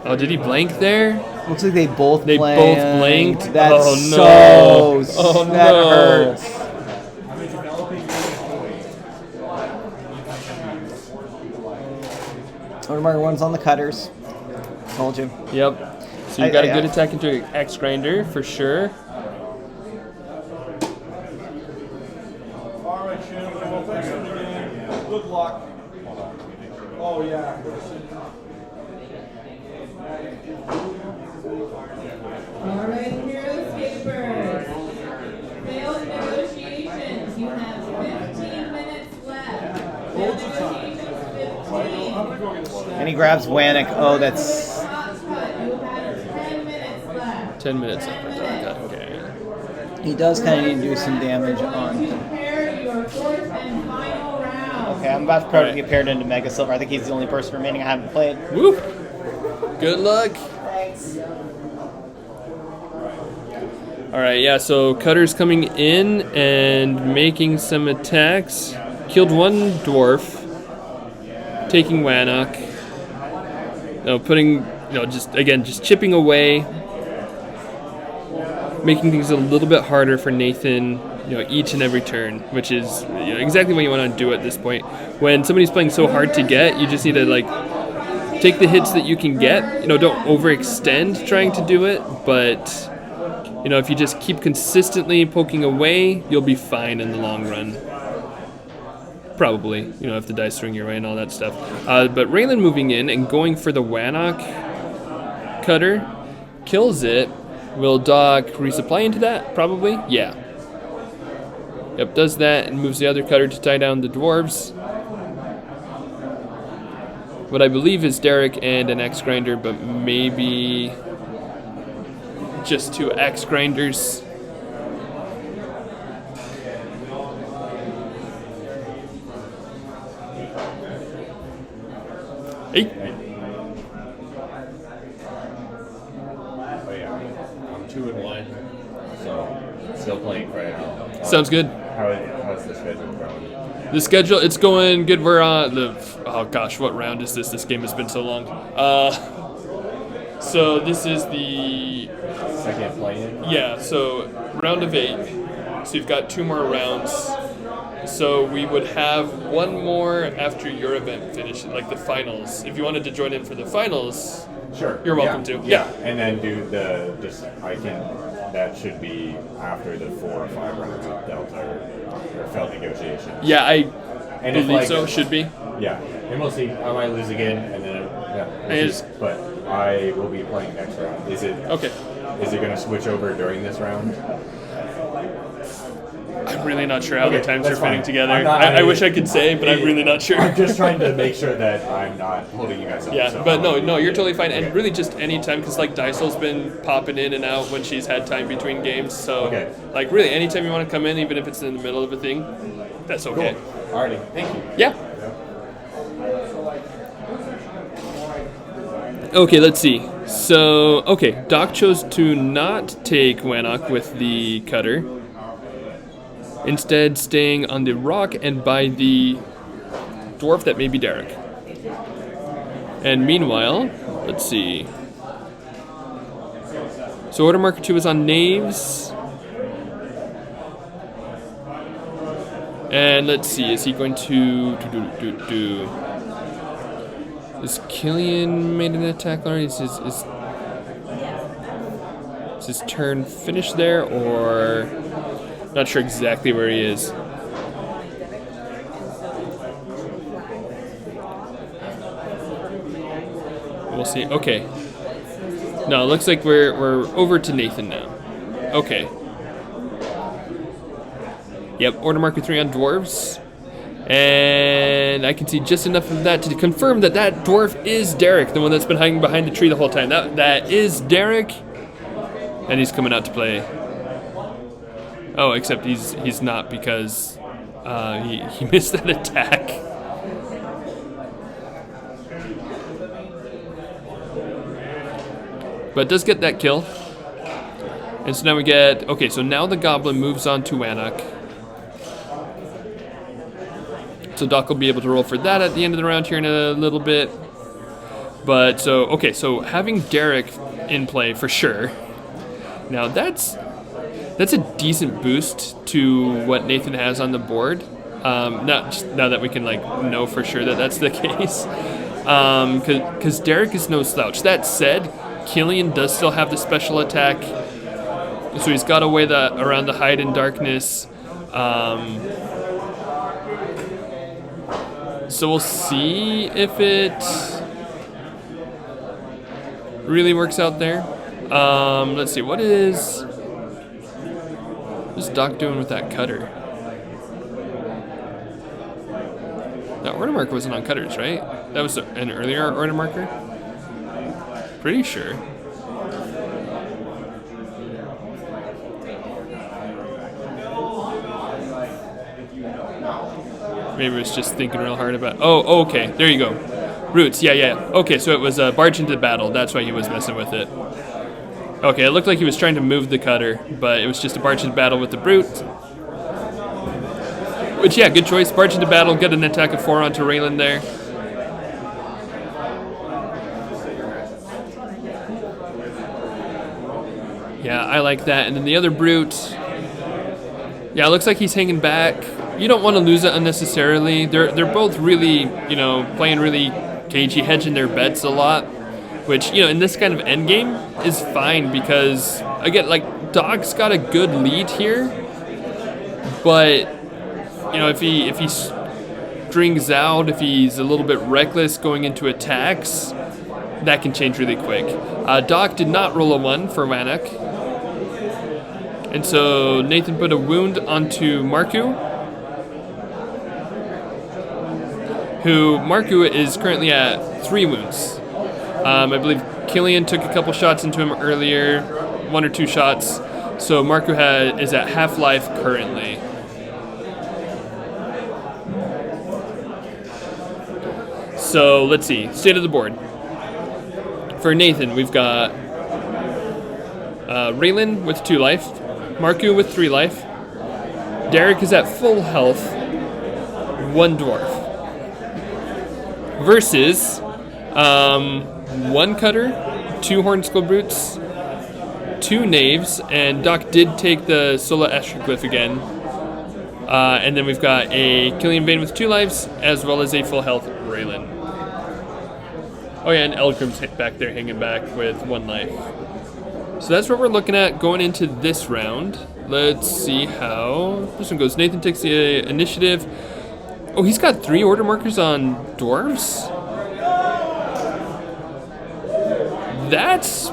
Oh, did he blank there? looks like they both They blanked. both blanked? That's Oh, no. so. Oh, that no. hurts. Order marker 1's on the cutters. Told you. Yep. So you got a good I- attack into an axe grinder for sure. All right, Shannon. Well, thanks for the game. Good luck. Oh, yeah. Alright, here are the escapers. Failed negotiations. You have 15 minutes left. Failed negotiations, 15. And he grabs Wannick. Oh, that's. Hot cut. You have 10 minutes left. 10 minutes. 10 minutes. Okay. He does kind of need to do some damage on. Prepare your fourth and final round. Okay, I'm about to probably Alright. get paired into Mega Silver. I think he's the only person remaining I haven't played. Whoop. Good luck. Thanks. All right, yeah, so Cutter's coming in and making some attacks. Killed 1 dwarf. Taking Wannock. Just chipping away. Making things a little bit harder for Nathan, each and every turn, which is exactly what you want to do at this point. When somebody's playing so hard to get, you just need to take the hits that you can get. Don't overextend trying to do it, but if you just keep consistently poking away, you'll be fine in the long run. Probably, if the dice swing your way and all that stuff. But Raelin moving in and going for the Wannock cutter, kills it. Will Doc resupply into that? Probably, yeah. Yep, does that and moves the other cutter to tie down the dwarves. What I believe is Derek and an axe grinder, but maybe just 2 axe grinders. Hey. Oh, yeah. I'm 2 and 1. So Still playing right now. Sounds good. How's the schedule going? The schedule, it's going good. We're on oh gosh, what round is this? This game has been so long. So this is the Second play-in? Yeah, so round of 8. So you've got 2 more rounds. So we would have 1 more after your event finishes, like the finals. If you wanted to join in for the finals, Sure. you're welcome to. Yeah, and then do that should be after the 4 or 5 rounds of Delta or failed negotiations. Yeah, I And believe so. Should be. Yeah, and we'll see. I might lose again, and then we'll see. But I will be playing next round. Is it Okay. Is it going to switch over during this round? I'm really not sure how the times are that's fine. fitting together. I I wish I could say, but I'm really not sure. I'm just trying to make sure that I'm not holding you guys up. Yeah, so but no, you're totally fine. And really just any time, because like Daisel's been popping in and out when she's had time between games. So like really anytime you want to come in, even if it's in the middle of a thing, that's okay. Cool. Alrighty, thank you. Yeah. Okay, let's see. So, okay, Doc chose to not take Wanok with the cutter. Instead, staying on the rock and by the dwarf that may be Derek. And meanwhile, let's see. So order marker 2 is on Knaves. And let's see, is he going to do? Is Killian made an attack already? Is his turn finished there, or not sure exactly where he is? We'll see. Okay. No, it looks like we're over to Nathan now. Okay. Yep, order marker 3 on dwarves. And I can see just enough of that to confirm that that dwarf is Derek, the one that's been hiding behind the tree the whole time. That is Derek, and he's coming out to play. Oh, except he's not, because he missed that attack. But does get that kill. And so now we get, okay, so now the Goblin moves on to Wanok. So Doc will be able to roll for that at the end of the round here in a little bit. But so, okay, so having Derek in play for sure. Now that's a decent boost to what Nathan has on the board. Not now that we can like know for sure that that's the case. Because Derek is no slouch. That said, Killian does still have the special attack. So he's got a way around the hide in darkness. So we'll see if it really works out there. Let's see, what's Doc doing with that cutter? That order marker wasn't on cutters, right? That was an earlier order marker? Pretty sure. Maybe it was just thinking real hard about. Oh, okay. There you go. Roots. Yeah. Okay, so it was barge into battle. That's why he was messing with it. Okay, it looked like he was trying to move the cutter, but it was just a barge into battle with the brute. Which, yeah, good choice. Barge into battle. Get an attack of 4 onto Raelin there. Yeah, I like that. And then the other brute. Yeah, it looks like he's hanging back. You don't want to lose it unnecessarily. They're both really, playing really cagey, hedging their bets a lot, which, in this kind of endgame is fine because, again, like, Doc's got a good lead here, but, if he strings out, if he's a little bit reckless going into attacks, that can change really quick. Doc did not roll a 1 for Wanok, and so Nathan put a wound onto Marcu, who Marcu is currently at 3 wounds. I believe Killian took a couple shots into him earlier, 1 or 2 shots. So Marcu is at half life currently. So let's see, state of the board. For Nathan, we've got Raelin with 2 life. Marcu with 3 life. Derek is at full health. 1 dwarf. Versus 1 cutter, 2 hornskull brutes, 2 knaves, and Doc did take the Sola Astroglyph again. And then we've got a Killian Vane with 2 lives, as well as a full health Raelin. Oh yeah, and Eldgrim's back there hanging back with 1 life. So that's what we're looking at going into this round. Let's see how this one goes. Nathan takes the initiative. Oh, he's got 3 order markers on dwarves? That's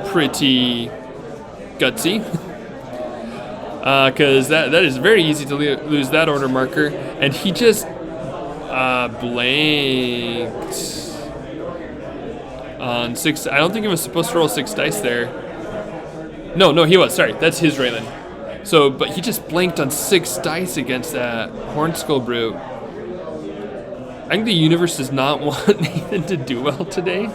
pretty gutsy. Because that is very easy to lose that order marker. And he just blanked on 6. I don't think he was supposed to roll 6 dice there. No, he was. Sorry, that's his Raelin. So, but he just blanked on 6 dice against that Hornskull Brute. I think the universe does not want Nathan to do well today.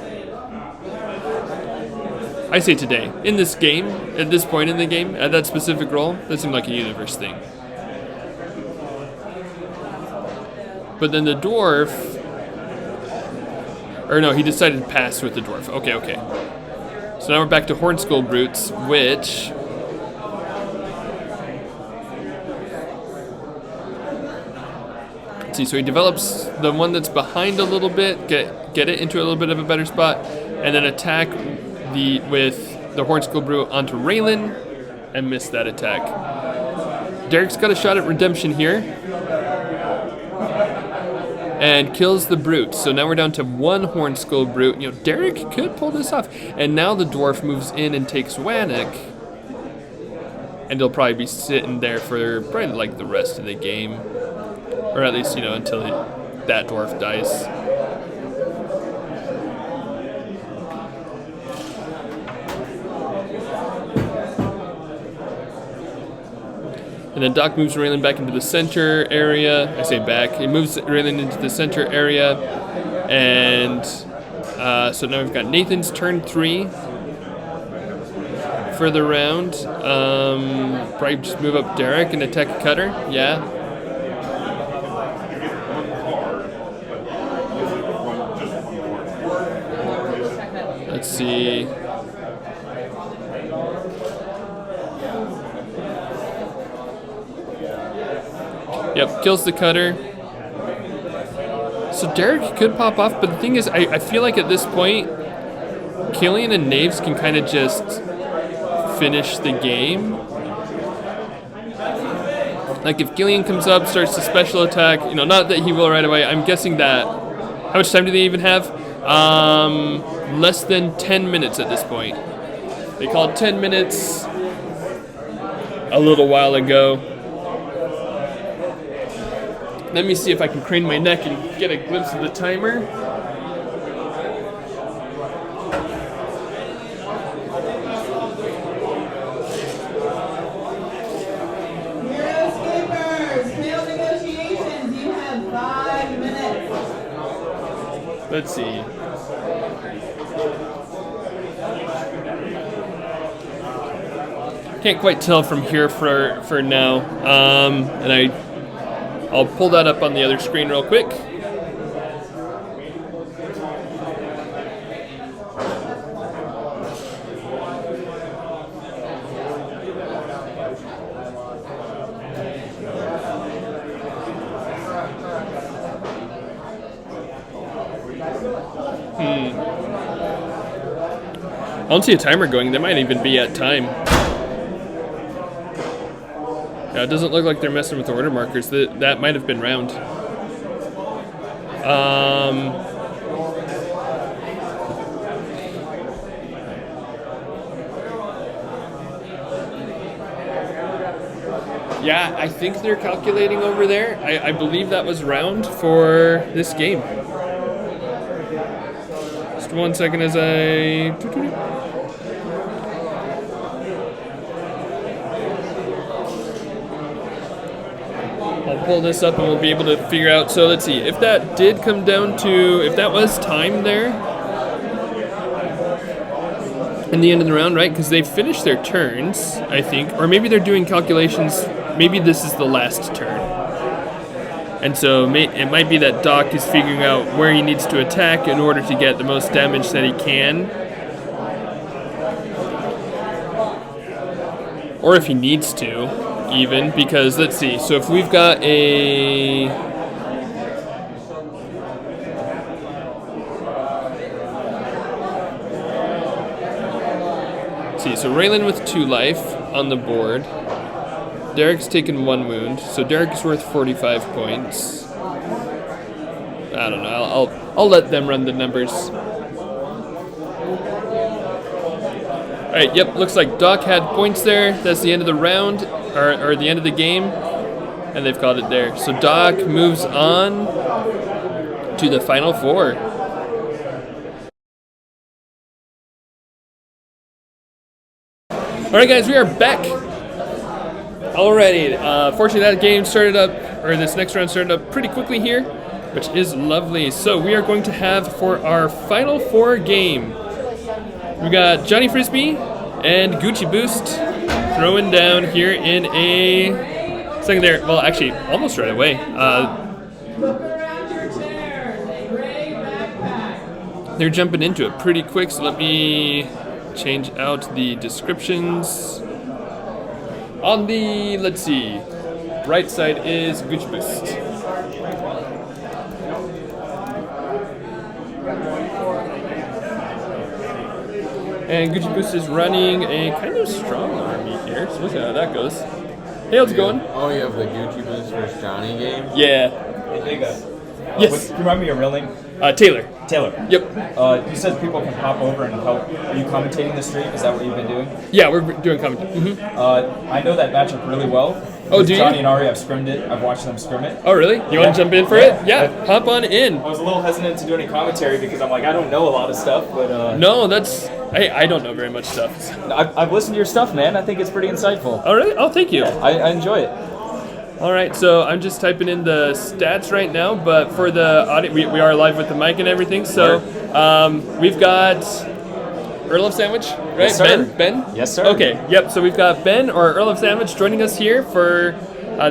I say today. In this game, at this point in the game, at that specific roll, that seemed like a universe thing. But then the dwarf... Or no, he decided to pass with the dwarf. Okay. So now we're back to Hornskull Brutes, which... Let's see, so he develops the one that's behind a little bit, get it into a little bit of a better spot, and then attack with the Hornskull Brute onto Raelin, and miss that attack. Derek's got a shot at redemption here, and kills the Brute. So now we're down to 1 Hornskull Brute. You know, Derek could pull this off. And now the dwarf moves in and takes Wannock, and he'll probably be sitting there for probably like the rest of the game. Or at least, you know, until that dwarf dies. And then Doc moves Raelin back into the center area. I say back. He moves Raelin into the center area. And so now we've got Nathan's turn 3 for the round. Probably just move up Derek and attack a cutter. Yeah. Let's see. Yep, kills the cutter. So Derek could pop off, but the thing is, I feel like at this point, Killian and Knaves can kind of just finish the game. Like if Killian comes up, starts to special attack, you know, not that he will right away. I'm guessing that, how much time do they even have? Less than 10 minutes at this point. They called 10 minutes a little while ago. Let me see if I can crane my neck and get a glimpse of the timer. Let's see. Can't quite tell from here for now. And I'll pull that up on the other screen real quick. I don't see a timer going. They might even be at time. Yeah, it doesn't look like they're messing with the order markers. That might have been round. Yeah, I think they're calculating over there. I believe that was round for this game. Just 1 second as I... I'll pull this up and we'll be able to figure out. So let's see, if that did come down to, if that was time there, in the end of the round, right? Because they've finished their turns, I think. Or maybe they're doing calculations. Maybe this is the last turn. And so it might be that Doc is figuring out where he needs to attack in order to get the most damage that he can. Or if he needs to, even. Because, let's see. So if we've got a... see, so Raelin with 2 life on the board. Derek's taken 1 wound, so Derek is worth 45 points. I don't know. I'll let them run the numbers. All right. Yep. Looks like Doc had points there. That's the end of the round, or the end of the game, and they've called it there. So Doc moves on to the final 4. All right, guys, we are back. Alrighty. Fortunately, that game started up, or this next round started up pretty quickly here, which is lovely. So we are going to have for our final 4 game, we got Johnny Frisbee and Gucci Boost throwing down here in a second there. Well, actually, almost right away. They're jumping into it pretty quick, so let me change out the descriptions. On the, let's see, right side is Gucci Boost. And Gucci Boost is running a kind of strong army here, so we'll see how that goes. Hey, how's it going? Oh, you have the Gucci Boost versus Johnny game? Yeah. Hey, guys. Yes. Can you remind me of your real name? Taylor. Taylor. Yep. You said people can pop over and help. Are you commentating the stream? Is that what you've been doing? Yeah, we're doing commentary. I know that matchup really well. Oh, With do you? Johnny and Ari, I've scrimmed it. I've watched them scrim it. Oh, really? You want to jump in for it? Yeah, hop on in. I was a little hesitant to do any commentary because I'm like, I don't know a lot of stuff, but No, that's... I don't know very much stuff. I've listened to your stuff, man. I think it's pretty insightful. Oh, really? Oh, thank you. I enjoy it. All right, so I'm just typing in the stats right now, but for the audio, we are live with the mic and everything. So we've got Earl of Sandwich, right? Yes, sir. Ben? Yes, sir. Okay, yep. So we've got Ben, or Earl of Sandwich, joining us here for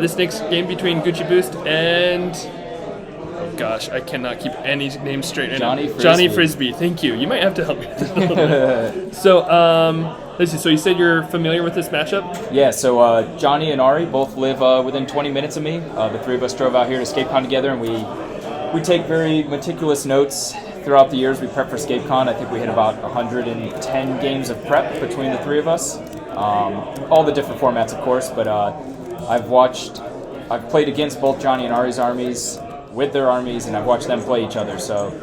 this next game between Gucci Boost and... oh gosh, I cannot keep any names straight right Johnny now. Frisbee. Johnny Frisbee. Thank you. You might have to help me. So, let's see. So you said you're familiar with this matchup? Yeah, so Johnny and Ari both live within 20 minutes of me. The 3 of us drove out here to ScapeCon together, and we take very meticulous notes throughout the years. We prep for ScapeCon. I think we hit about 110 games of prep between the 3 of us. All the different formats, of course, but I've played against both Johnny and Ari's armies, with their armies, and I've watched them play each other, so...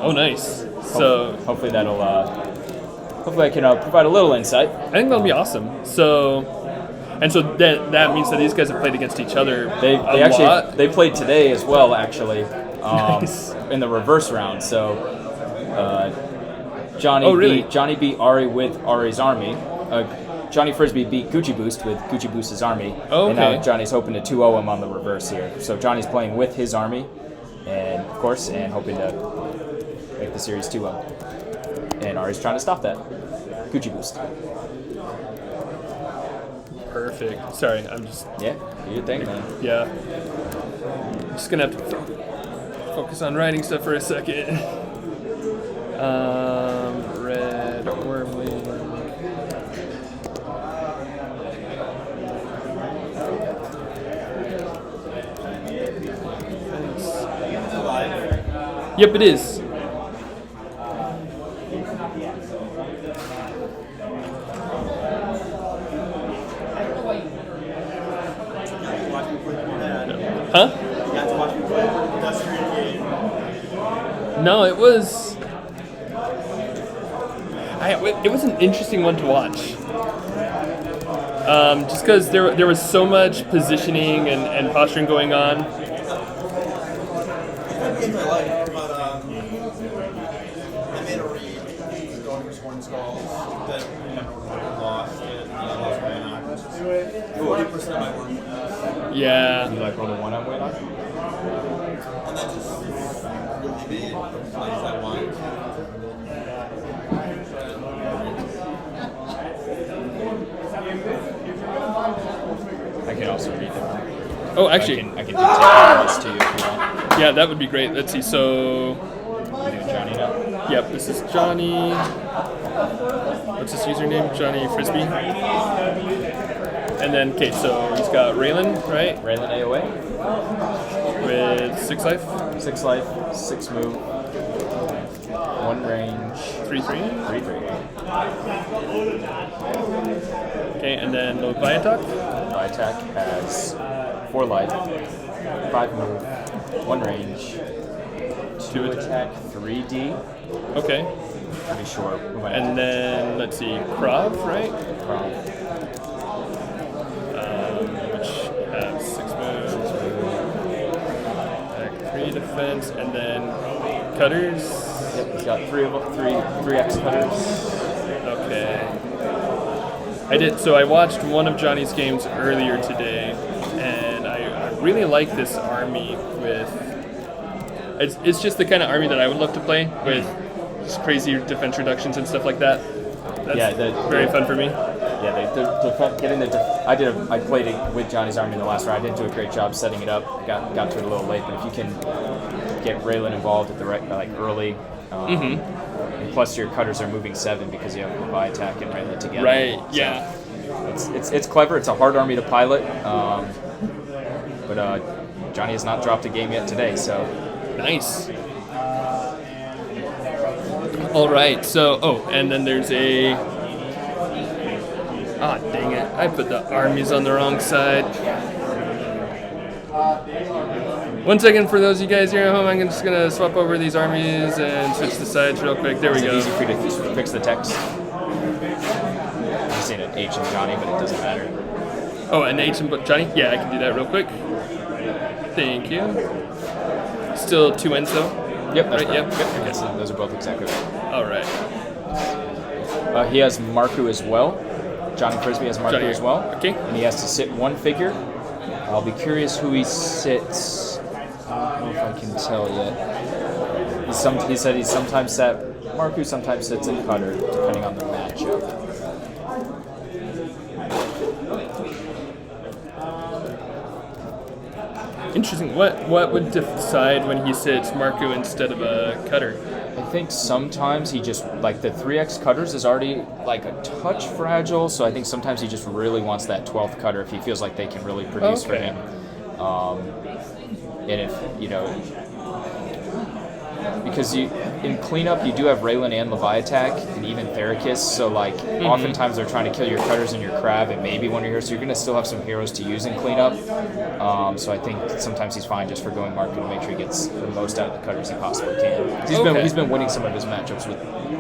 oh, nice. So hopefully that'll... hopefully I can provide a little insight. I think that'll be awesome. So that means that these guys have played against each other They a actually lot. they played today as well, actually, Nice. in the reverse round. So Johnny Oh, really? beat Ari with Ari's army. Johnny Frisbee beat Gucci Boost with Gucci Boost's army. Oh, And okay. now Johnny's hoping to 2-0 him on the reverse here. So Johnny's playing with his army, and of course, and hoping to make the series 2-0. And Ari's trying to stop that. Gucci Boost. Perfect. Sorry, I'm just... Yeah, do your thing, man. yeah. I'm just gonna have to focus on writing stuff for a second. Red Wyrmling. Yep, it is. Huh? No, it was. It was an interesting one to watch. Just because there was so much positioning and posturing going on. In my life, but I made a read going for Sworn Skulls that lost and lost by an 40% of my work. Yeah. You like roll the 1 on Waylock? And then just really made plays I wanted. Oh, actually, I can dictate this to you if you want. yeah, that would be great. Let's see. So, We're doing Johnny now. yep, this is Johnny. What's his username? Johnny Frisbee. And then, okay, so he's got Raelin, right? Raelin AOA. With 6 life. 6 life, 6 move, 1 range, 3/3. 3/3. Okay, and then Leviathan. My attack has 4 life, 5 move, 1 range, 2 attack, 3D. Okay. Pretty sure. And then, let's see, Krav, right? Which has 6 moves. Attack 3 defense, and then cutters. Yep, he's got 3x cutters. Okay. So I watched one of Johnny's games earlier today, and I really like this army with. It's just the kind of army that I would love to play with just crazy defense reductions and stuff like that. That's very fun for me. Yeah, I played it with Johnny's army in the last round. I didn't do a great job setting it up. Got to it a little late, but if you can get Raelin involved at the early, and plus your cutters are moving 7 because you have Levi attack and Raelin together. Right. So Yeah. It's clever. It's a hard army to pilot, but Johnny has not dropped a game yet today. So Nice. All right. So, and then there's a. Ah, dang it! I put the armies on the wrong side. 1 second for those of you guys here at home. I'm just gonna swap over these armies and switch the sides real quick. There we is it go. easy for you to fix the text? I'm saying an H in Johnny, but it doesn't matter. Oh, an H and Johnny? Yeah, I can do that real quick. Thank you. Still 2 ends though. Yep, that's right. Yep. Okay, so those are both exactly right. All right. He has Marcu as well. Johnny Frisbee has Marcu as well. Okay. And he has to sit 1 figure. I'll be curious who he sits. I don't know if I can tell yet. He said he's sometimes sat Marcu, sometimes sits in cutter, depending on the matchup. Interesting. What would decide when he sits Marcu instead of a cutter? I think sometimes he just, the 3x cutters is already a touch fragile, so I think sometimes he just really wants that 12th cutter if he feels like they can really produce for him. And if, because in cleanup you do have Raelin and Levi attack and even Therakis, so oftentimes they're trying to kill your cutters and your crab and maybe one of your heroes, so you're going to still have some heroes to use in cleanup. So I think sometimes he's fine just for going Marcu to make sure he gets the most out of the cutters he possibly can. He's been winning some of his matchups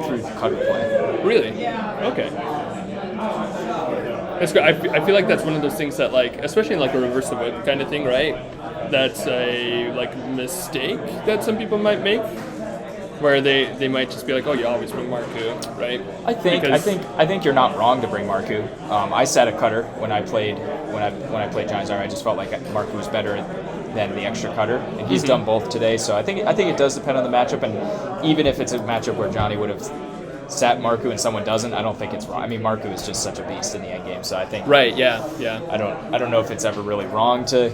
through cutter play. Really? Okay. That's good. I feel like that's one of those things that especially in a reverse the whip kind of thing, right? That's a mistake that some people might make, where they might just be like, oh, you always bring Marcu, right? I think you're not wrong to bring Marcu. I sat a cutter when I played Johnny's army. I just felt like Marcu was better than the extra cutter, and he's done both today. So I think it does depend on the matchup, and even if it's a matchup where Johnny would have sat Marcu and someone doesn't, I don't think it's wrong. I mean, Marcu is just such a beast in the end game, so I think yeah. I don't know if it's ever really wrong to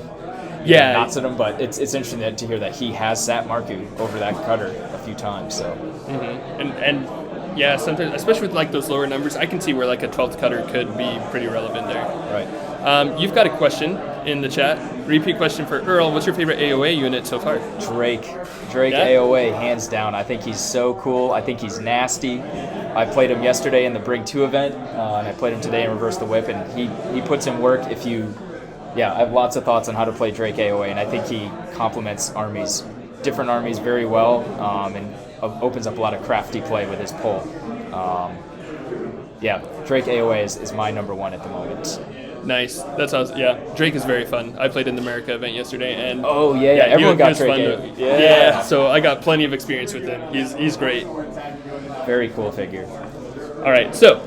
not sit him, but it's interesting to hear that he has sat Marcu over that cutter a few times. So and yeah, sometimes especially with those lower numbers, I can see where a 12th cutter could be pretty relevant there. Right. You've got a question in the chat. Repeat question for Earl. What's your favorite AOA unit so far? Drake Yeah? AOA, hands down. I think he's so cool. I think he's nasty. I played him yesterday in the Bring 2 event, and I played him today in Reverse the Whip, and he puts in work. I have lots of thoughts on how to play Drake AOA, and I think he complements different armies very well, and opens up a lot of crafty play with his pull. Drake AOA is my number 1 at the moment. Nice. That sounds, Drake is very fun. I played in the America event yesterday, and everyone got Drake AOA. Yeah, so I got plenty of experience with him. He's great. Very cool figure. All right, so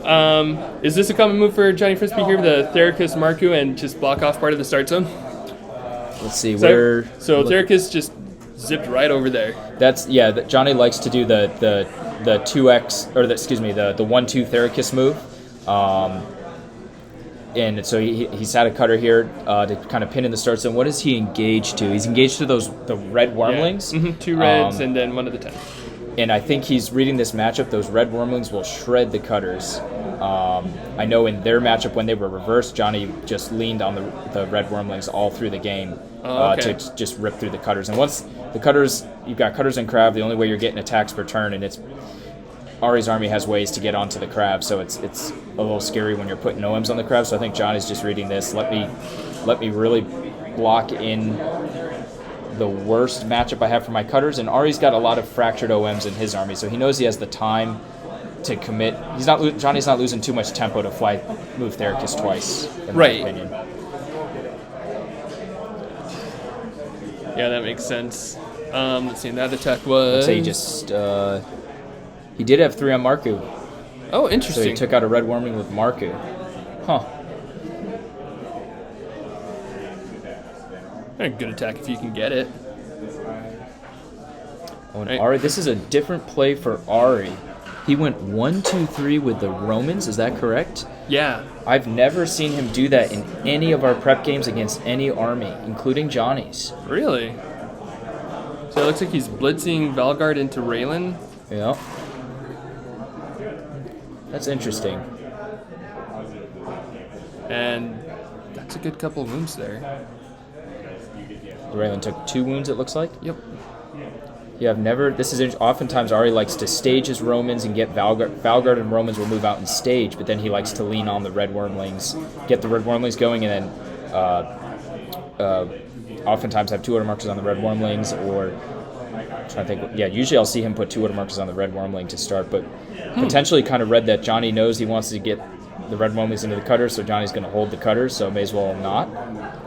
is this a common move for Johnny Frisbee here, the Therakis Marcu, and just block off part of the start zone? Let's see So Therakis just zipped right over there. Johnny likes to do the 2x or the 1/2 Therakis move. And so he's had a cutter here to kind of pin in the start zone. What is he engaged to? He's engaged to the red Wyrmlings. Yeah. 2 reds and then 1 of the 10. And I think he's reading this matchup. Those red Wyrmlings will shred the cutters. I know in their matchup when they were reversed, Johnny just leaned on the red Wyrmlings all through the game to just rip through the cutters. And once the cutters, you've got cutters and crab, the only way you're getting attacks per turn, and it's Ari's army has ways to get onto the crab, so it's a little scary when you're putting OMs on the crab. So I think Johnny's just reading this. Let me really block in the worst matchup I have for my cutters. And Ari's got a lot of fractured OMs in his army, so he knows he has the time to commit. Johnny's not losing too much tempo to move Therakis twice, in my opinion. Yeah, that makes sense. Let's see, that attack was... Let's say he just... he did have 3 on Marcu. Oh, interesting. So he took out a red Wyrmling with Marcu. Huh. A good attack if you can get it. Oh, and Ari, this is a different play for Ari. He went 1-2-3 with the Romans, is that correct? Yeah. I've never seen him do that in any of our prep games against any army, including Johnny's. Really? So it looks like he's blitzing Valgard into Raelin. Yeah. That's interesting. And that's a good couple of wounds there. Raelin took 2 wounds, it looks like? Yep. Yeah, oftentimes Ari likes to stage his Romans and get Valgard and Romans will move out and stage, but then he likes to lean on the red Wyrmlings, get the red Wyrmlings going, and then oftentimes have 2 order markers on the red Wyrmlings, or I'm trying to think. Yeah, usually I'll see him put 2 order markers on the red Wyrmling to start, but potentially kind of read that Johnny knows he wants to get the red Wyrmlings into the cutters, so Johnny's going to hold the cutters, so may as well not.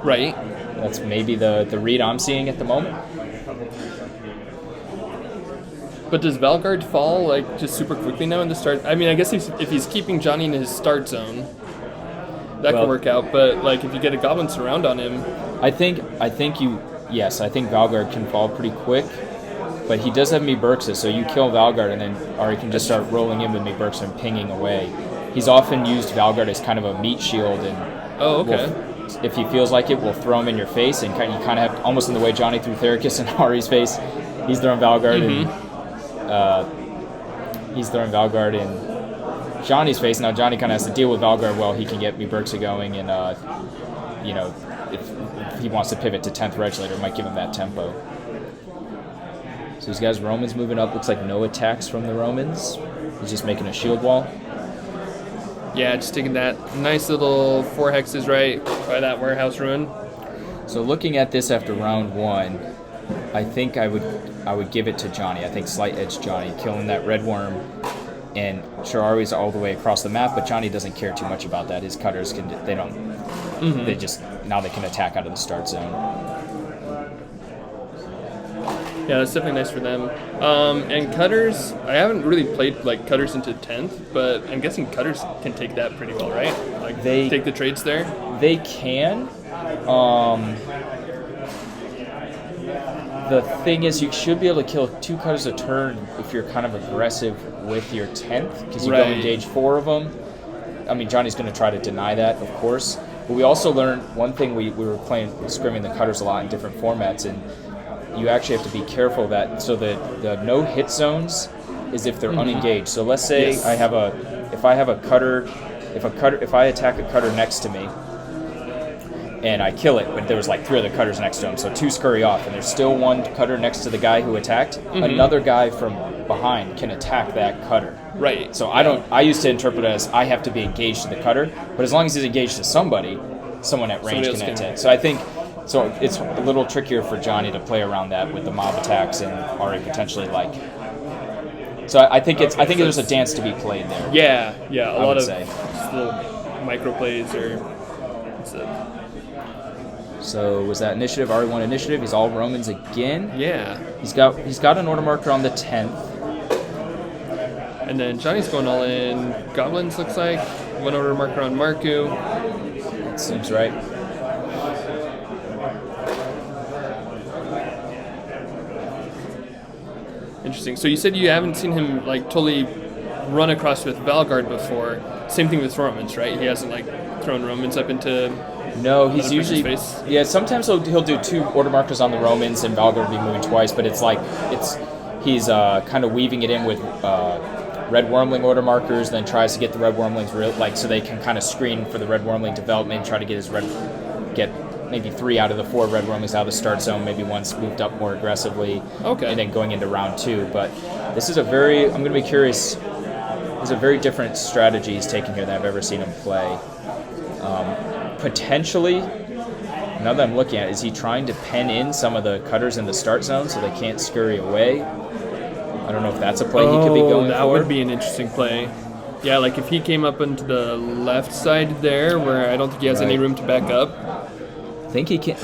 Right. That's maybe the read I'm seeing at the moment. But does Valgard fall like just super quickly now in the start? I mean, I guess if he's keeping Johnny in his start zone, that could work out. But like if you get a Goblin surround on him, I think Valgard can fall pretty quick. But he does have Me-Burq-Sa, so you kill Valgard and then Ari can just start rolling in with Me-Burq-Sa and pinging away. He's often used Valgard as kind of a meat shield, and if he feels like it, will throw him in your face, and you kind of have almost in the way Johnny threw Therakis in Ari's face. He's throwing Valgard in Johnny's face. Now Johnny kind of has to deal with Valgard while he can get Me-Burq-Sa going, and if he wants to pivot to 10th Regulator, it might give him that tempo. So these guys, Romans moving up. Looks like no attacks from the Romans. He's just making a shield wall. Yeah, just taking that nice little 4 hexes right by that warehouse ruin. So looking at this after round 1, I think I would give it to Johnny. I think slight edge Johnny, killing that red worm. And sure, Ari's all the way across the map, but Johnny doesn't care too much about that. His cutters they just, now they can attack out of the start zone. Yeah, that's definitely nice for them. And cutters, I haven't really played like cutters into 10th, but I'm guessing cutters can take that pretty well, right? Like they take the trades there? They can. The thing is, you should be able to kill 2 cutters a turn if you're kind of aggressive with your 10th, because you go engage 4 of them. I mean, Johnny's going to try to deny that, of course. But we also learned one thing, we were scrimming the cutters a lot in different formats, and you actually have to be careful that, so the no hit zones is if they're unengaged. So let's say if I attack a cutter next to me and I kill it, but there was like 3 other cutters next to him, so 2 scurry off, and there's still 1 cutter next to the guy who attacked, another guy from behind can attack that cutter. Right. So I used to interpret it as I have to be engaged to the cutter, but as long as he's engaged to somebody, someone at range can attack. So I think it's a little trickier for Johnny to play around that with the mob attacks and Ari potentially like. So I think there's a dance to be played there. Yeah, a lot of little micro plays or. So was that initiative? Ari won initiative. He's all Romans again. Yeah. He's got an order marker on the 10th. And then Johnny's going all in. Goblins looks like 1 order marker on Marcu. That seems right. Interesting. So you said you haven't seen him like totally run across with Valgard before. Same thing with Romans, right? He hasn't like thrown Romans up into. No, he's another usually person's face. yeah. Sometimes he'll do 2 order markers on the Romans, and Valgard will be moving twice. But it's like he's kind of weaving it in with red Wyrmling order markers, then tries to get the red Wyrmlings so they can kind of screen for the red Wyrmling development, try to get maybe 3 out of the 4 red Wyrmlings out of the start zone, maybe one's moved up more aggressively, and then going into round 2. But this is I'm going to be curious. There's a very different strategy he's taking here than I've ever seen him play. Potentially, now that I'm looking at it, is he trying to pen in some of the cutters in the start zone so they can't scurry away? I don't know if that's a play he could be going that for. would be an interesting play. Yeah, like if he came up into the left side there, where I don't think he has any room to back up. I think he can.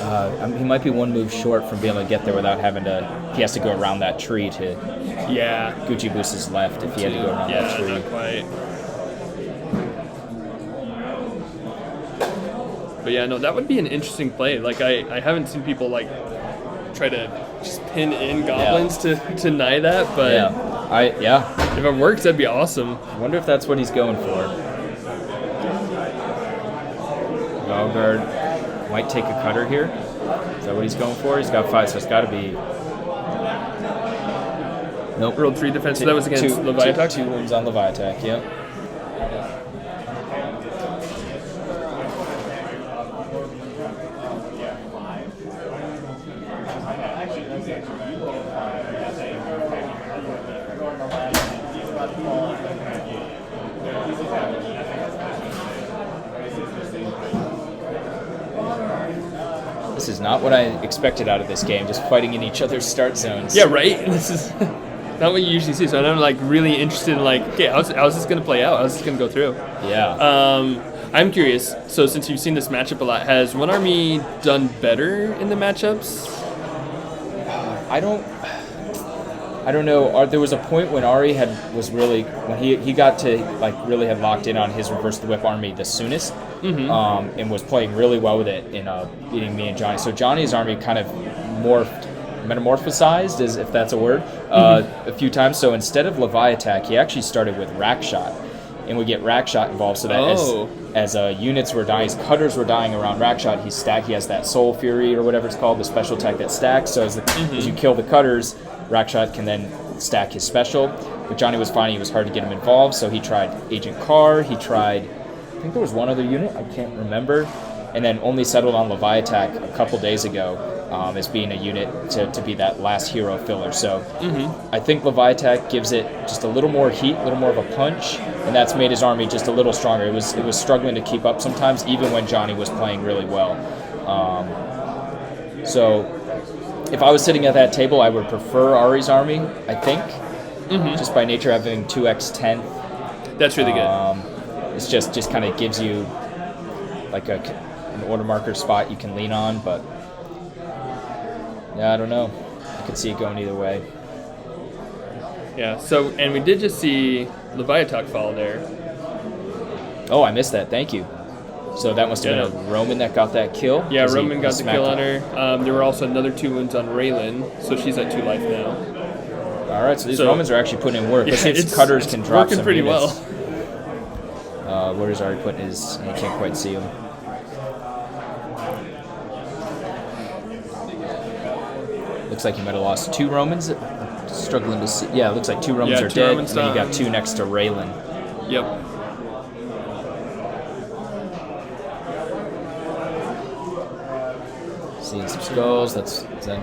He might be 1 move short from being able to get there without having to. He has to go around that tree to. Yeah. Gucci Boost's left if he had to go around that tree. Yeah, not quite. But yeah, no, that would be an interesting play. Like I haven't seen people like try to just pin in goblins to deny that, but if it works, that'd be awesome. I wonder if that's what he's going for. Valgard might take a cutter here. Is that what he's going for? He's got 5, so it's got to be. Nope. Rolled 3 defense. So that was against Leviatak. 2 wounds on Leviatak. Yep. This is not what I expected out of this game, just fighting in each other's start zones. Yeah, right? This is not what you usually see, so I'm like really interested in like, okay, how's this going to play out? How's this going to go through? Yeah. I'm curious, so since you've seen this matchup a lot, has one army done better in the matchups? I don't know. There was a point when Ari was really when he got to like really had locked in on his reverse the whip army the soonest, and was playing really well with it in beating me and Johnny. So Johnny's army kind of metamorphosized, if that's a word, a few times. So instead of Leviatak, he actually started with Rack Shot, and would get Rack Shot involved. So that as units were dying, his cutters were dying around Rack Shot. He has that Soul Fury or whatever it's called, the special attack that stacks. So as you kill the cutters, Rackshot can then stack his special, but Johnny was finding it was hard to get him involved, so he tried Agent Carr, he tried, I think there was one other unit, I can't remember, and then only settled on Leviatak a couple days ago as being a unit to be that last hero filler. So I think Leviatak gives it just a little more heat, a little more of a punch, and that's made his army just a little stronger. It was struggling to keep up sometimes, even when Johnny was playing really well. So if I was sitting at that table, I would prefer Ari's army, I think, just by nature having 2x10. That's really good. It's just kind of gives you like an order marker spot you can lean on, but yeah, I don't know. I could see it going either way. Yeah, so, and we did just see Leviatak fall there. Oh, I missed that. Thank you. So that must have been a Roman that got that kill? Yeah, Roman got the kill on her. There were also another 2 wounds on Raelin, so she's at 2 life now. All right, so these Romans are actually putting in work. Let's see if cutters can drop working some pretty units. well. Where is Ari putting his? You can't quite see him. Looks like he might have lost 2 Romans. Struggling to see. Yeah, it looks like 2 Romans are dead. Romans and then you got 2 next to Raelin. Yep. Seeing some skulls. That's that.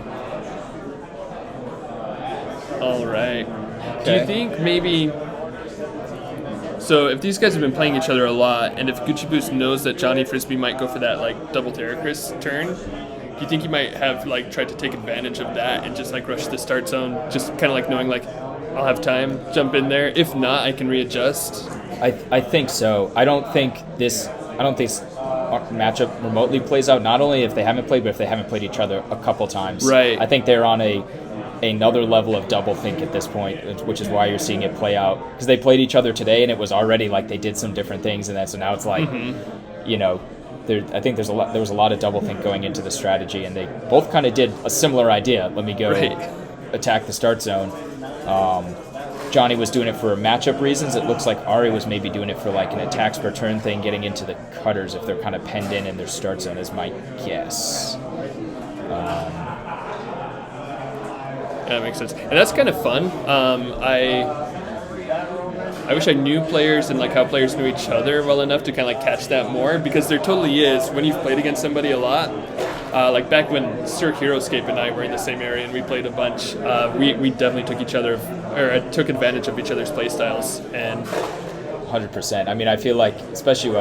All right. Do you think maybe? So if these guys have been playing each other a lot, and if Gucci Boost knows that Johnny Frisbee might go for that like double Terracris turn, do you think he might have like tried to take advantage of that and just like rush the start zone, just kind of like knowing like I'll have time, jump in there. If not, I can readjust. I think so. I don't think this matchup remotely plays out. Not only if they haven't played, but if they haven't played each other a couple times. Right. I think they're on another level of doublethink at this point, which is why you're seeing it play out. Because they played each other today, and it was already like they did some different things, and so now it's like, you know, I think there was a lot of doublethink going into the strategy, and they both kind of did a similar idea. Let me go attack the start zone. Johnny was doing it for matchup reasons. It looks like Ari was maybe doing it for like an attacks per turn thing, getting into the cutters if they're kind of penned in their start zone, is my guess. Yeah, that makes sense. And that's kind of fun. I wish I knew players and like how players knew each other well enough to kind of like catch that more, because there totally is when you've played against somebody a lot. Like back when Sir Heroescape and I were in the same area and we played a bunch, we definitely took took advantage of each other's play styles. And 100%. I mean, I feel like, especially,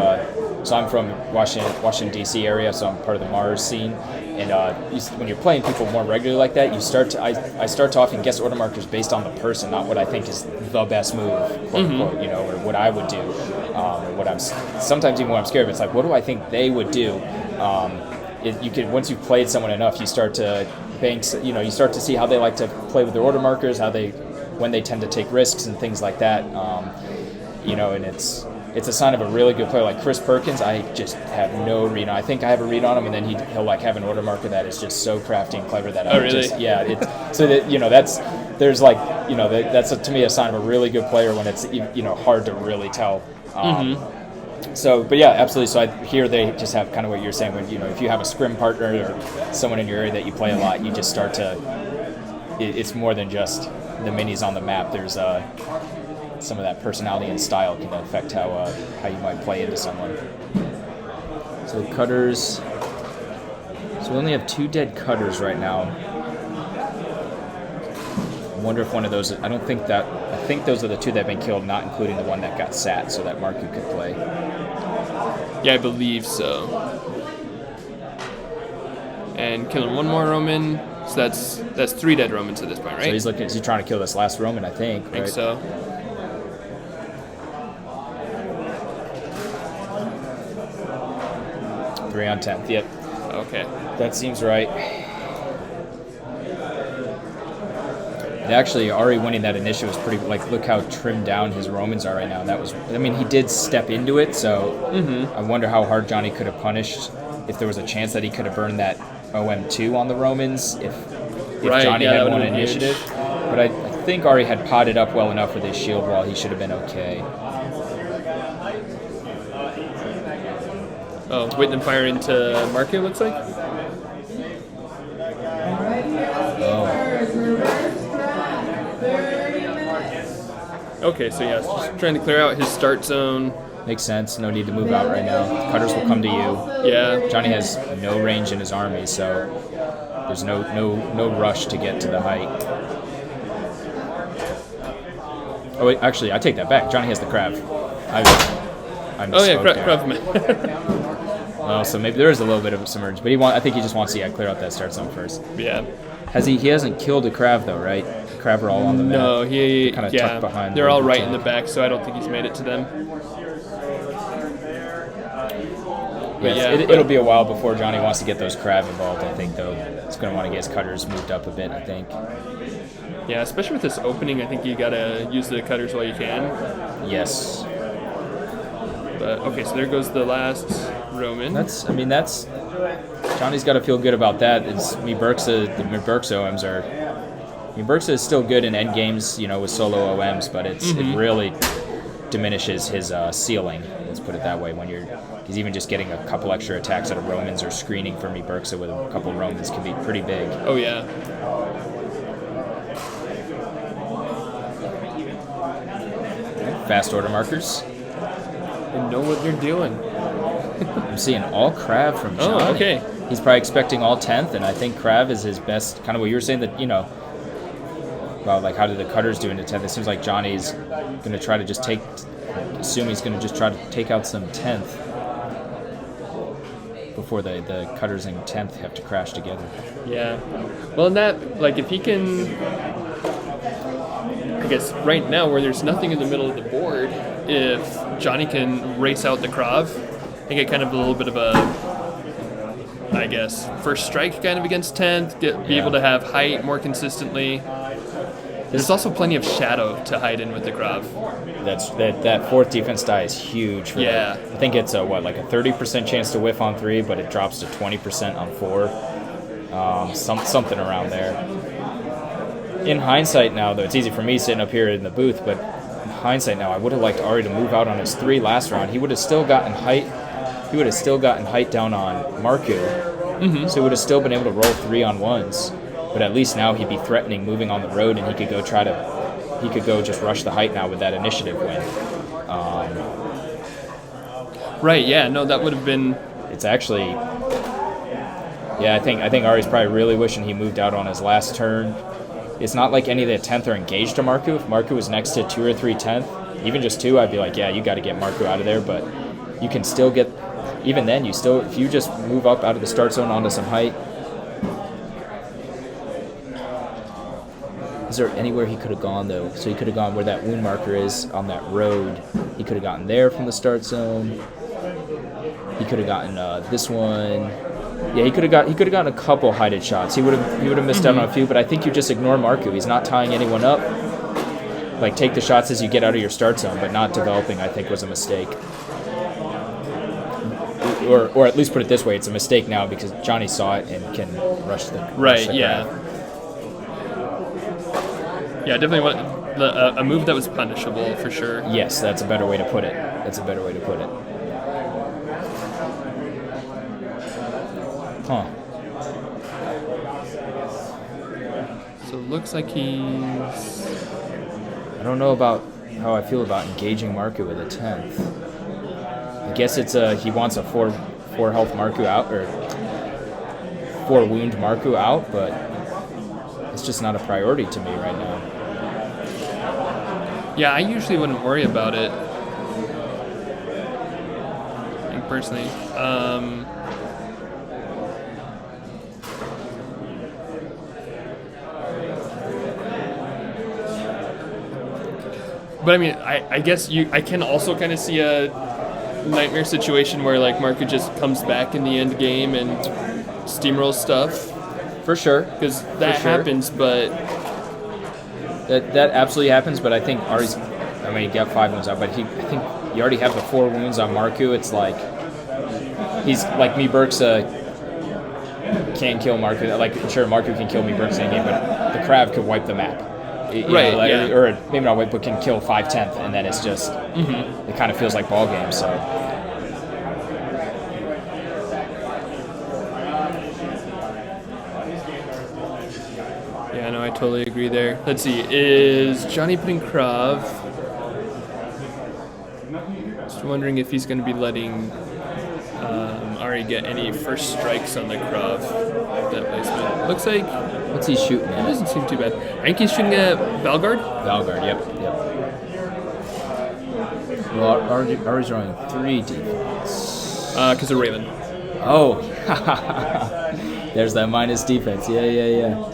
so I'm from Washington D.C. area, so I'm part of the Mars scene. And when you're playing people more regularly like that, I start to often guess order markers based on the person, not what I think is the best move, quote unquote, you know, or what I would do, or what sometimes even when I'm scared of, it's like, what do I think they would do? Once you've played someone enough, you start to you start to see how they like to play with their order markers, when they tend to take risks and things like that. And it's a sign of a really good player. Like Chris Perkins, I just have no read on. I think I have a read on him, and then he'll like have an order marker that is just so crafty and clever that that's to me a sign of a really good player when it's hard to really tell. So, but yeah, absolutely. So here they just have kind of what you're saying, when if you have a scrim partner or someone in your area that you play a lot, you just start to. It's more than just the minis on the map. There's some of that personality and style can affect how you might play into someone. So cutters. So we only have 2 dead cutters right now. I wonder if one of those. I think those are the 2 that have been killed, not including the one that got sat, so that Marcu could play. Yeah, I believe so. And killing one more Roman, so that's 3 dead Romans at this point, right? So he's trying to kill this last Roman, I think. I think so. Three on 10th, yep. Okay. That seems right. And actually, Ari winning that initiative was pretty, look how trimmed down his Romans are right now. And he did step into it, so I wonder how hard Johnny could have punished, if there was a chance that he could have burned that OM2 on the Romans, if Johnny had won initiative. Huge. But I think Ari had potted up well enough with his shield wall, he should have been okay. Oh, waiting and fire into Marcu, looks like? Oh. Okay, so yeah, just trying to clear out his start zone. Makes sense. No need to move out right now. Cutters will come to you. Yeah. Johnny has no range in his army, so there's no rush to get to the height. Oh wait, actually, I take that back. Johnny has the Krav. I Krav. Oh, so maybe there is a little bit of a submerge, but I think he just wants to clear out that start zone first. Yeah. He hasn't killed a Krav though, right? The Krav are all on the map. No, he kind of yeah. tucked behind. They're all right in the back, so I don't think he's made it to them. It'll be a while before Johnny wants to get those Krav involved, I think, though. He's going to want to get his cutters moved up a bit, I think. Yeah, especially with this opening, I think you got to use the cutters while you can. Yes. But, okay, so there goes the last Roman. Johnny's got to feel good about that. It's Me-Burq-Sa, the Me-Burq-Sa OMs are... Me-Burq-Sa is still good in end games, with solo OMs, but it really diminishes his ceiling, let's put it that way, when he's even just getting a couple extra attacks out of Romans or screening for Me-Burq-Sa with a couple Romans can be pretty big. Oh, yeah. Fast order markers. They know what they're doing. I'm seeing all Krav from Johnny. Oh, okay. He's probably expecting all 10th, and I think Krav is his best, kind of what you were saying, that, well, how did the cutters do into 10th? It seems like Johnny's going to try to just assume he's going to just try to take out some 10th before the cutters and 10th have to crash together. Yeah. Well, if he can, I guess right now where there's nothing in the middle of the board, if Johnny can race out the Krav and get kind of a little bit of a, I guess, first strike kind of against 10th, be able to have height more consistently. There's also plenty of shadow to hide in with the Krav. That 4th defense die is huge. I think it's a 30% chance to whiff on 3, but it drops to 20% on 4. Something around there. in hindsight now, though, it's easy for me sitting up here in the booth, but in hindsight now, I would have liked Ari to move out on his 3 last round. He would have still gotten height. He would have still gotten height down on Marcu. So he would have still been able to roll 3-on-1s. But at least now he'd be threatening moving on the road, and he could go just rush the height now with that initiative win. Right, yeah, no, that would have been... It's actually... Yeah, I think Ari's probably really wishing he moved out on his last turn. It's not like any of the 10th are engaged to Marcu. If Marcu was next to 2 or 3 10th, even just 2, I'd be like, yeah, you got to get Marcu out of there. But you can still get... Even then, if you just move up out of the start zone onto some height... Is there anywhere he could have gone, though? So he could have gone where that wound marker is on that road. He could have gotten there from the start zone. He could have gotten this one. Yeah, he could have gotten a couple heighted shots. He would have missed out on a few, but I think you just ignore Marcu. He's not tying anyone up. Like, take the shots as you get out of your start zone, but not developing, I think, was a mistake. Or at least put it this way, it's a mistake now because Johnny saw it and can rush the Right, rush the yeah. crowd. Yeah, definitely a move that was punishable, for sure. Yes, that's a better way to put it. Huh. So it looks like he's... I don't know about how I feel about engaging Marcu with a 10th. I guess it's he wants a 4 health Marcu out, or 4 wound Marcu out, but it's just not a priority to me right now. Yeah, I usually wouldn't worry about it. I think personally. But I mean, I guess I can also kind of see a nightmare situation where like Marcu just comes back in the end game and steamrolls stuff. For sure. Because that happens, but... That absolutely happens, but I think Ari's... I mean, he got 5 wounds out, but I think you already have the 4 wounds on Marcu. It's like... He's like Me-Burq-Sa can kill Marcu. Like, sure, Marcu can kill Me-Burq-Sa in game, but the Krav could wipe the map. Right, yeah. Or maybe not wipe, but can kill 5/10, and then it's just... It kind of feels like ball game, so... Yeah, no, I totally agree there. Let's see, is Johnny putting Krav? Just wondering if he's going to be letting Ari get any first strikes on the Krav. That placement. Looks like... What's he shooting It at? doesn't seem too bad. I think he's shooting at Valgard? Valgard, yep. Well, Ari's drawing 3 defense. Because of Raelin. Oh! There's that minus defense. Yeah. Yeah,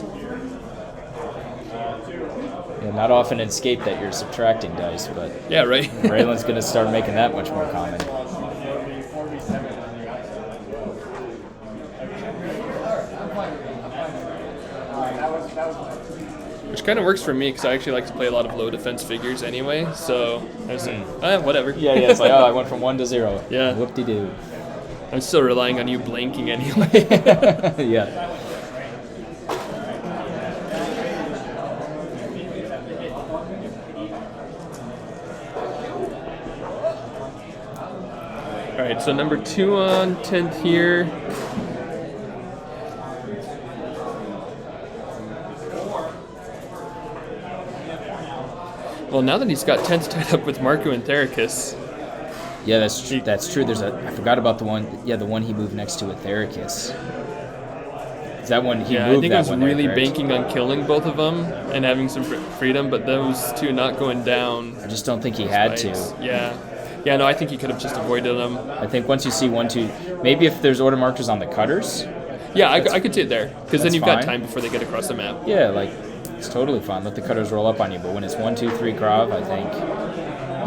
not often in Scape that you're subtracting dice, but... Yeah, right. Raelin's going to start making that much more common. Which kind of works for me because I actually like to play a lot of low defense figures anyway, so I was like, whatever. Yeah, it's like, I went from 1 to 0. Yeah. Whoop-de-doo. I'm still relying on you blanking anyway. Yeah. Alright, so number 2 on 10th here. Well, now that he's got 10th tied up with Marcu and Therakis. Yeah, that's true. I forgot about the one. Yeah, the one he moved next to with Therakis. Is that one he moved? I think that I was one really there, correct? banking on killing both of them and having some freedom, but those 2 not going down. I just don't think he had to. Yeah. Yeah, no, I think he could have just avoided them. I think once you see 1, 2, maybe if there's order markers on the cutters. Yeah, I could see it there, because then you've got fine. time before they get across the map. Yeah, like, it's totally fine. Let the cutters roll up on you. But when it's 1, 2, 3 Krav, I think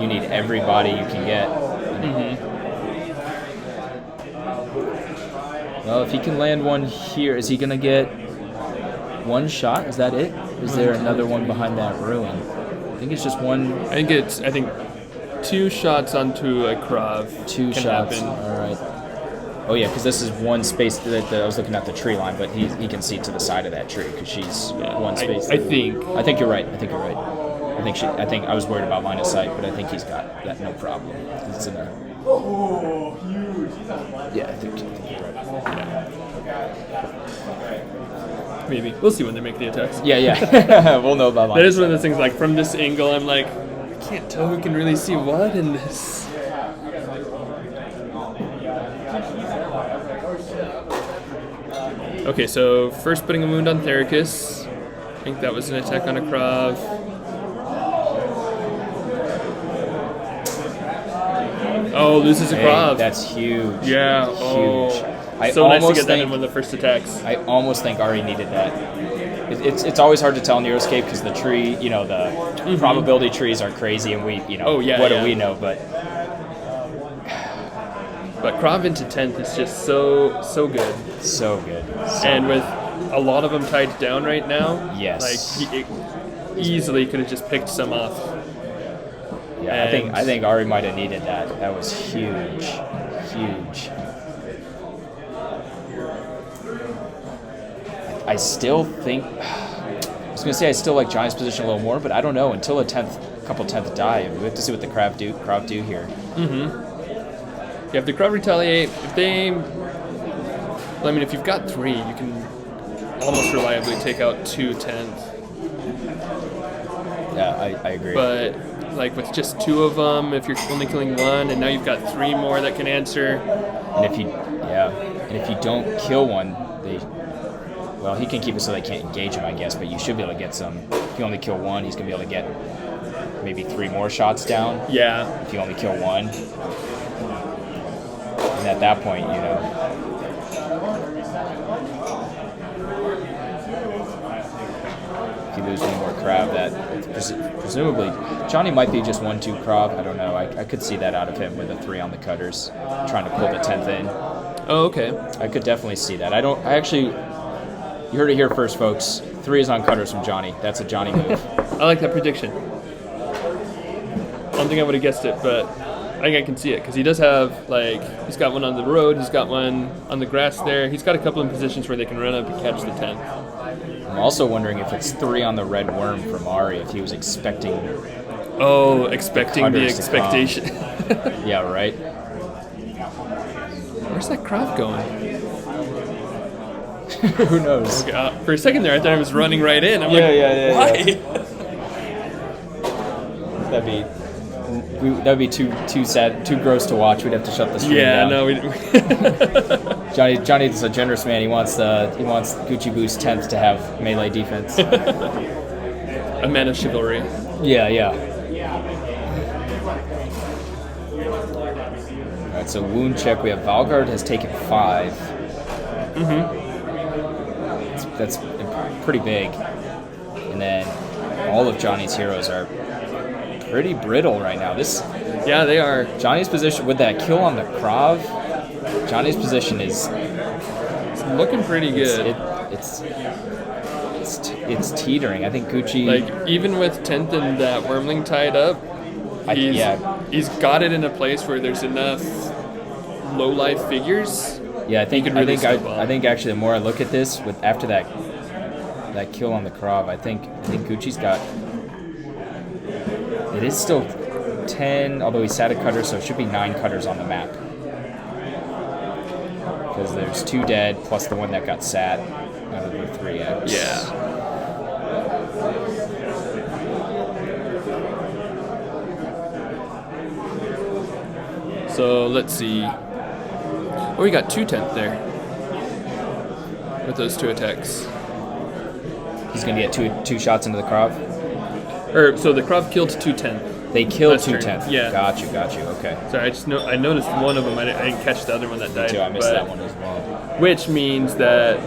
you need everybody you can get. Well, if he can land one here, is he going to get 1 shot? Is that it? Or is there another one behind that ruin? I think it's just 1. I think 2 shots onto a Krav 2 can shots. happen. All right. Oh yeah, because this is one space that I was looking at the tree line, but he can see to the side of that tree because she's one space. I think you're right. I think you're right. I think I was worried about line of sight, but I think he's got that no problem. It's in a. Yeah, I think you're right. maybe we'll see when they make the attacks. Yeah. We'll know about line. That is one of those things. Like from this angle, I'm like, I can't tell who can really see what in this. Okay, so first putting a wound on Thericus. I think that was an attack on a Krav. Oh, loses a Krav. That's huge. Yeah. Huge. Oh. I So nice to almost get that in think- one of the first attacks. I almost think Ari needed that. It's always hard to tell in Neuroscape because the tree, the probability trees are crazy, and we, Oh, yeah, what yeah. do we know? But Krav into 10th is just so good. so good. And with a lot of them tied down right now, Yes. like he easily could have just picked some off. Yeah, And- I think Ari might have needed that. That was huge. I still think. I was gonna say I still like Johnny's position a little more, but I don't know until a couple 10th die. We have to see what the Krav do here. Yeah, if the Krav retaliate, if you've got 3, you can almost reliably take out 2 10th. Yeah, I agree. But like with just 2 of them, if you're only killing 1, and now you've got 3 more that can answer. And if you don't kill one, he can keep it so they can't engage him, I guess. But you should be able to get some. If you only kill 1, he's gonna be able to get maybe 3 more shots down. Yeah. If you only kill 1, and at that point, if you lose one more Krav, that presumably Johnny might be just 1-2 Krav. I don't know. I could see that out of him with a 3 on the cutters, trying to pull the 10th in. Oh, okay. I could definitely see that. You heard it here first, folks. 3 is on cutters from Johnny. That's a Johnny move. I like that prediction. I don't think I would have guessed it, but I think I can see it because he does have he's got one on the road, he's got one on the grass there. He's got a couple of positions where they can run up and catch the 10th. I'm also wondering if it's 3 on the red worm from Ari, if he was expecting. Oh, expecting the cutters to come. expectation. Yeah, right. Where's that Krav going? Who knows? Okay, for a second there, I thought it was running right in. I'm Yeah. why? That'd be too sad, too gross to watch. We'd have to shut the stream Yeah, down. no, we. Johnny is a generous man. He wants Gucci Boo's 10th to have melee defense. A man of chivalry. Yeah. All right, so wound check. We have Valgard has taken 5. That's pretty big. And then all of Johnny's heroes are pretty brittle right now. Yeah, they are. Johnny's position with that kill on the Krav. Johnny's position is Looking pretty good. It's teetering. I think Gucci. Even with 10th and that Wyrmling tied up, he's got it in a place where there's enough low life figures. Yeah, I think actually the more I look at this, after that kill on the Krav, I think Gucci's got. It is still 10, although he sat a cutter, so it should be 9 cutters on the map. Because there's 2 dead plus the one that got sat out of the 3x. Yeah. So let's see. Oh, we got 2 10th there with those 2 attacks. He's going to get two shots into the Krav? So the Krav killed 2 10th. They killed Last 2 turn. 10th. Yeah. Got you. Okay. Sorry, I noticed one of them. I didn't catch the other one that died. Too, I missed that one as well. Which means that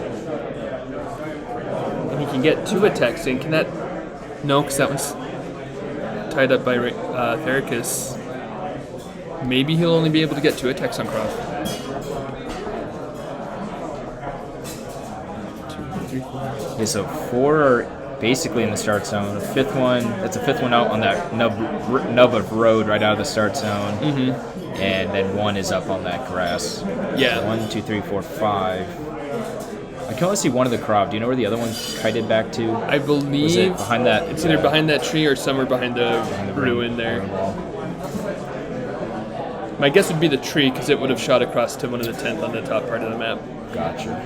he can get 2 attacks in. Can that? No, because that one's tied up by Thericus. Maybe he'll only be able to get 2 attacks on Krav. 2, 3, 4. Okay, so 4 are basically in the start zone. A 5th one, that's a 5th one out on that nub of road right out of the start zone. and then 1 is up on that grass. Yeah. 1, 2, 3, 4, 5. I can only see one of the crowd. Do you know where the other one kited back to? I believe Was it behind that. it's either behind that tree or somewhere behind the ruin there. ruin wall. My guess would be the tree because it would have shot across to one of the 10th on the top part of the map. Gotcha.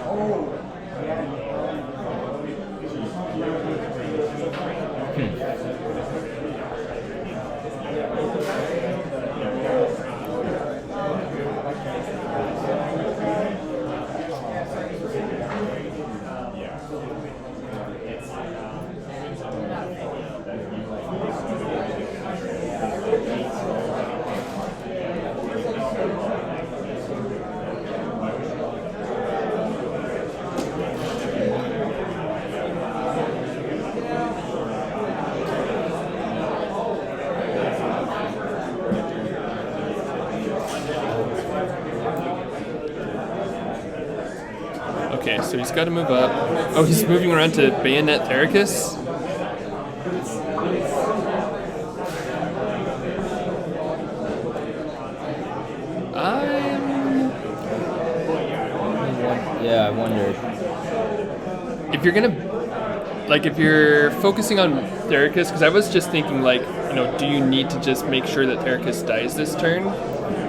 Okay, so he's got to move up. Oh, he's moving around to bayonet Thericus. Yeah, I wondered. If you're gonna, like, if you're focusing on Thericus, because I was just thinking, like, you know, do you need to just make sure that Thericus dies this turn?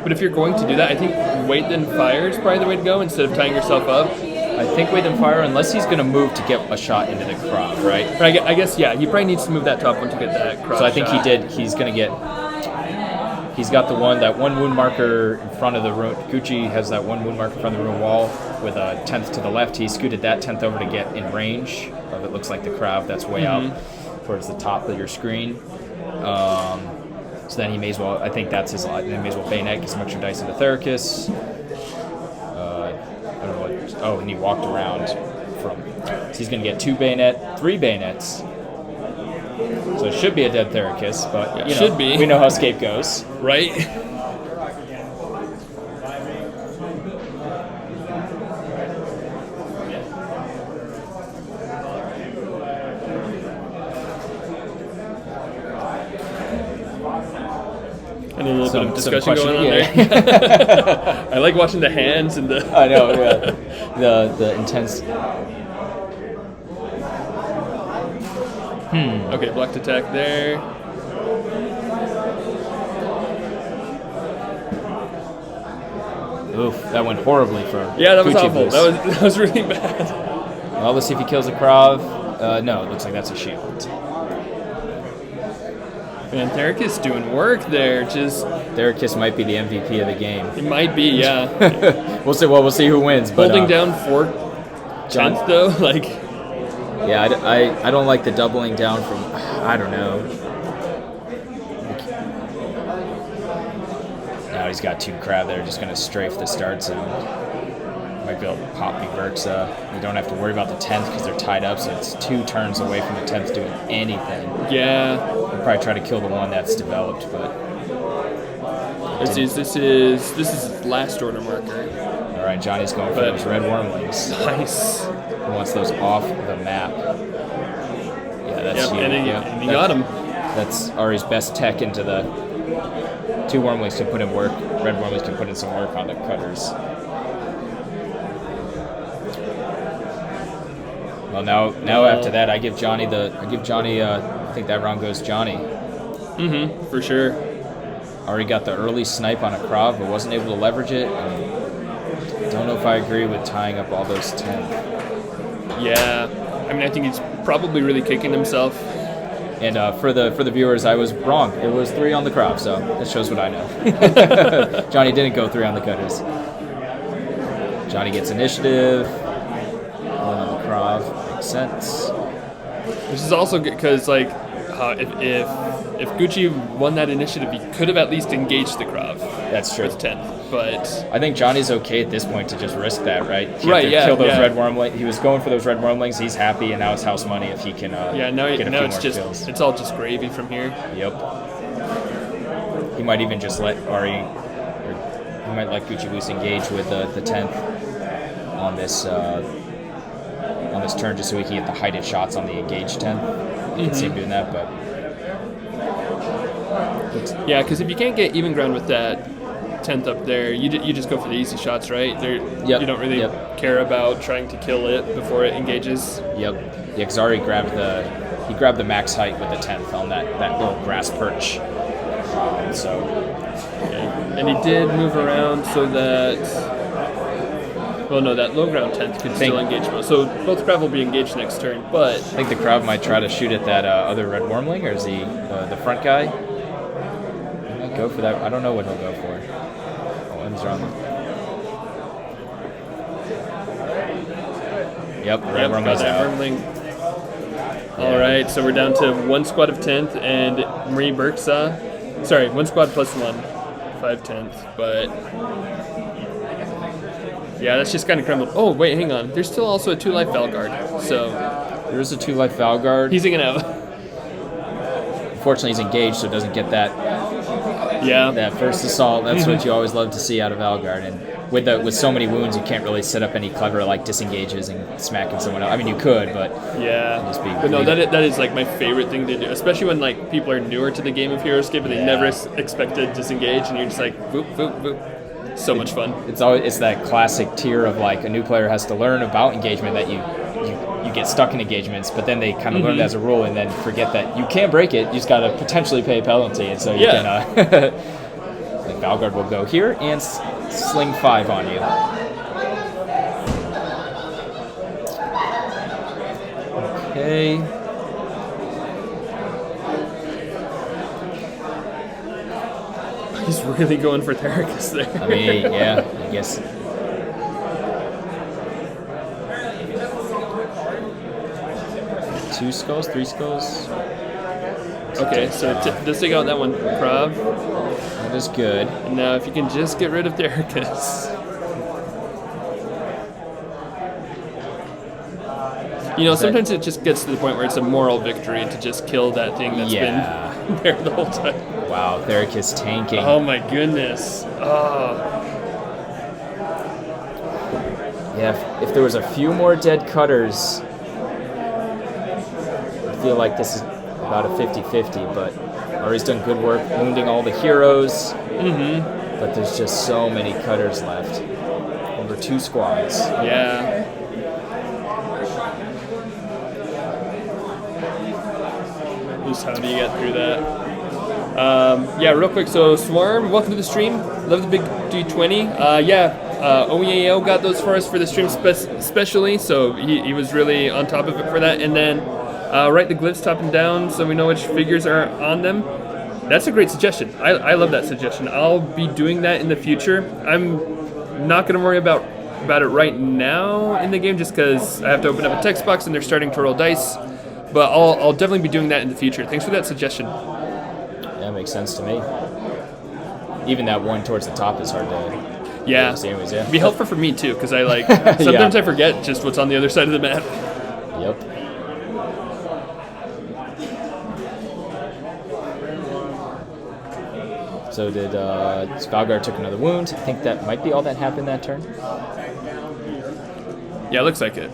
But if you're going to do that, I think wait then fire is probably the way to go instead of tying yourself up. I think wait then fire, unless he's going to move to get a shot into the crowd, right? But I guess, yeah, he probably needs to move that top one to get that cross So I think shot. he did. He's going to get. He's got that one wound marker in front of the ruin. Gucci has that one wound marker in front of the ruin wall with a 10th to the left. He scooted that 10th over to get in range of it looks like the crowd that's way out towards the top of your screen. So then he may as well. I think that's his line. Then he may as well bayonet, get some extra dice into Thericus. I don't know what. Oh, and he walked around from. So he's going to get 2 bayonet, 3 bayonets. So it should be a dead Thericus, but you know, should be. We know how Scape goes. Right? And a little bit of discussion going on there. I like watching the hands and the... I know, yeah. The intense... Okay, blocked attack there. Oof, that went horribly for Yeah, that was Gucci awful. Boost. That was really bad. Well, let's see if he kills a Krav. No, it looks like that's a shield. Man, Thericus doing work there. Just Thericus might be the MVP of the game. it might be, yeah. We'll see. Well, we'll see who wins. But, Holding down 4 John- 10th though, like Yeah, I don't like the doubling down from. I don't know. Now he's got 2 Krav there, just going to strafe the start zone. Might be able to pop Me-Burq-Sa. You don't have to worry about the 10th because they're tied up, so it's 2 turns away from the 10th doing anything. yeah. We'll probably try to kill the one that's developed, but This is his last order marker. all right, Johnny's going for But- those red Wyrmlings. Nice. He wants those off the map. Yeah, that's Yep, huge. and he, Yep. and he got him. That's Ari's best tech into the 2 Wyrmlings can put in work. Red Wyrmlings can put in some work on the cutters. Well, now after that, I give Johnny. I think that round goes Johnny. For sure. Ari got the early snipe on a Krav, but wasn't able to leverage it. And don't know if I agree with tying up all those 10. Yeah. I mean, I think he's probably really kicking himself. And for the viewers, I was wrong. It was 3 on the Krav, so that shows what I know. Johnny didn't go 3 on the cutters. Johnny gets initiative. 1 on the Krav. Makes sense. Which is also good because, like, if Gucci won that initiative, he could have at least engaged the Krav. That's true. With 10th, but I think Johnny's okay at this point to just risk that, right? If you Right, have to yeah, kill those yeah. red Wyrmlings. He was going for those red Wyrmlings. He's happy, and now it's house money if he can yeah, now get a now few it's more just kills. it's all just gravy from here. Yep. He might even just let Ari, or he might let Gucci Boost engage with the 10th on this turn, just so he can get the heighted shots on the engaged 10th. You can see him doing that, but Yeah, because if you can't get even ground with that 10th up there, you just go for the easy shots, right? Yep. You don't really care about trying to kill it before it engages. Yep. Yeah, because Ari grabbed the max height with the 10th on that little grass perch. And he did move around so that. Well, no, that low ground 10th could still engage most. So both Krav will be engaged next turn, but... I think the Krav might try to shoot at that other red Wyrmling, or is he the front guy? He might go for that. I don't know what he'll go for. Oh, M's are on the... Yep, red Wyrmling's out. Wyrmling. All right, so we're down to 1 squad of 10th, and Me-Burq-Sa. Sorry, 1 squad plus 1. 5 10th, but... Yeah, that's just kind of crumbled. Oh, wait, hang on. There's still also a 2-life Valguard, so... There is a 2-life Valguard. He's hanging out. Unfortunately, he's engaged, so doesn't get that first assault. That's what you always love to see out of Valguard. And with so many wounds, you can't really set up any clever disengages and smacking someone else. I mean, you could, but but no, that is like my favorite thing to do, especially when like people are newer to the game of HeroScape and they never expect to disengage, and you're just like boop boop boop. So much fun. It's that classic tier of like a new player has to learn about engagement, that you get stuck in engagements, but then they kind of learn it as a rule and then forget that you can't break it. You just got to potentially pay a penalty, and so you can. The Valguard will go here and sling 5 on you. Okay. He's really going for Thesk there. I mean, yeah, I guess. Two skulls, 3 skulls. Okay, so let's take out that one, Krav. That is good. And now if you can just get rid of Thesk. You know, sometimes it just gets to the point where it's a moral victory to just kill that thing that's been there the whole time. Wow, Thesk tanking. Oh my goodness. Oh. Yeah, if there was a few more dead cutters, I feel like this is about a 50-50, but Ari's done good work wounding all the heroes. But there's just so many cutters left. Over 2 squads. Yeah. How do you get through that? Yeah, real quick. So Swarm, welcome to the stream. Love the big D20. OEAO got those for us for the stream specially, so he was really on top of it for that. And then write the glyphs top and down so we know which figures are on them. That's a great suggestion. I love that suggestion. I'll be doing that in the future. I'm not going to worry about it right now in the game just because I have to open up a text box and they're starting to roll dice. But I'll definitely be doing that in the future. Thanks for that suggestion. That makes sense to me. Even that one towards the top is hard to... Yeah. Anyways, It'd be helpful for me too, because I sometimes I forget just what's on the other side of the map. Yep. So did Valguard took another wound. I think that might be all that happened that turn. Yeah, it looks like it.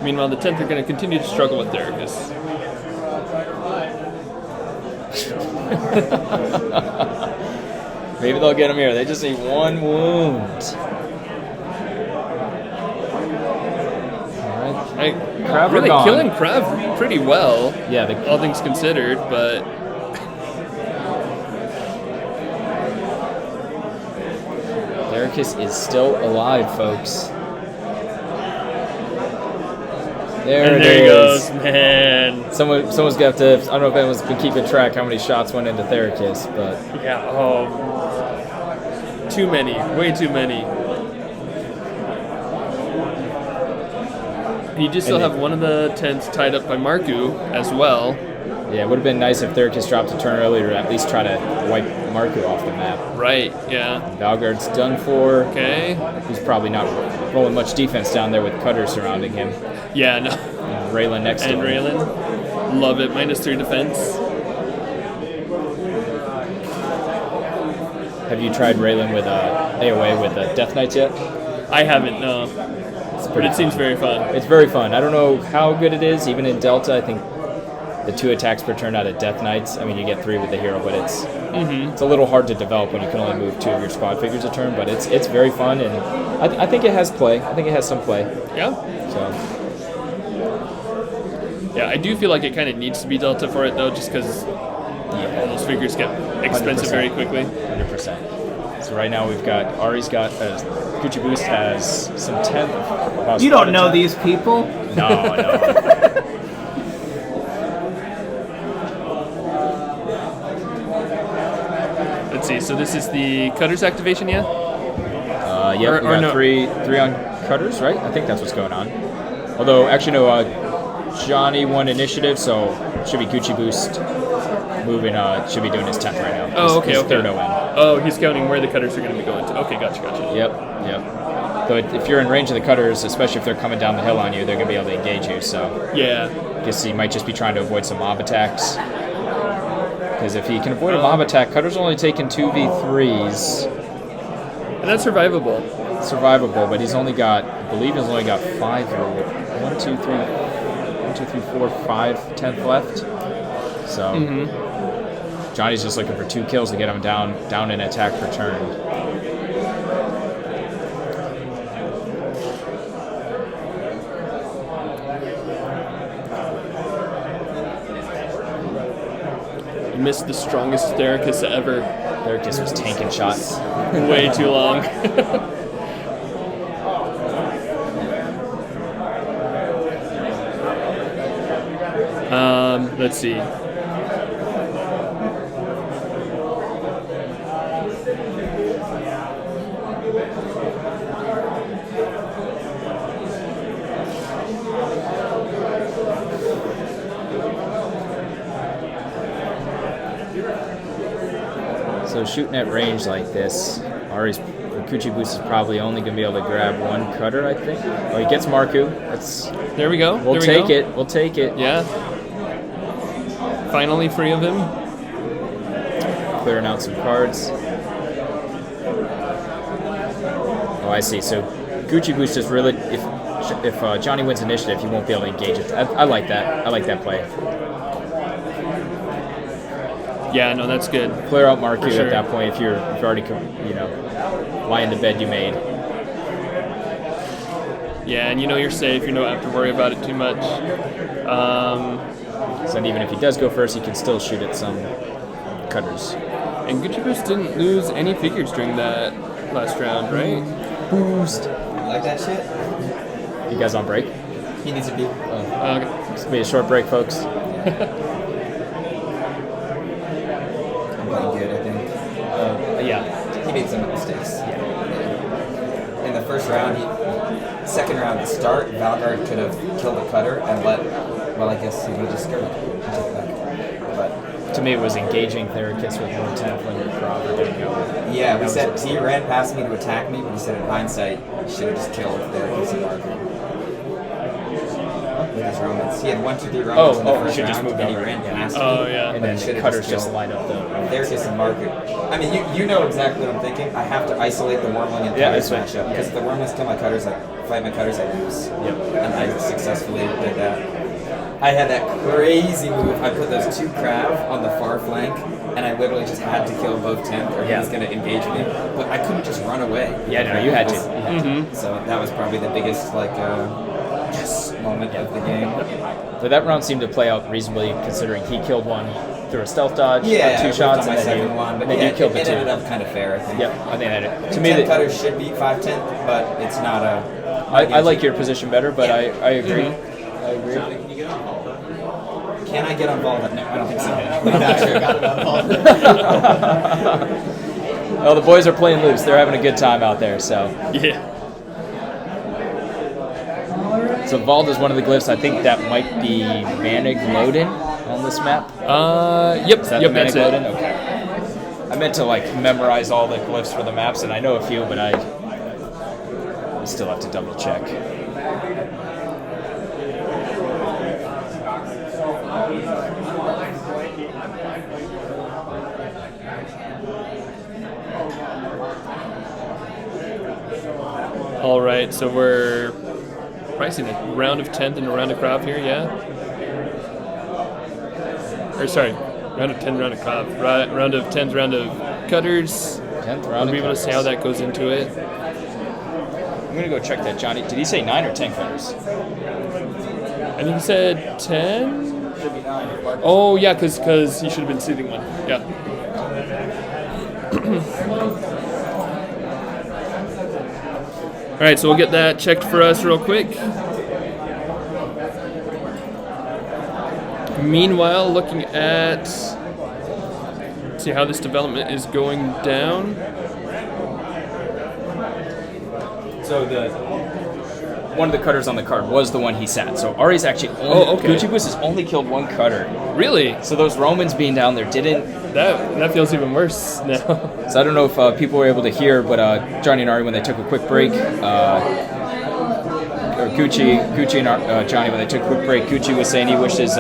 Meanwhile, the 10th are going to continue to struggle with Thesk. Maybe they'll get him here. They just need 1 wound. Krav really killing Krav pretty well. Yeah, all things considered, but Thesk is still alive, folks. There he goes, man. Someone's gonna have to. I don't know if anyone's been keeping track how many shots went into Thesk, but yeah, too many, way too many. You just still have one of the 10s tied up by Marcu as well. Yeah, it would have been nice if Thesk dropped a turn earlier to at least try to wipe Marcu off the map. Right, yeah. Valguard's done for. Okay. He's probably not rolling much defense down there with cutters surrounding him. Yeah, no. And Raelin next to him. And Raelin. Love it. -3 defense. Have you tried Raelin with AOA with Death Knights yet? I haven't, no. But it seems very fun. It's very fun. I don't know how good it is, even in Delta. I think the 2 attacks per turn out of Death Knights. I mean, you get 3 with the hero, but it's a little hard to develop when you can only move 2 of your squad figures a turn. But it's very fun, and I think it has play. I think it has some play. Yeah. So. Yeah, I do feel like it kind of needs to be Delta for it, though, just because all those figures get expensive 100%. very quickly. 100%. So right now we've got Ari's got Gucci Boost has some 10th. You don't know these people? No. Let's see. So this is the Cutter's activation, yeah? Yep, we got no. three on Cutters, right? I think that's what's going on. Although, actually, no, Johnny won initiative, so should be Gucci Boost moving, should be doing his 10th right now. Oh, okay, his okay. third ON. Oh, he's counting where the Cutters are going to be going to. Okay, gotcha. Yep. But if you're in range of the Cutters, especially if they're coming down the hill on you, they're going to be able to engage you, so... Yeah. I guess he might just be trying to avoid some mob attacks. Because if he can avoid a mob attack, Cutter's only taking 2v3s. And that's survivable. Survivable, but he's only got, I believe he's only got 5 or 1, 2, 3, 4, 5, 10th left. So Johnny's just looking for 2 kills to get him down in attack per turn. You missed the strongest Thericus ever. Thericus was tanking shots. Way too long. Let's see. So shooting at range like this, Ari's Kuchi Boost is probably only going to be able to grab 1 Cutter, I think. Oh, he gets Marcu. There we go. We'll take it. We'll take it. Yeah. Finally free of him. Clearing out some cards. Oh, I see. So Gucci Boost is really, if Johnny wins initiative, he won't be able to engage it. I like that. I like that play. Yeah, no, that's good. Clear out Marcu sure. at that point if you've already, lie in the bed you made. Yeah, and you're safe. You don't have to worry about it too much. So even if he does go first, he can still shoot at some Cutters. And Gucci Boost didn't lose any figures during that last round, right? Boost. Like that shit? You guys on break? He needs to be. Okay. It's gonna be a short break, folks. I'm playing good, I think. Yeah. He made some mistakes. Yeah. In the first round, second round, the start, Valgard could have killed the Cutter and I guess he would just skip it. But to me, it was engaging Thericus with 1 10th when your Crawford didn't go. yeah, we said he ran past me to attack me, but he said in hindsight, he should have just killed Thericus and Marcu. With his Romans. He had 1, 2, 3 Romans in the first should just round, move and he over. ran past me. Oh, yeah. And But he then should have Cutters just just light up the. Thericus and Marcu. I mean, you know exactly what I'm thinking. I have to isolate the Wyrmling and Yeah, Cutters that's right. matchup. Because if the Wyrmlings kill my Cutters, fight my Cutters, I lose. Yep. And I successfully did that. I had that crazy move. I put those 2 Krav on the far flank, and I literally just had to kill both 10th or he was going to engage me. But I couldn't just run away. Yeah, no, you had to. So that was probably the biggest, yes moment of the game. But that round seemed to play out reasonably, considering he killed one through a stealth dodge, Yeah, 2 I shots, on my and then second one, but then yeah, you killed the it 2. ended up kind of fair, I think. Yep, I think that to 10 me, Cutters should be 5/10, but it's not a... I like your position better, but I agree. I agree. Can I get involved? No, I don't think so. Well, the boys are playing loose. They're having a good time out there, so. Yeah. So Vald is one of the glyphs. I think that might be Manig Loden on this map. Yep. Is that Yep, the Manig that's it. Loden? Okay. I meant to memorize all the glyphs for the maps, and I know a few, but I still have to double check. All right, so we're pricing a round of 10th and a round of Krav here, yeah? Or sorry, round of 10, round of Cov. Round of 10th, round of Cutters. 10th round. I'll be able to see how that goes into it. I'm gonna go check that, Johnny. Did he say 9 or 10 cutters? I think he said 10. Should be 9. Oh yeah, because he should have been soothing one. Yeah. All right, so we'll get that checked for us real quick. Meanwhile, looking at see how this development is going down. So one of the cutters on the card was the one he sat. So Ari's actually only, Gucci Boost has only killed one cutter. Really? So those Romans being down there didn't. That feels even worse now. So I don't know if people were able to hear, but Johnny and Ari, when they took a quick break, or Gucci and Johnny, when they took a quick break, Gucci was saying he wishes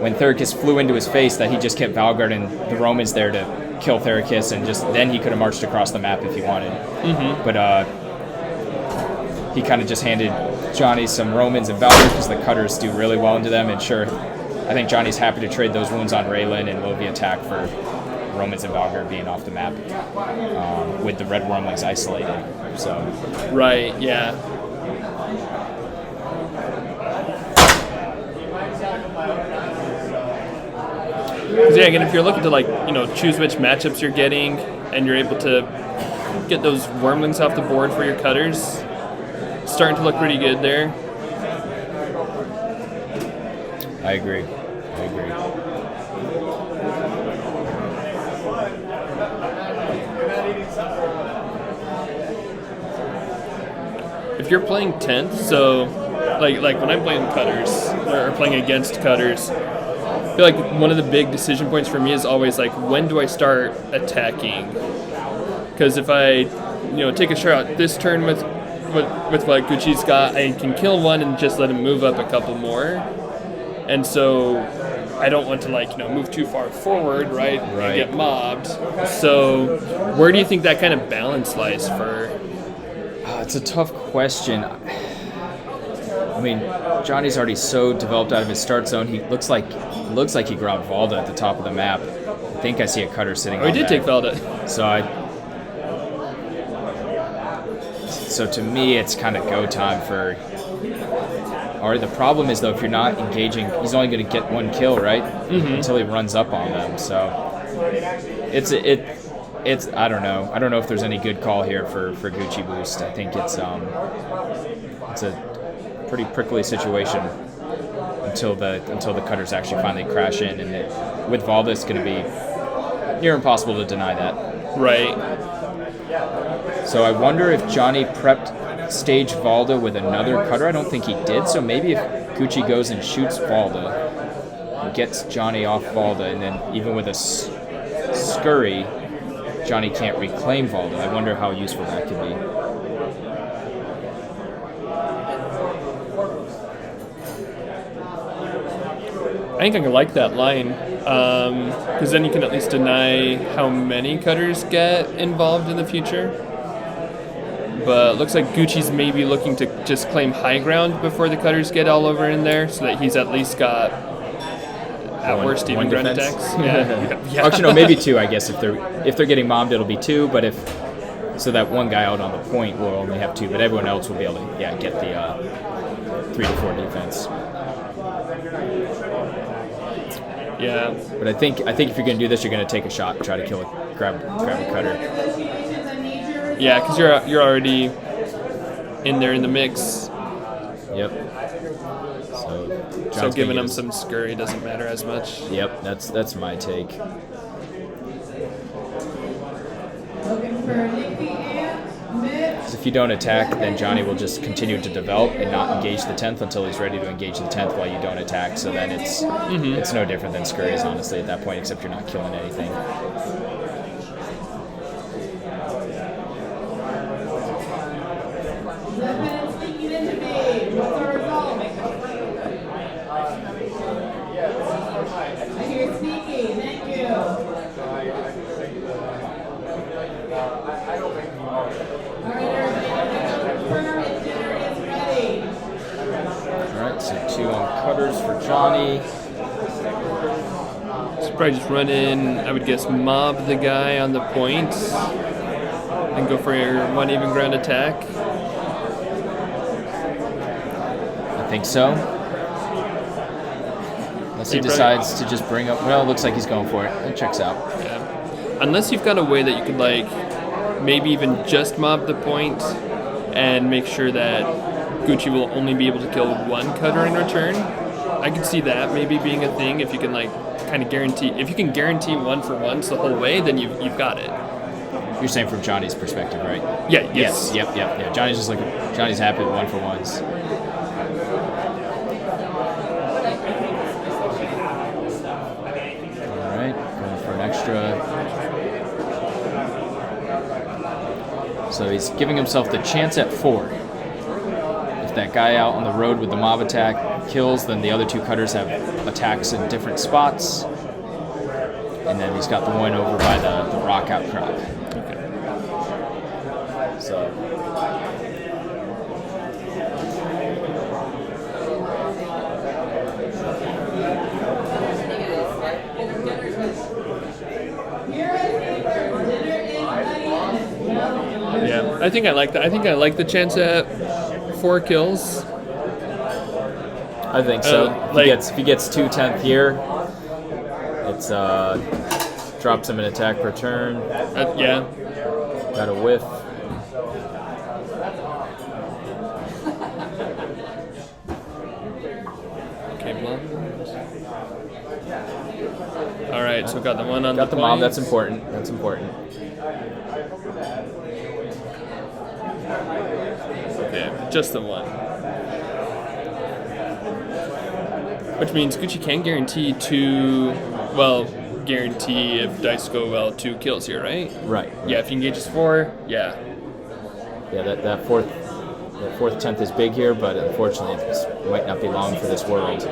when Thericus flew into his face that he just kept Valgard and the Romans there to kill Thericus, and just then he could have marched across the map if he wanted. Mm-hmm. But he kind of just handed Johnny some Romans and Valgard because the cutters do really well into them, and sure, I think Johnny's happy to trade those wounds on Raelin and Lovi attack for Romans and Valgard being off the map with the Red Wyrmlings isolated. So right, yeah. Yeah, again, if you're looking to choose which matchups you're getting, and you're able to get those Wyrmlings off the board for your cutters, it's starting to look pretty good there. I agree. If you're playing 10th, so like when I'm playing cutters or playing against cutters, I feel like one of the big decision points for me is always when do I start attacking? Because if I take a shot this turn with what Gucci's got, I can kill one and just let him move up a couple more, and so I don't want to move too far forward, right? And get mobbed. So where do you think that kind of balance lies for? It's a tough question. I mean, Johnny's already so developed out of his start zone. He looks like he grabbed Valda at the top of the map. I think I see a cutter sitting. He did take Valda. So to me, it's kind of go time for. Or the problem is though, if you're not engaging, he's only going to get one kill, right? Mm-hmm. Until he runs up on them. So it's I don't know. I don't know if there's any good call here for Gucci Boost. I think it's a pretty prickly situation until the cutters actually finally crash in, and with Valda, it's going to be near impossible to deny that. Right. So I wonder if Johnny prepped stage Valda with another cutter. I don't think he did. So maybe if Gucci goes and shoots Valda, and gets Johnny off Valda, and then even with a scurry, Johnny can't reclaim Valda. I wonder how useful that could be. I think I like that line, because then you can at least deny how many cutters get involved in the future. But it looks like Gucci's maybe looking to just claim high ground before the cutters get all over in there, so that he's at least got, at worst, even ground attacks. Yeah. Actually, no, maybe 2. I guess if they're getting mobbed, it'll be 2. But so that one guy out on the point will only have 2, but everyone else will be able to get the 3 to 4 defense. Yeah. But I think if you're going to do this, you're going to take a shot and try to grab a cutter. Yeah, because you're already in there in the mix. Yep. So giving them some scurry doesn't matter as much. Yep, that's my take. Because if you don't attack, then Johnny will just continue to develop and not engage the 10th until he's ready to engage the 10th while you don't attack. So then it's no different than scurries, honestly, at that point, except you're not killing anything. Alright, so 2 on cutters for Johnny. Probably just run in, I would guess, mob the guy on the point and go for your one even ground attack. I think so. Unless he decides to just bring up... Well, it looks like he's going for it. It checks out. Yeah. Unless you've got a way that you could, like, maybe even just mob the point and make sure that Gucci will only be able to kill one cutter in return. I could see that maybe being a thing if you can, like, kind of guarantee... If you can guarantee 1-for-1s the whole way, then you've got it. You're saying from Johnny's perspective, right? Yeah, yes. Yep. Yeah. Johnny's just like... Johnny's happy with 1-for-1s. Extra. So he's giving himself the chance at 4. If that guy out on the road with the mob attack kills, then the other 2 cutters have attacks in different spots. And then he's got the one over by the rock outcrop. Okay. So. Yeah, I think I like that. I think I like the chance at 4 kills. I think so. If he gets 2/10 here, it's drops him an attack per turn. Yeah. Got a whiff. Okay, block. All right, so got the one on got the mob. point. That's important. That's important. Okay, just the one. Which means Gucci can guarantee 2, well, guarantee if dice go well 2 kills here, right? Right. Yeah, if he engages 4, yeah. Yeah, that fourth 10th is big here, but unfortunately it might not be long for this world.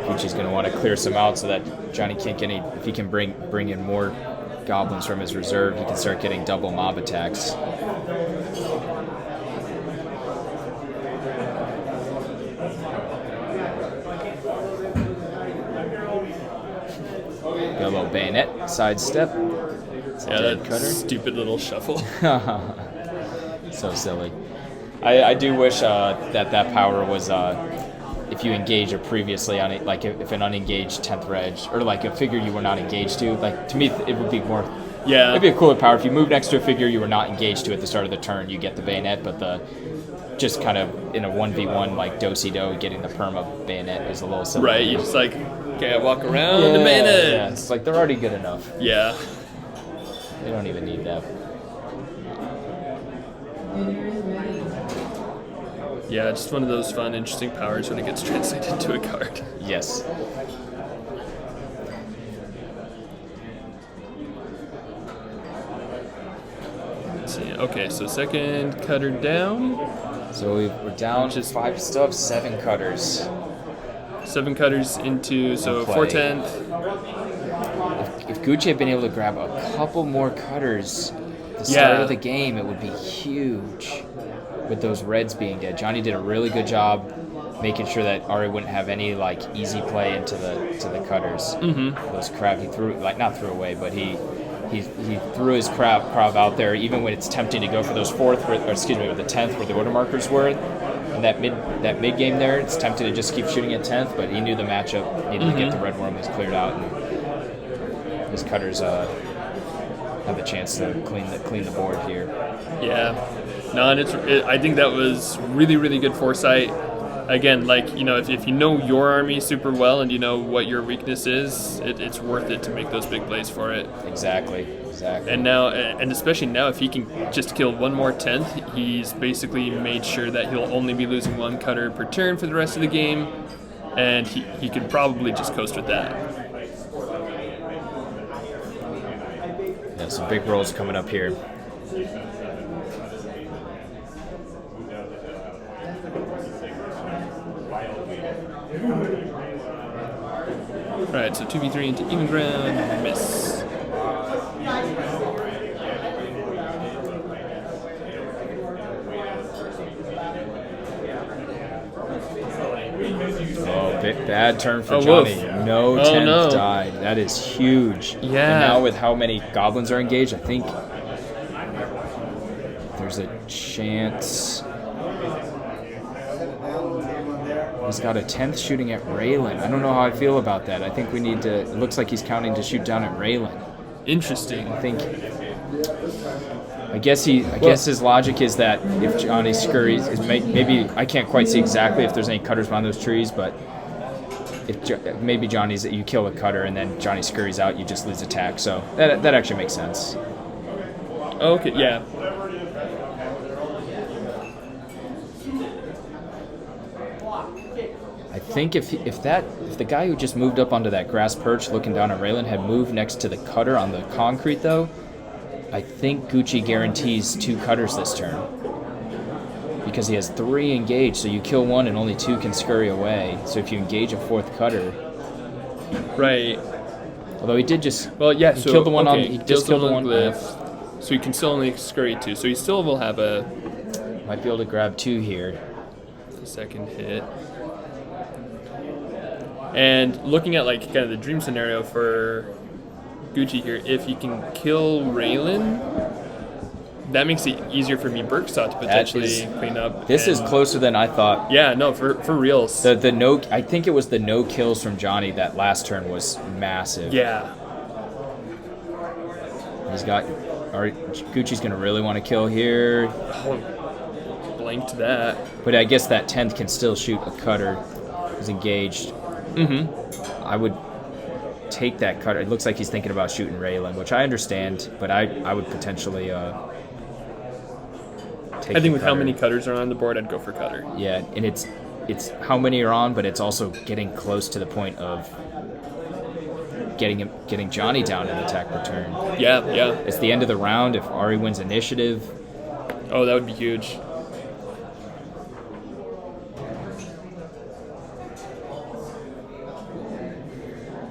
Gucci's going to want to clear some out so that Johnny can't get any. If he can bring in more goblins from his reserve, he can start getting double mob attacks. Got a little bayonet sidestep. Yeah, that stupid little shuffle. So silly. I do wish that power was if you engage a previously on it, like if an unengaged 10th reg or like a figure you were not engaged to. Like to me, it would be more. Yeah. It'd be a cooler power if you move next to a figure you were not engaged to at the start of the turn. You get the bayonet, but the just kind of in a 1v1 like do-si-do, getting the perma bayonet is a little silly. Right. You just like okay, I walk around the bayonet. Yeah, it's like they're already good enough. Yeah. They don't even need that. Yeah, just one of those fun, interesting powers when it gets translated into a card. Yes. Let's see. Okay, so second cutter down. So we're down to 5. Still have 7 cutters. 7 cutters into, so play. 4/10. If Gucci had been able to grab a couple more cutters at the start of the game, it would be huge. With those reds being dead, Johnny did a really good job making sure that Ari wouldn't have any like easy play into the cutters. Mm-hmm. Those crab he threw, like not threw away, but he threw his crab out there even when it's tempting to go for those with the 10th where the order markers were. And that mid game there, it's tempting to just keep shooting at 10th, but he knew the matchup needed to get the red wormlings cleared out, and his cutters have the chance to clean the board here. Yeah. No, and I think that was really, really good foresight. Again, like, you know, if you know your army super well and you know what your weakness is, it's worth it to make those big plays for it. Exactly. And now, and especially now, if he can just kill one more 10th, he's basically made sure that he'll only be losing 1 cutter per turn for the rest of the game, and he could probably just coast with that. Yeah, some big rolls coming up here. Alright, so 2v3 into even ground, miss. Bad turn for Oh, Johnny. woof. No Oh, 10th no. died. That is huge. Yeah. And now with how many goblins are engaged, I think there's a chance. He's got a 10th shooting at Raelin. I don't know how I feel about that. I think we need to. It looks like he's counting to shoot down at Raelin. Interesting. I think. I guess his logic is that if Johnny scurries, maybe I can't quite see exactly if there's any cutters behind those trees, but if maybe Johnny's you kill a cutter and then Johnny scurries out, you just lose attack. So that actually makes sense. Okay, yeah. I think if the guy who just moved up onto that grass perch looking down at Raelin had moved next to the cutter on the concrete though, I think Gucci guarantees 2 cutters this turn. Because he has 3 engaged, so you kill 1 and only 2 can scurry away. So if you engage a 4th cutter. Right. Although he did just he killed the one okay, on he just killed the one glyph, so he can still only scurry 2. So he still will have a might be able to grab 2 here. Second hit. And looking at like kind of the dream scenario for Gucci here, if he can kill Raelin, that makes it easier for Me-Burq-Sa to potentially clean up. This is closer than I thought. Yeah, no, for reals. The no, I think it was the no kills from Johnny that last turn was massive. Yeah. He's got. Gucci's gonna really want to kill here. Oh, blanked that. But I guess that 10th can still shoot a cutter. He's engaged. Mm-hmm. I would take that cutter. It looks like he's thinking about shooting Raelin, which I understand, but I would potentially take I think with cutter. how many cutters are on the board, I'd go for cutter. Yeah, and it's how many are on, but it's also getting close to the point of getting Johnny down in attack per turn. Yeah, yeah. It's the end of the round. If Ari wins initiative, oh, that would be huge.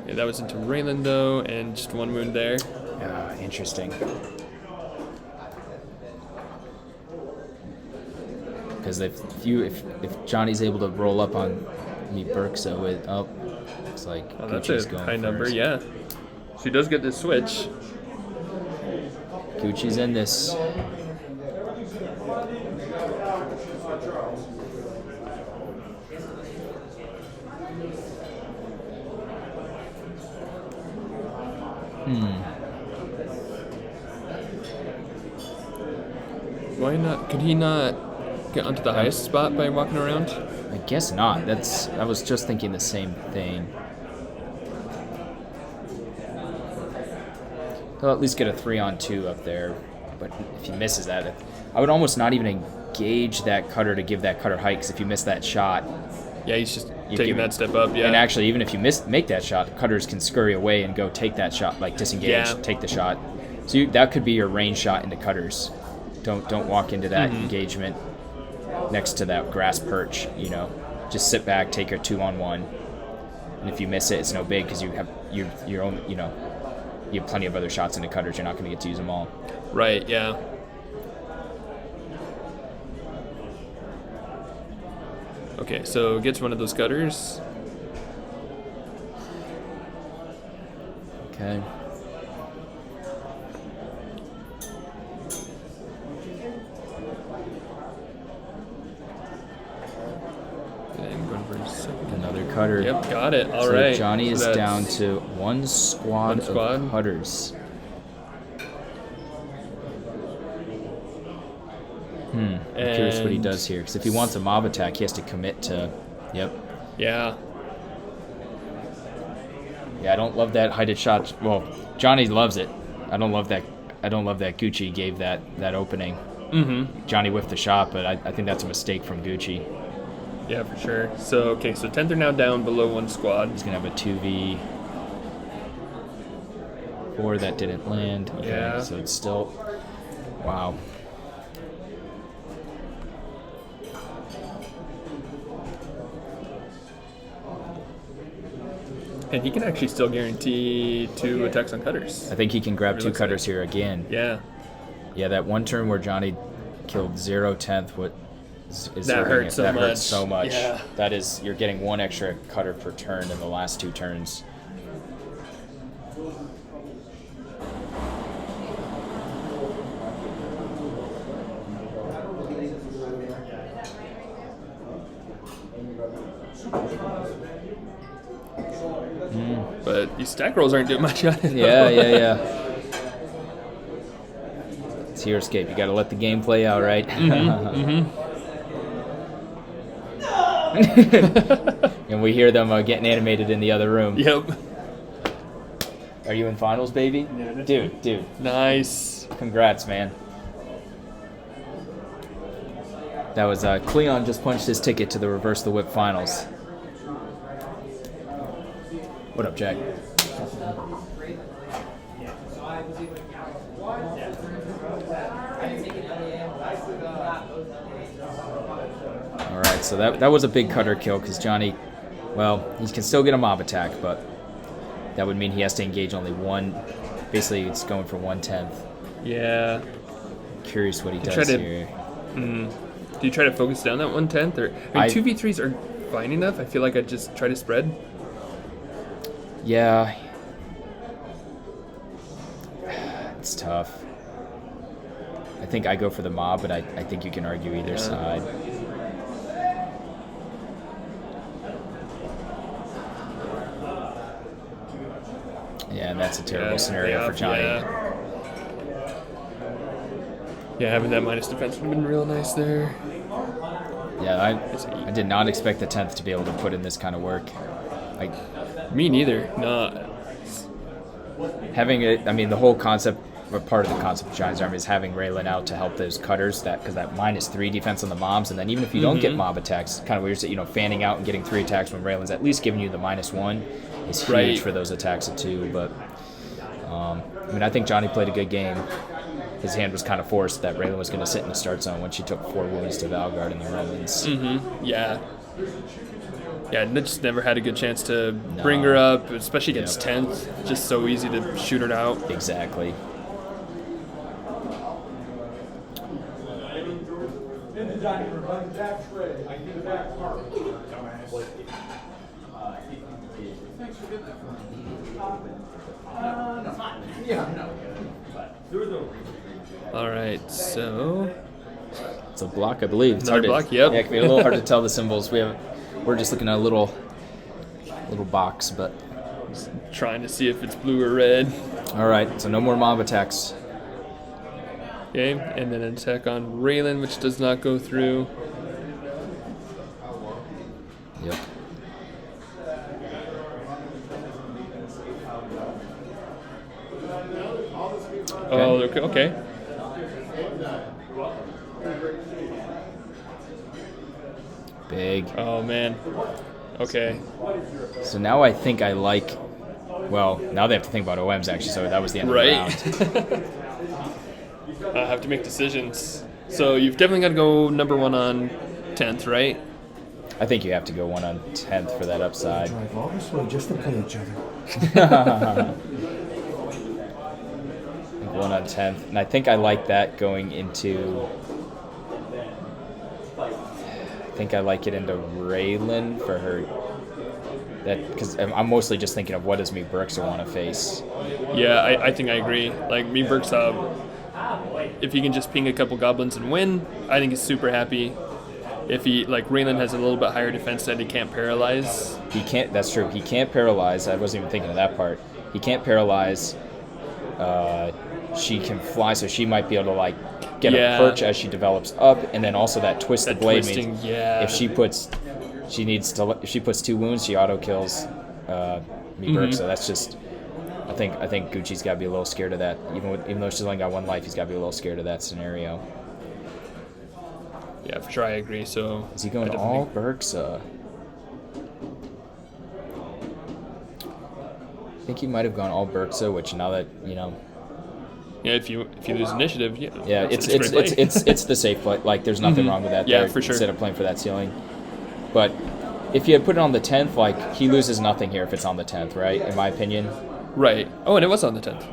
Yeah, that was into Raelin though, and just 1 wound there. Interesting. Because if Johnny's able to roll up on Me-Burq-Sa with it's like That's Gucci's a going high first. number, yeah. She does get this switch. Gucci's in this. Why not? Could he not get onto the highest spot by walking around? I guess not. I was just thinking the same thing. He'll at least get a 3-on-2 up there, but if he misses that, I would almost not even engage that cutter to give that cutter height, because if you miss that shot, yeah, he's just taking that step up. Yeah, and actually, even if you make that shot, cutters can scurry away and go take that shot, like disengage, take the shot. So that could be your range shot into cutters. Don't walk into that engagement next to that grass perch. Just sit back, take your 2-on-1, and if you miss it, it's no big because you have your own. You have plenty of other shots into cutters. You're not going to get to use them all. Right. Yeah. Okay, so gets one of those cutters. Okay. And going for a second. Another cutter. Yep, got it. All so right. Johnny is So that's down to one squad of cutters. I'm curious what he does here, because if he wants a mob attack, he has to commit to. Yep. Yeah. Yeah, I don't love that heighted shot. Well, Johnny loves it. I don't love that Gucci gave that opening. Mm-hmm. Johnny whiffed the shot, but I think that's a mistake from Gucci. Yeah, for sure. So, okay, so 10th are now down below one squad. He's going to have a 2v4 that didn't land. Okay, yeah. So it's still... Wow. And he can actually still guarantee 2 attacks on cutters. I think he can grab 2 cutters here again. Yeah. Yeah, that one turn where Johnny killed 0 10th, is That zerging hurts it. so That much. hurts so much. Yeah. That is, you're getting 1 extra cutter per turn in the last 2 turns. But these stack rolls aren't doing much on it. Yeah. It's your escape. You got to let the game play out, right? And we hear them getting animated in the other room. Yep. Are you in finals, baby? Dude. Nice. Congrats, man. That was Cleon just punched his ticket to the Reverse the Whip finals. What up, Jack? All right, so that was a big cutter kill because Johnny, well, he can still get a mob attack, but that would mean he has to engage only one. Basically, it's going for 1/10. Yeah. Curious what he does try to- here. Do you try to focus down that 1/10? Or, I mean, 2v3s are fine enough. I feel like I'd just try to spread. Yeah. It's tough. I think I go for the mob, but I think you can argue either side. Yeah, and that's a terrible scenario for Johnny. Yeah, having that minus defense would have been real nice there. Yeah, I did not expect the 10th to be able to put in this kind of work. Me neither. No. Having it, I mean, the whole concept, or part of the concept of Johnny's army is having Raelin out to help those cutters, because that -3 defense on the mobs, and then even if you don't get mob attacks, kind of weird, fanning out and getting 3 attacks when Raelin's at least giving you the -1 is huge for those attacks at 2. But I mean, I think Johnny played a good game. His hand was kind of forced that Raelin was going to sit in the start zone when she took 4 wounds to Valgard in the Romans. Yeah. Yeah, just never had a good chance to bring her up, especially against 10th. Just so easy to shoot her out. Exactly. All right, so it's a block, I believe. It's another block. Yep. Yeah, it can be a little hard to tell the symbols. We're just looking at a little box, but just trying to see if it's blue or red. All right, so no more mob attacks. Okay, and then an attack on Raelin, which does not go through. Yep. Oh, okay. Big. Oh, man. Okay. So now I think I like... Well, now they have to think about OMs, actually, so that was the end of the round. I have to make decisions. So you've definitely got to go number 1 on 10th, right? I think you have to go 1 on 10th for that upside. Drive all this way just to play each other. 1 on 10th. And I think I like that going into... I think I like it into Raelin for her... Because I'm mostly just thinking of what does Me-Burq-Sa want to face. Yeah, I think I agree. Like, Me-Burq-Sa, if he can just ping a couple goblins and win, I think he's super happy. If he, like, Raelin has a little bit higher defense that he can't paralyze. He can't, that's true. He can't paralyze. I wasn't even thinking of that part. He can't paralyze. She can fly, so she might be able to, like, get a perch as she develops up, and then also that twist the blade means if she puts 2 wounds, she auto kills Me-Burq-Sa. So that's just, I think Gucci's got to be a little scared of that. Even though she's only got 1 life, he's got to be a little scared of that scenario. Yeah, for sure, I agree. So is he going all Burq-Sa? I think he might have gone all Burq-Sa, which now that yeah, if you lose initiative, it's the safe play. Like, there's nothing wrong with that. Yeah, there, for sure. Instead of playing for that ceiling, but if you had put it on the 10th, like, he loses nothing here if it's on the 10th, right? In my opinion. Right. Oh, and it was on the 10th.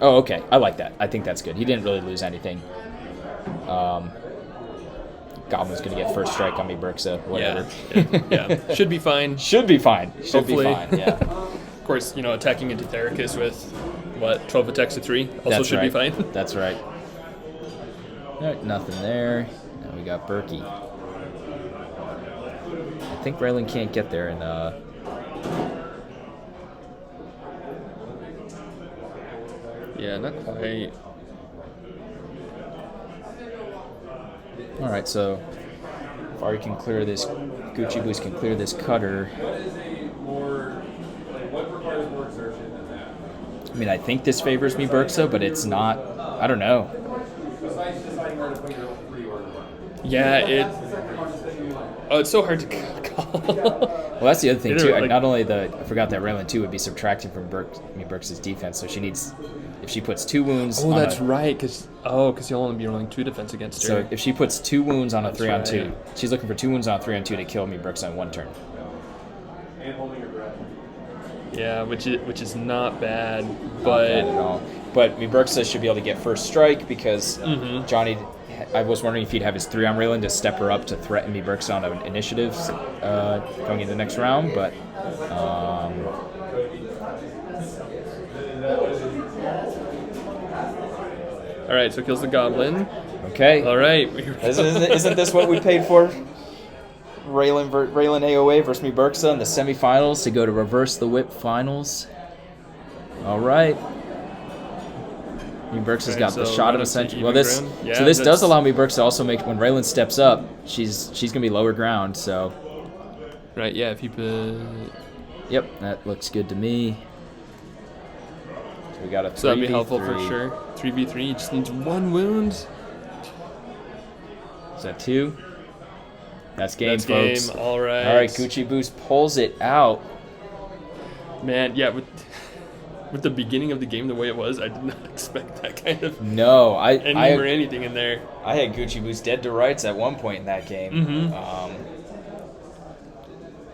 Oh, okay. I like that. I think that's good. He didn't really lose anything. Goblin's going to get first strike on Me-Burq-Sa, whatever. Yeah. Should be fine. Should be fine. Should Hopefully. be fine, yeah. Of course, attacking into Therakis with, 12 attacks to 3 also That's should right. be fine. That's right. All right, nothing there. Now we got Berkey. I think Raelin can't get there, and Yeah, not quite. all right, so if Ari can clear this, Gucci Boost can clear this cutter. I mean, I think this favors Me-Burq-Sa, but it's not. I don't know. Yeah, it's so hard to call. Well, that's the other thing too. Like, not only I forgot that Raelin too would be subtracting from Me-Burq-Sa's defense, so she needs, if she puts 2 wounds. Oh, that's right, because you'll only be rolling 2 defense against her. So if she puts 2 wounds on a That's 3-on-2, right. she's looking for 2 wounds on a 3-on-2 to kill Me-Burq-Sa in 1 turn. Yeah, which is not bad, Not but bad at all. But Me-Burq-Sa should be able to get first strike because Johnny. I was wondering if he'd have his 3 on Raelin to step her up to threaten Me-Burq-Sa on an initiative going into the next round, but. all right, so kills the Goblin. Okay. All right, Isn't this what we paid for? Raelin AOA versus Me-Burq-Sa in the semifinals to go to Reverse the Whip finals. All right. Me-Burq-Sa's got the so shot of run up to essential. even Well, this ground. Yeah, so this does that's- allow Me-Burq-Sa to also make when Raelin steps up, she's gonna be lower ground. So. Right, yeah, if you put... Yep, that looks good to me. So we got a 3v3. So that'd be helpful for sure. 3v3, he just needs 1 wound. Is that 2? That's game, That's folks. game, all right. All right, Gucci Boost pulls it out. Man, yeah, with the beginning of the game the way it was, I did not expect that kind of No, or anything in there. I had Gucci Boost dead to rights at one point in that game.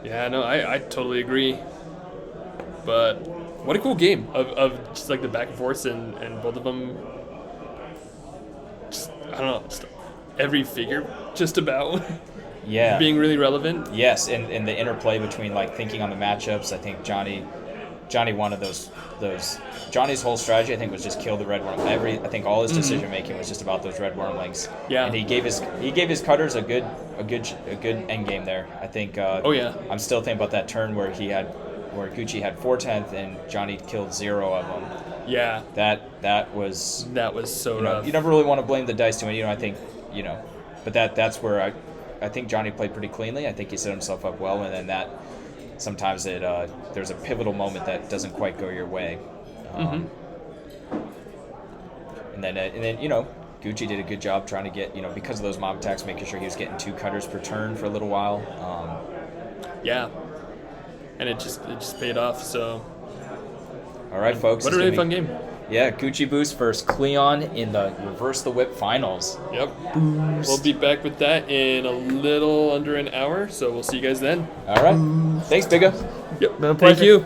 Yeah, no, I totally agree. But what a cool game of just like the back and forth and both of them. Just, I don't know, just every figure just about Yeah. being really relevant. Yes, and the interplay between like thinking on the matchups. I think Johnny wanted those. Johnny's whole strategy, I think, was just kill the red worm. I think all his decision making was just about those red wormlings. Yeah. And he gave his cutters a good end game there. I think. Oh yeah. I'm still thinking about that turn where Gucci had 4/10 and Johnny killed 0 of them. Yeah. That was so rough. You never really want to blame the dice too much. I think but that's where I think Johnny played pretty cleanly. I think he set himself up well, and then that sometimes there's a pivotal moment that doesn't quite go your way. And then Gucci did a good job trying to get because of those mob attacks, making sure he was getting 2 cutters per turn for a little while. Yeah. And it just paid off. So. All right, folks. What a really fun game. Yeah, Gucci Boost versus Killian in the Reverse the Whip finals. Yep. We'll be back with that in a little under an hour, so we'll see you guys then. All right. Thanks, Bigga. Yep. Thank you.